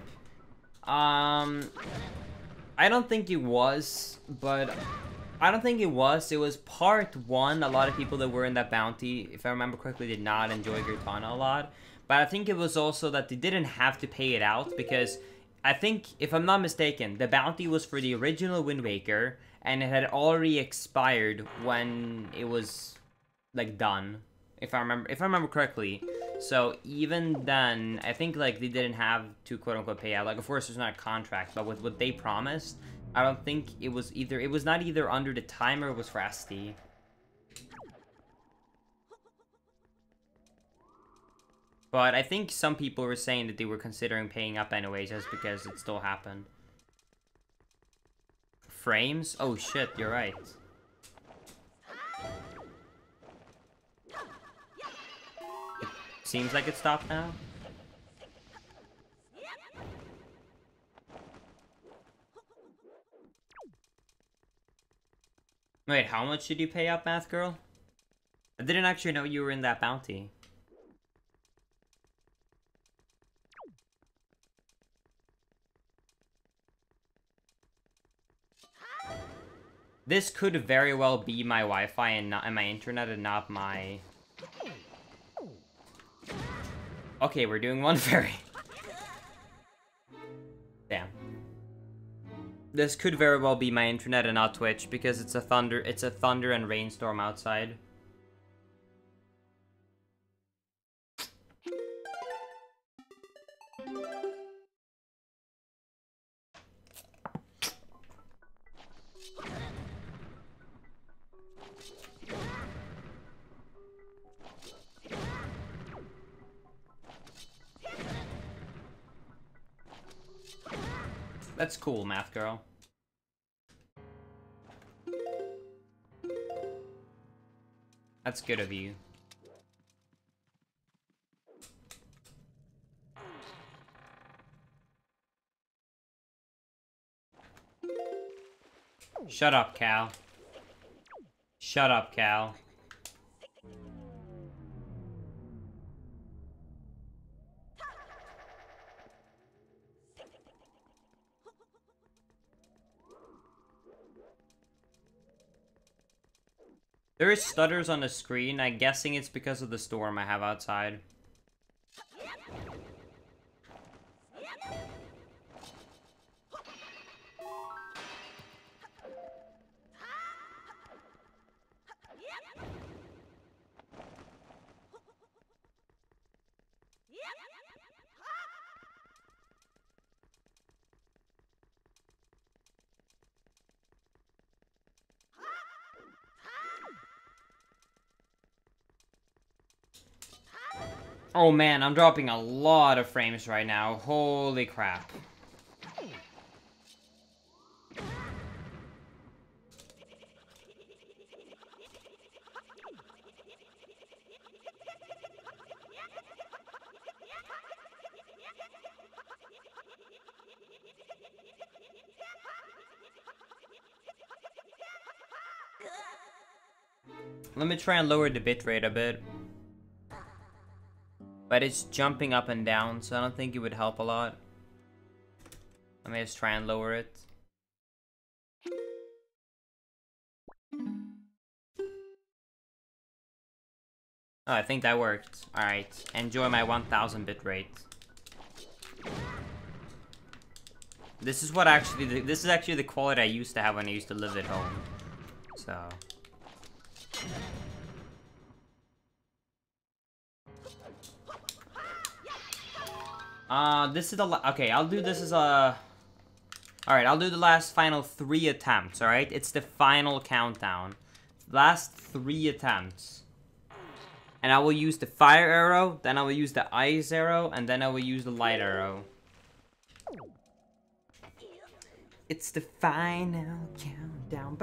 I don't think it was, but I don't think it was. It was part one. A lot of people that were in that bounty, if I remember correctly, did not enjoy Gritana a lot. But I think it was also that they didn't have to pay it out because I think, if I'm not mistaken, the bounty was for the original Wind Waker and it had already expired when it was like done. If I remember correctly. So even then, I think like they didn't have to quote unquote pay out. Like of course there's not a contract, but with what they promised, I don't think it was either. It was not either under the timer or it was for SD. But I think some people were saying that they were considering paying up anyways, just because it still happened. Frames? Oh shit, you're right. Seems like it stopped now. Wait, how much did you pay up, Math Girl? I didn't actually know you were in that bounty. This could very well be my Wi-Fi and my internet and not my... Okay, we're doing one fairy. Damn. This could very well be my internet and not Twitch because it's a thunder and rainstorm outside. That's cool, Math Girl. That's good of you. Shut up, Cal. Shut up, Cal. There is stutters on the screen. I'm guessing it's because of the storm I have outside. Oh man, I'm dropping a lot of frames right now. Holy crap. Let me try and lower the bitrate a bit. But it's jumping up and down, so I don't think it would help a lot. Let me just try and lower it. Oh, I think that worked. Alright, enjoy my 1000 bitrate. This is what actually, this is actually the quality I used to have when I used to live at home. So... this is the okay, I'll do this as a... Alright, I'll do the last final 3 attempts, alright? It's the final countdown. Last 3 attempts. And I will use the fire arrow, then I will use the ice arrow, and then I will use the light arrow. It's the final countdown.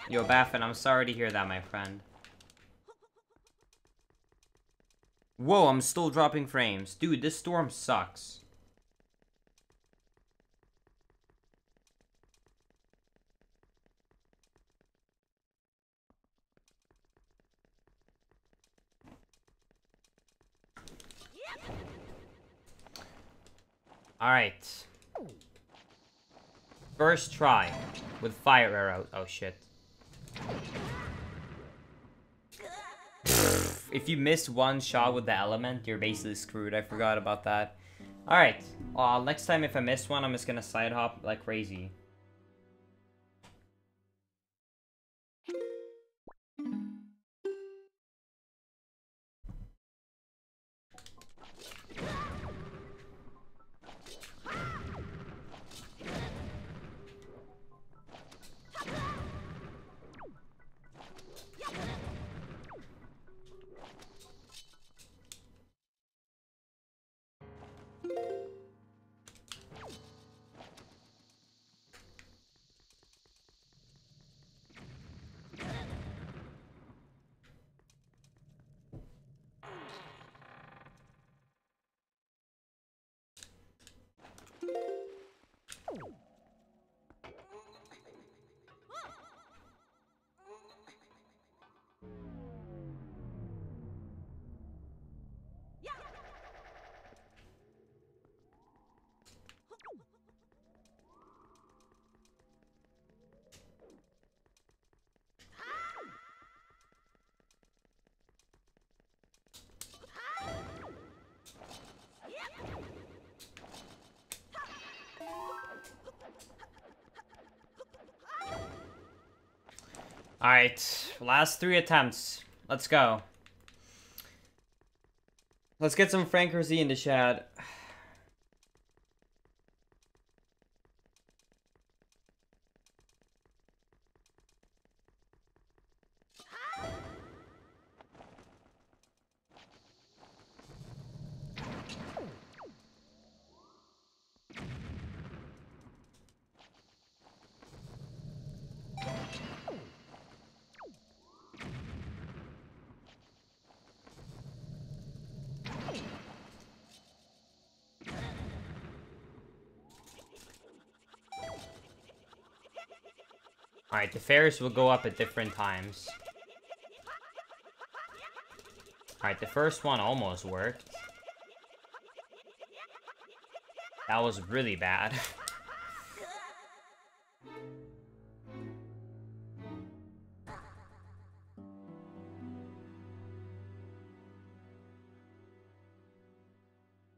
Yo, Baffin, I'm sorry to hear that, my friend. Whoa, I'm still dropping frames. Dude, this storm sucks. Alright. First try with fire arrow. Oh shit. If you miss one shot with the element, you're basically screwed. I forgot about that. Alright. Next time if I miss one, I'm just gonna side hop like crazy. Alright, last 3 attempts. Let's go. Let's get some Frankerzy in the chat. Alright, the fares will go up at different times. Alright, the first one almost worked. That was really bad.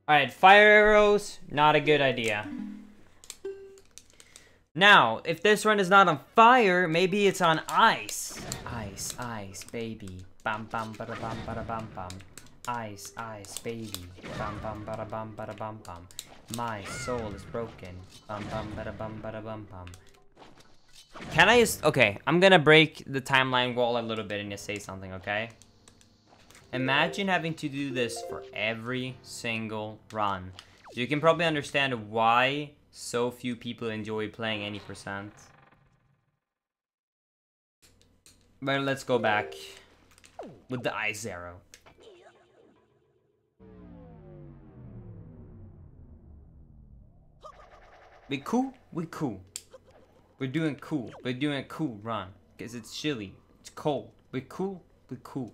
Alright, fire arrows, not a good idea. Now, if this run is not on fire, maybe it's on ice. Ice, ice, baby. Bam, bam, bada, bam, bada, bam, bam. Ice, ice, baby. Bam, bam, bada, bam, bada, bam, bam. My soul is broken. Bam, bam, bada, bam, bada, bam, bam. Can I just... Okay, I'm gonna break the timeline wall a little bit and just say something, okay? Imagine having to do this for every single run. You can probably understand why so few people enjoy playing any percent. But let's go back with the ice arrow. We cool? We cool. We're doing cool. We're doing a cool run. Because it's chilly. It's cold. We're cool. We're cool.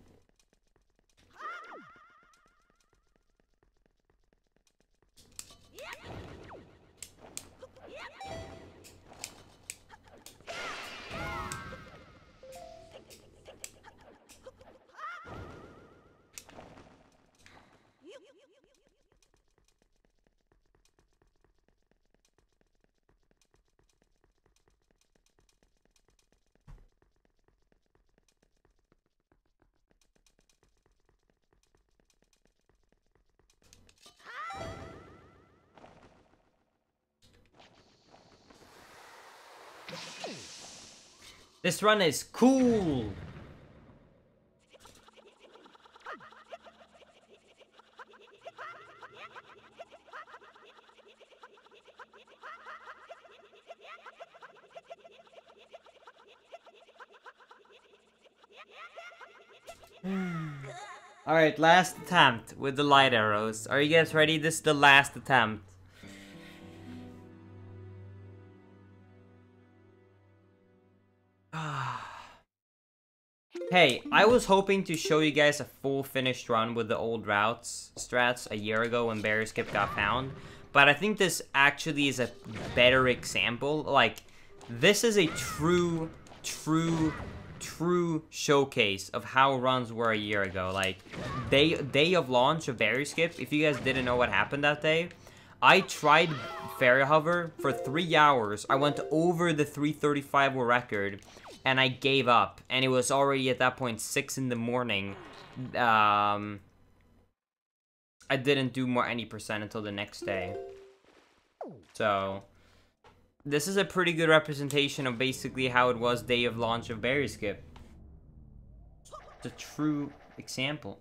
This run is cool. Alright, last attempt with the light arrows. Are you guys ready? This is the last attempt. Hey, I was hoping to show you guys a full finished run with the old routes strats a year ago when Berry Skip got found. But I think this actually is a better example. Like, this is a true showcase of how runs were a year ago. Like, day of launch of Berry Skip, if you guys didn't know what happened that day, I tried Fairy Hover for 3 hours. I went over the 335 world record, and I gave up. And it was already at that point 6 in the morning. I didn't do more any percent until the next day. So this is a pretty good representation of basically how it was day of launch of Berry Skip. It's a true example.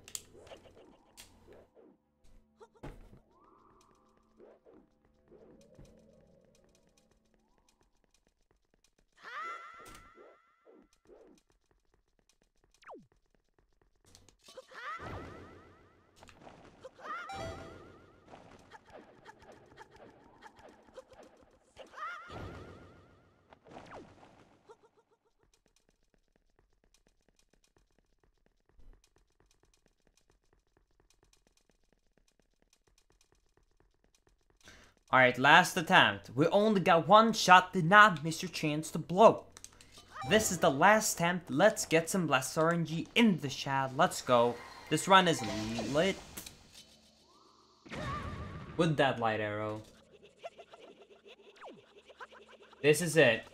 Alright, last attempt. We only got one shot, did not miss your chance to blow. This is the last attempt. Let's get some blessed RNG in the chat. Let's go. This run is lit. With that light arrow. This is it.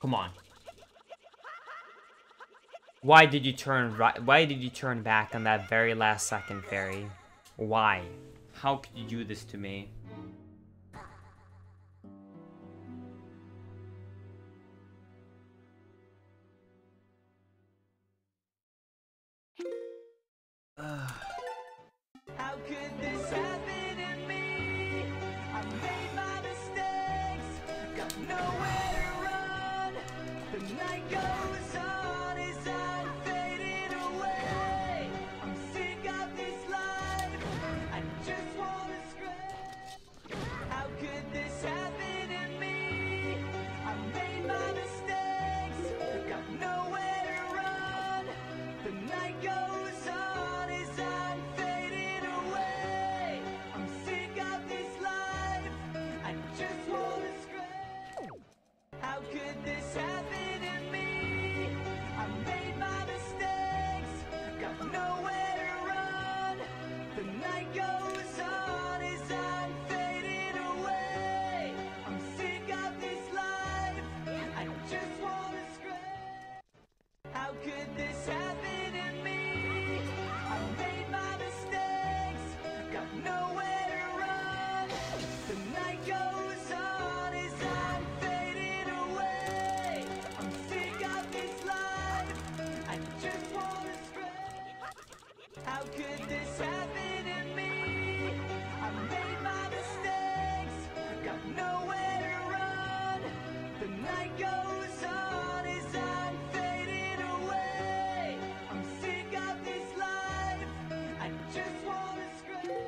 Come on. Why did you turn right? Why did you turn back on that very last second, Fairy? Why? How could you do this to me? How could this happen to me? I made my mistakes, got nowhere to run. The night goes on as I'm fading away. I'm sick of this life, I just wanna scream. How could this happen to me? I made my mistakes, got nowhere to run. The night goes on as I'm fading away. I'm sick of this life, I just wanna scream. How could this happen to me? I made my mistakes, got nowhere to run. The night goes on as I'm fading away. I'm sick of this life, I just wanna scream. How could this happen to me? I made my mistakes, got nowhere to run. The night goes on as I'm fading away. I'm sick of this life, I just wanna scream. How could this happen to me? I made my mistakes, got nowhere to run. The night goes on as I'm fading away. I'm sick of this life, I just wanna scream.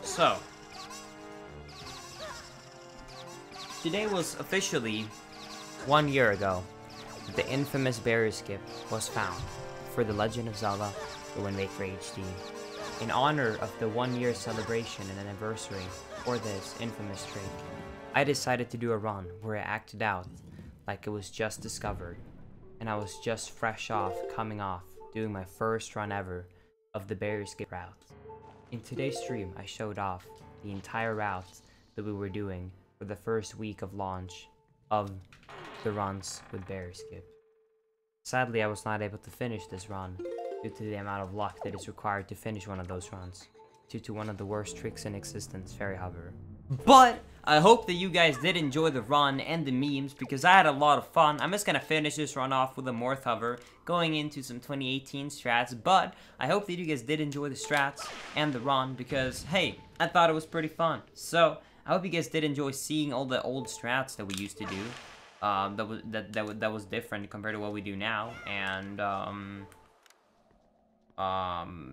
So, today was officially 1 year ago that the infamous Berry Skip was found for The Legend of Zelda: The Wind Waker HD. In honor of the 1 year celebration and anniversary for this infamous trick, I decided to do a run where I acted out like it was just discovered and I was just fresh off coming off doing my first run ever of the barrier skip route. In today's stream, I showed off the entire route that we were doing for the first week of launch of the runs with barrier skip. Sadly, I was not able to finish this run due to the amount of luck that is required to finish one of those runs, due to one of the worst tricks in existence, fairy hover. But I hope that you guys did enjoy the run and the memes, because I had a lot of fun. I'm just gonna finish this run off with a Morph hover, going into some 2018 strats, but I hope that you guys did enjoy the strats and the run, because, hey, I thought it was pretty fun. So, I hope you guys did enjoy seeing all the old strats that we used to do. That was different compared to what we do now, and,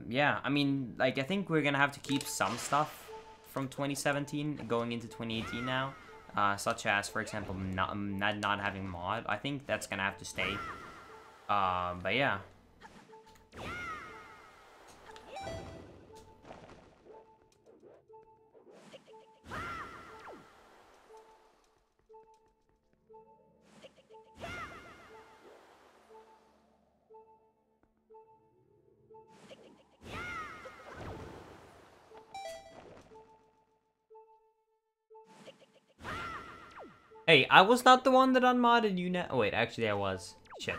yeah, I mean, like, I think we're gonna have to keep some stuff from 2017 going into 2018 now, such as, for example, not having mod. I think that's gonna have to stay. But yeah. Hey, I was not the one that unmodded you now. Oh, wait, actually I was. Shit.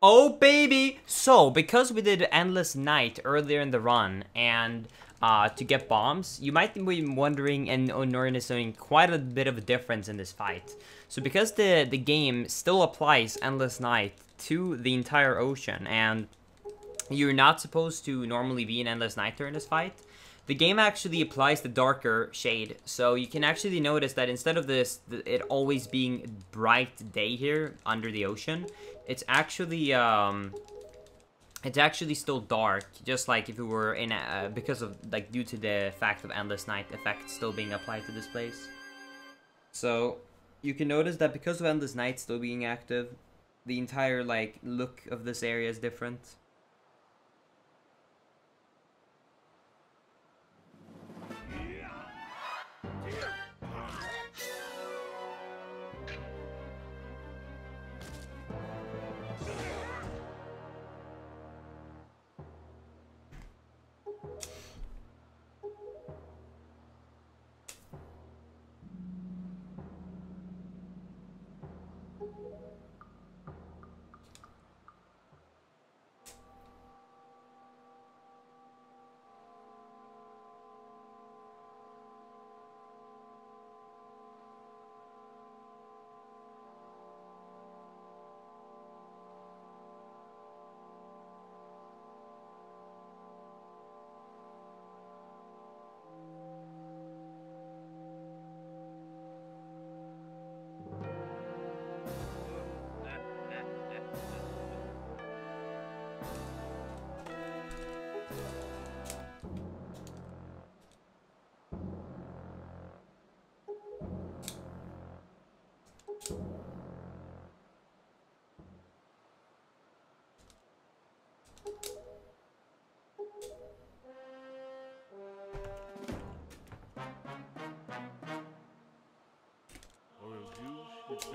Oh baby! So, because we did Endless Night earlier in the run, and to get bombs, you might be wondering, and Norn is showing quite a bit of a difference in this fight. So because the game still applies Endless Night to the entire ocean, and you're not supposed to normally be in Endless Night during this fight, the game actually applies the darker shade. So you can actually notice that instead of it always being bright day here under the ocean, it's actually still dark, just like if we were in because of, like, due to the fact of Endless Night effect still being applied to this place. So you can notice that because of Endless Night still being active, the entire, like, look of this area is different.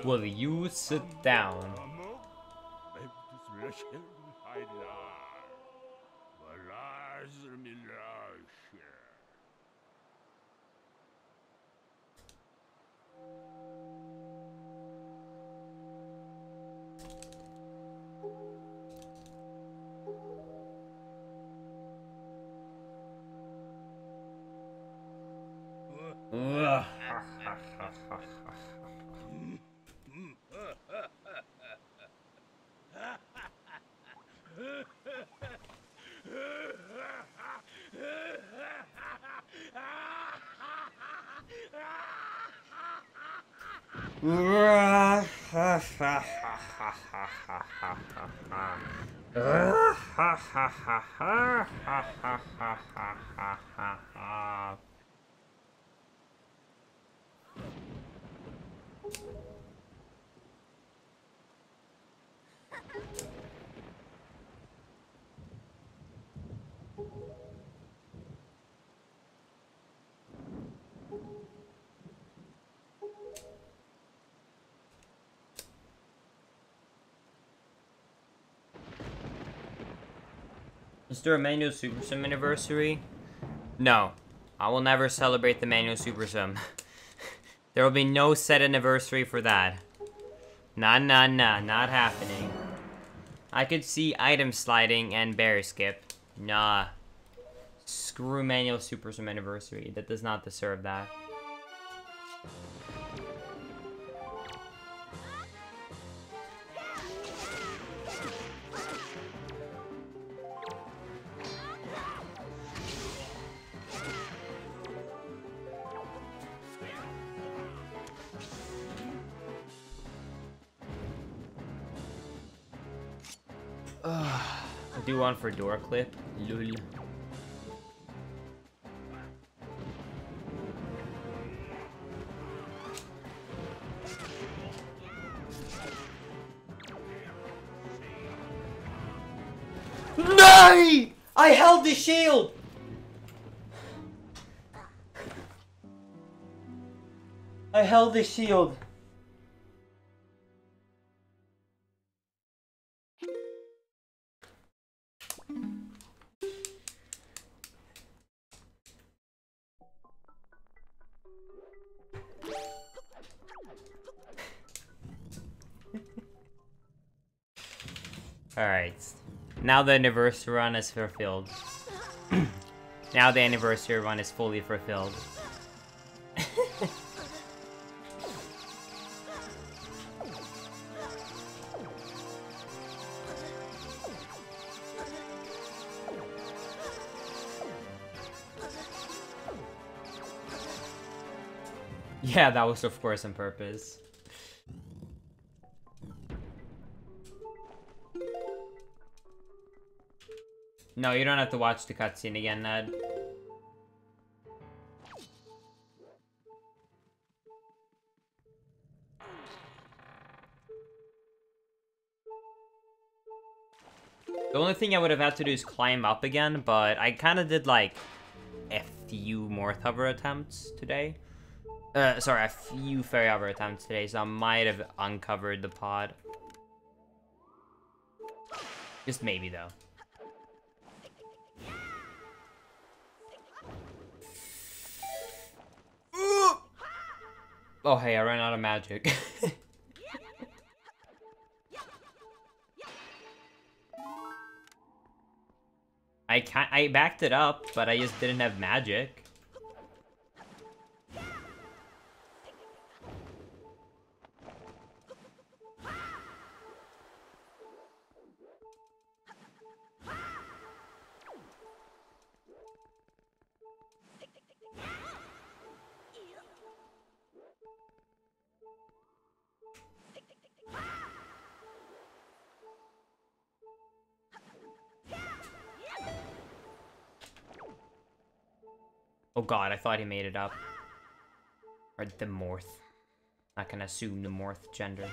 Will you sit down? Is there a manual Super Sim anniversary? No. I will never celebrate the manual Super Sim. There will be no set anniversary for that. Nah, not happening. I could see item sliding and bear skip. Nah. Screw manual Super Sim anniversary. That does not deserve that. I do one for door clip. Lul. No! I held the shield! I held the shield. Alright. Now the anniversary run is fulfilled. Now the anniversary run is fully fulfilled. Yeah, that was of course on purpose. No, you don't have to watch the cutscene again, Ned. The only thing I would have had to do is climb up again, but I kind of did like a few Morth hover attempts today. Sorry, a few fairy hover attempts today, so I might have uncovered the pod. Just maybe though. Oh hey, I ran out of magic. I backed it up, but I just didn't have magic. Oh god, I thought he made it up. Or the Morth. Not gonna assume the Morth gender.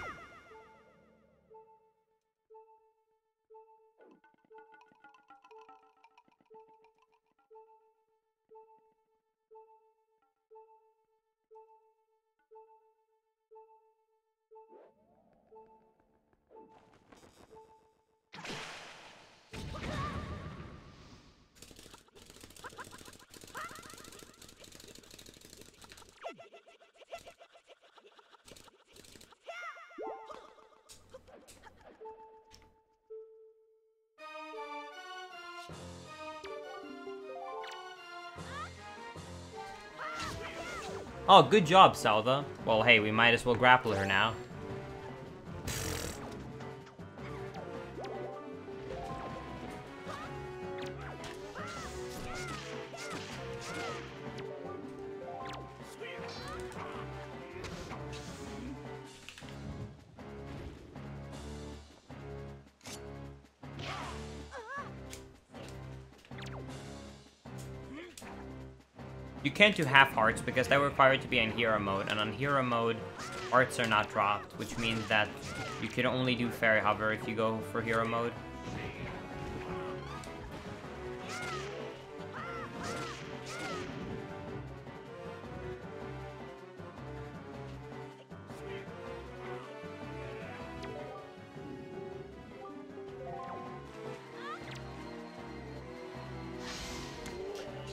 Oh, good job, Zelda. Well, hey, we might as well grapple her now. You can't do half hearts because they require it to be in hero mode, and on hero mode, hearts are not dropped, which means that you can only do fairy hover if you go for hero mode.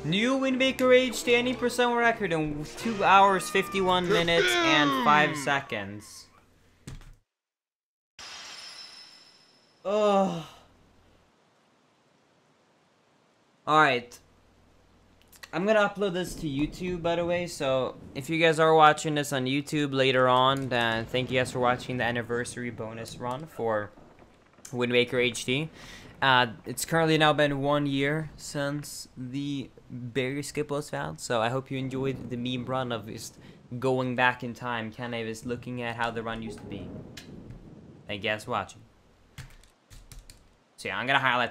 New Wind Waker HD any percent record in 2 hours, 51 minutes, and 5 seconds. Oh. Alright. I'm gonna upload this to YouTube, by the way, so if you guys are watching this on YouTube later on, then thank you guys for watching the anniversary bonus run for Wind Waker HD. It's currently now been 1 year since the berry skip was found, so I hope you enjoyed the meme run of just going back in time, kind of just looking at how the run used to be. Thank you guys for watching. So yeah, I'm gonna highlight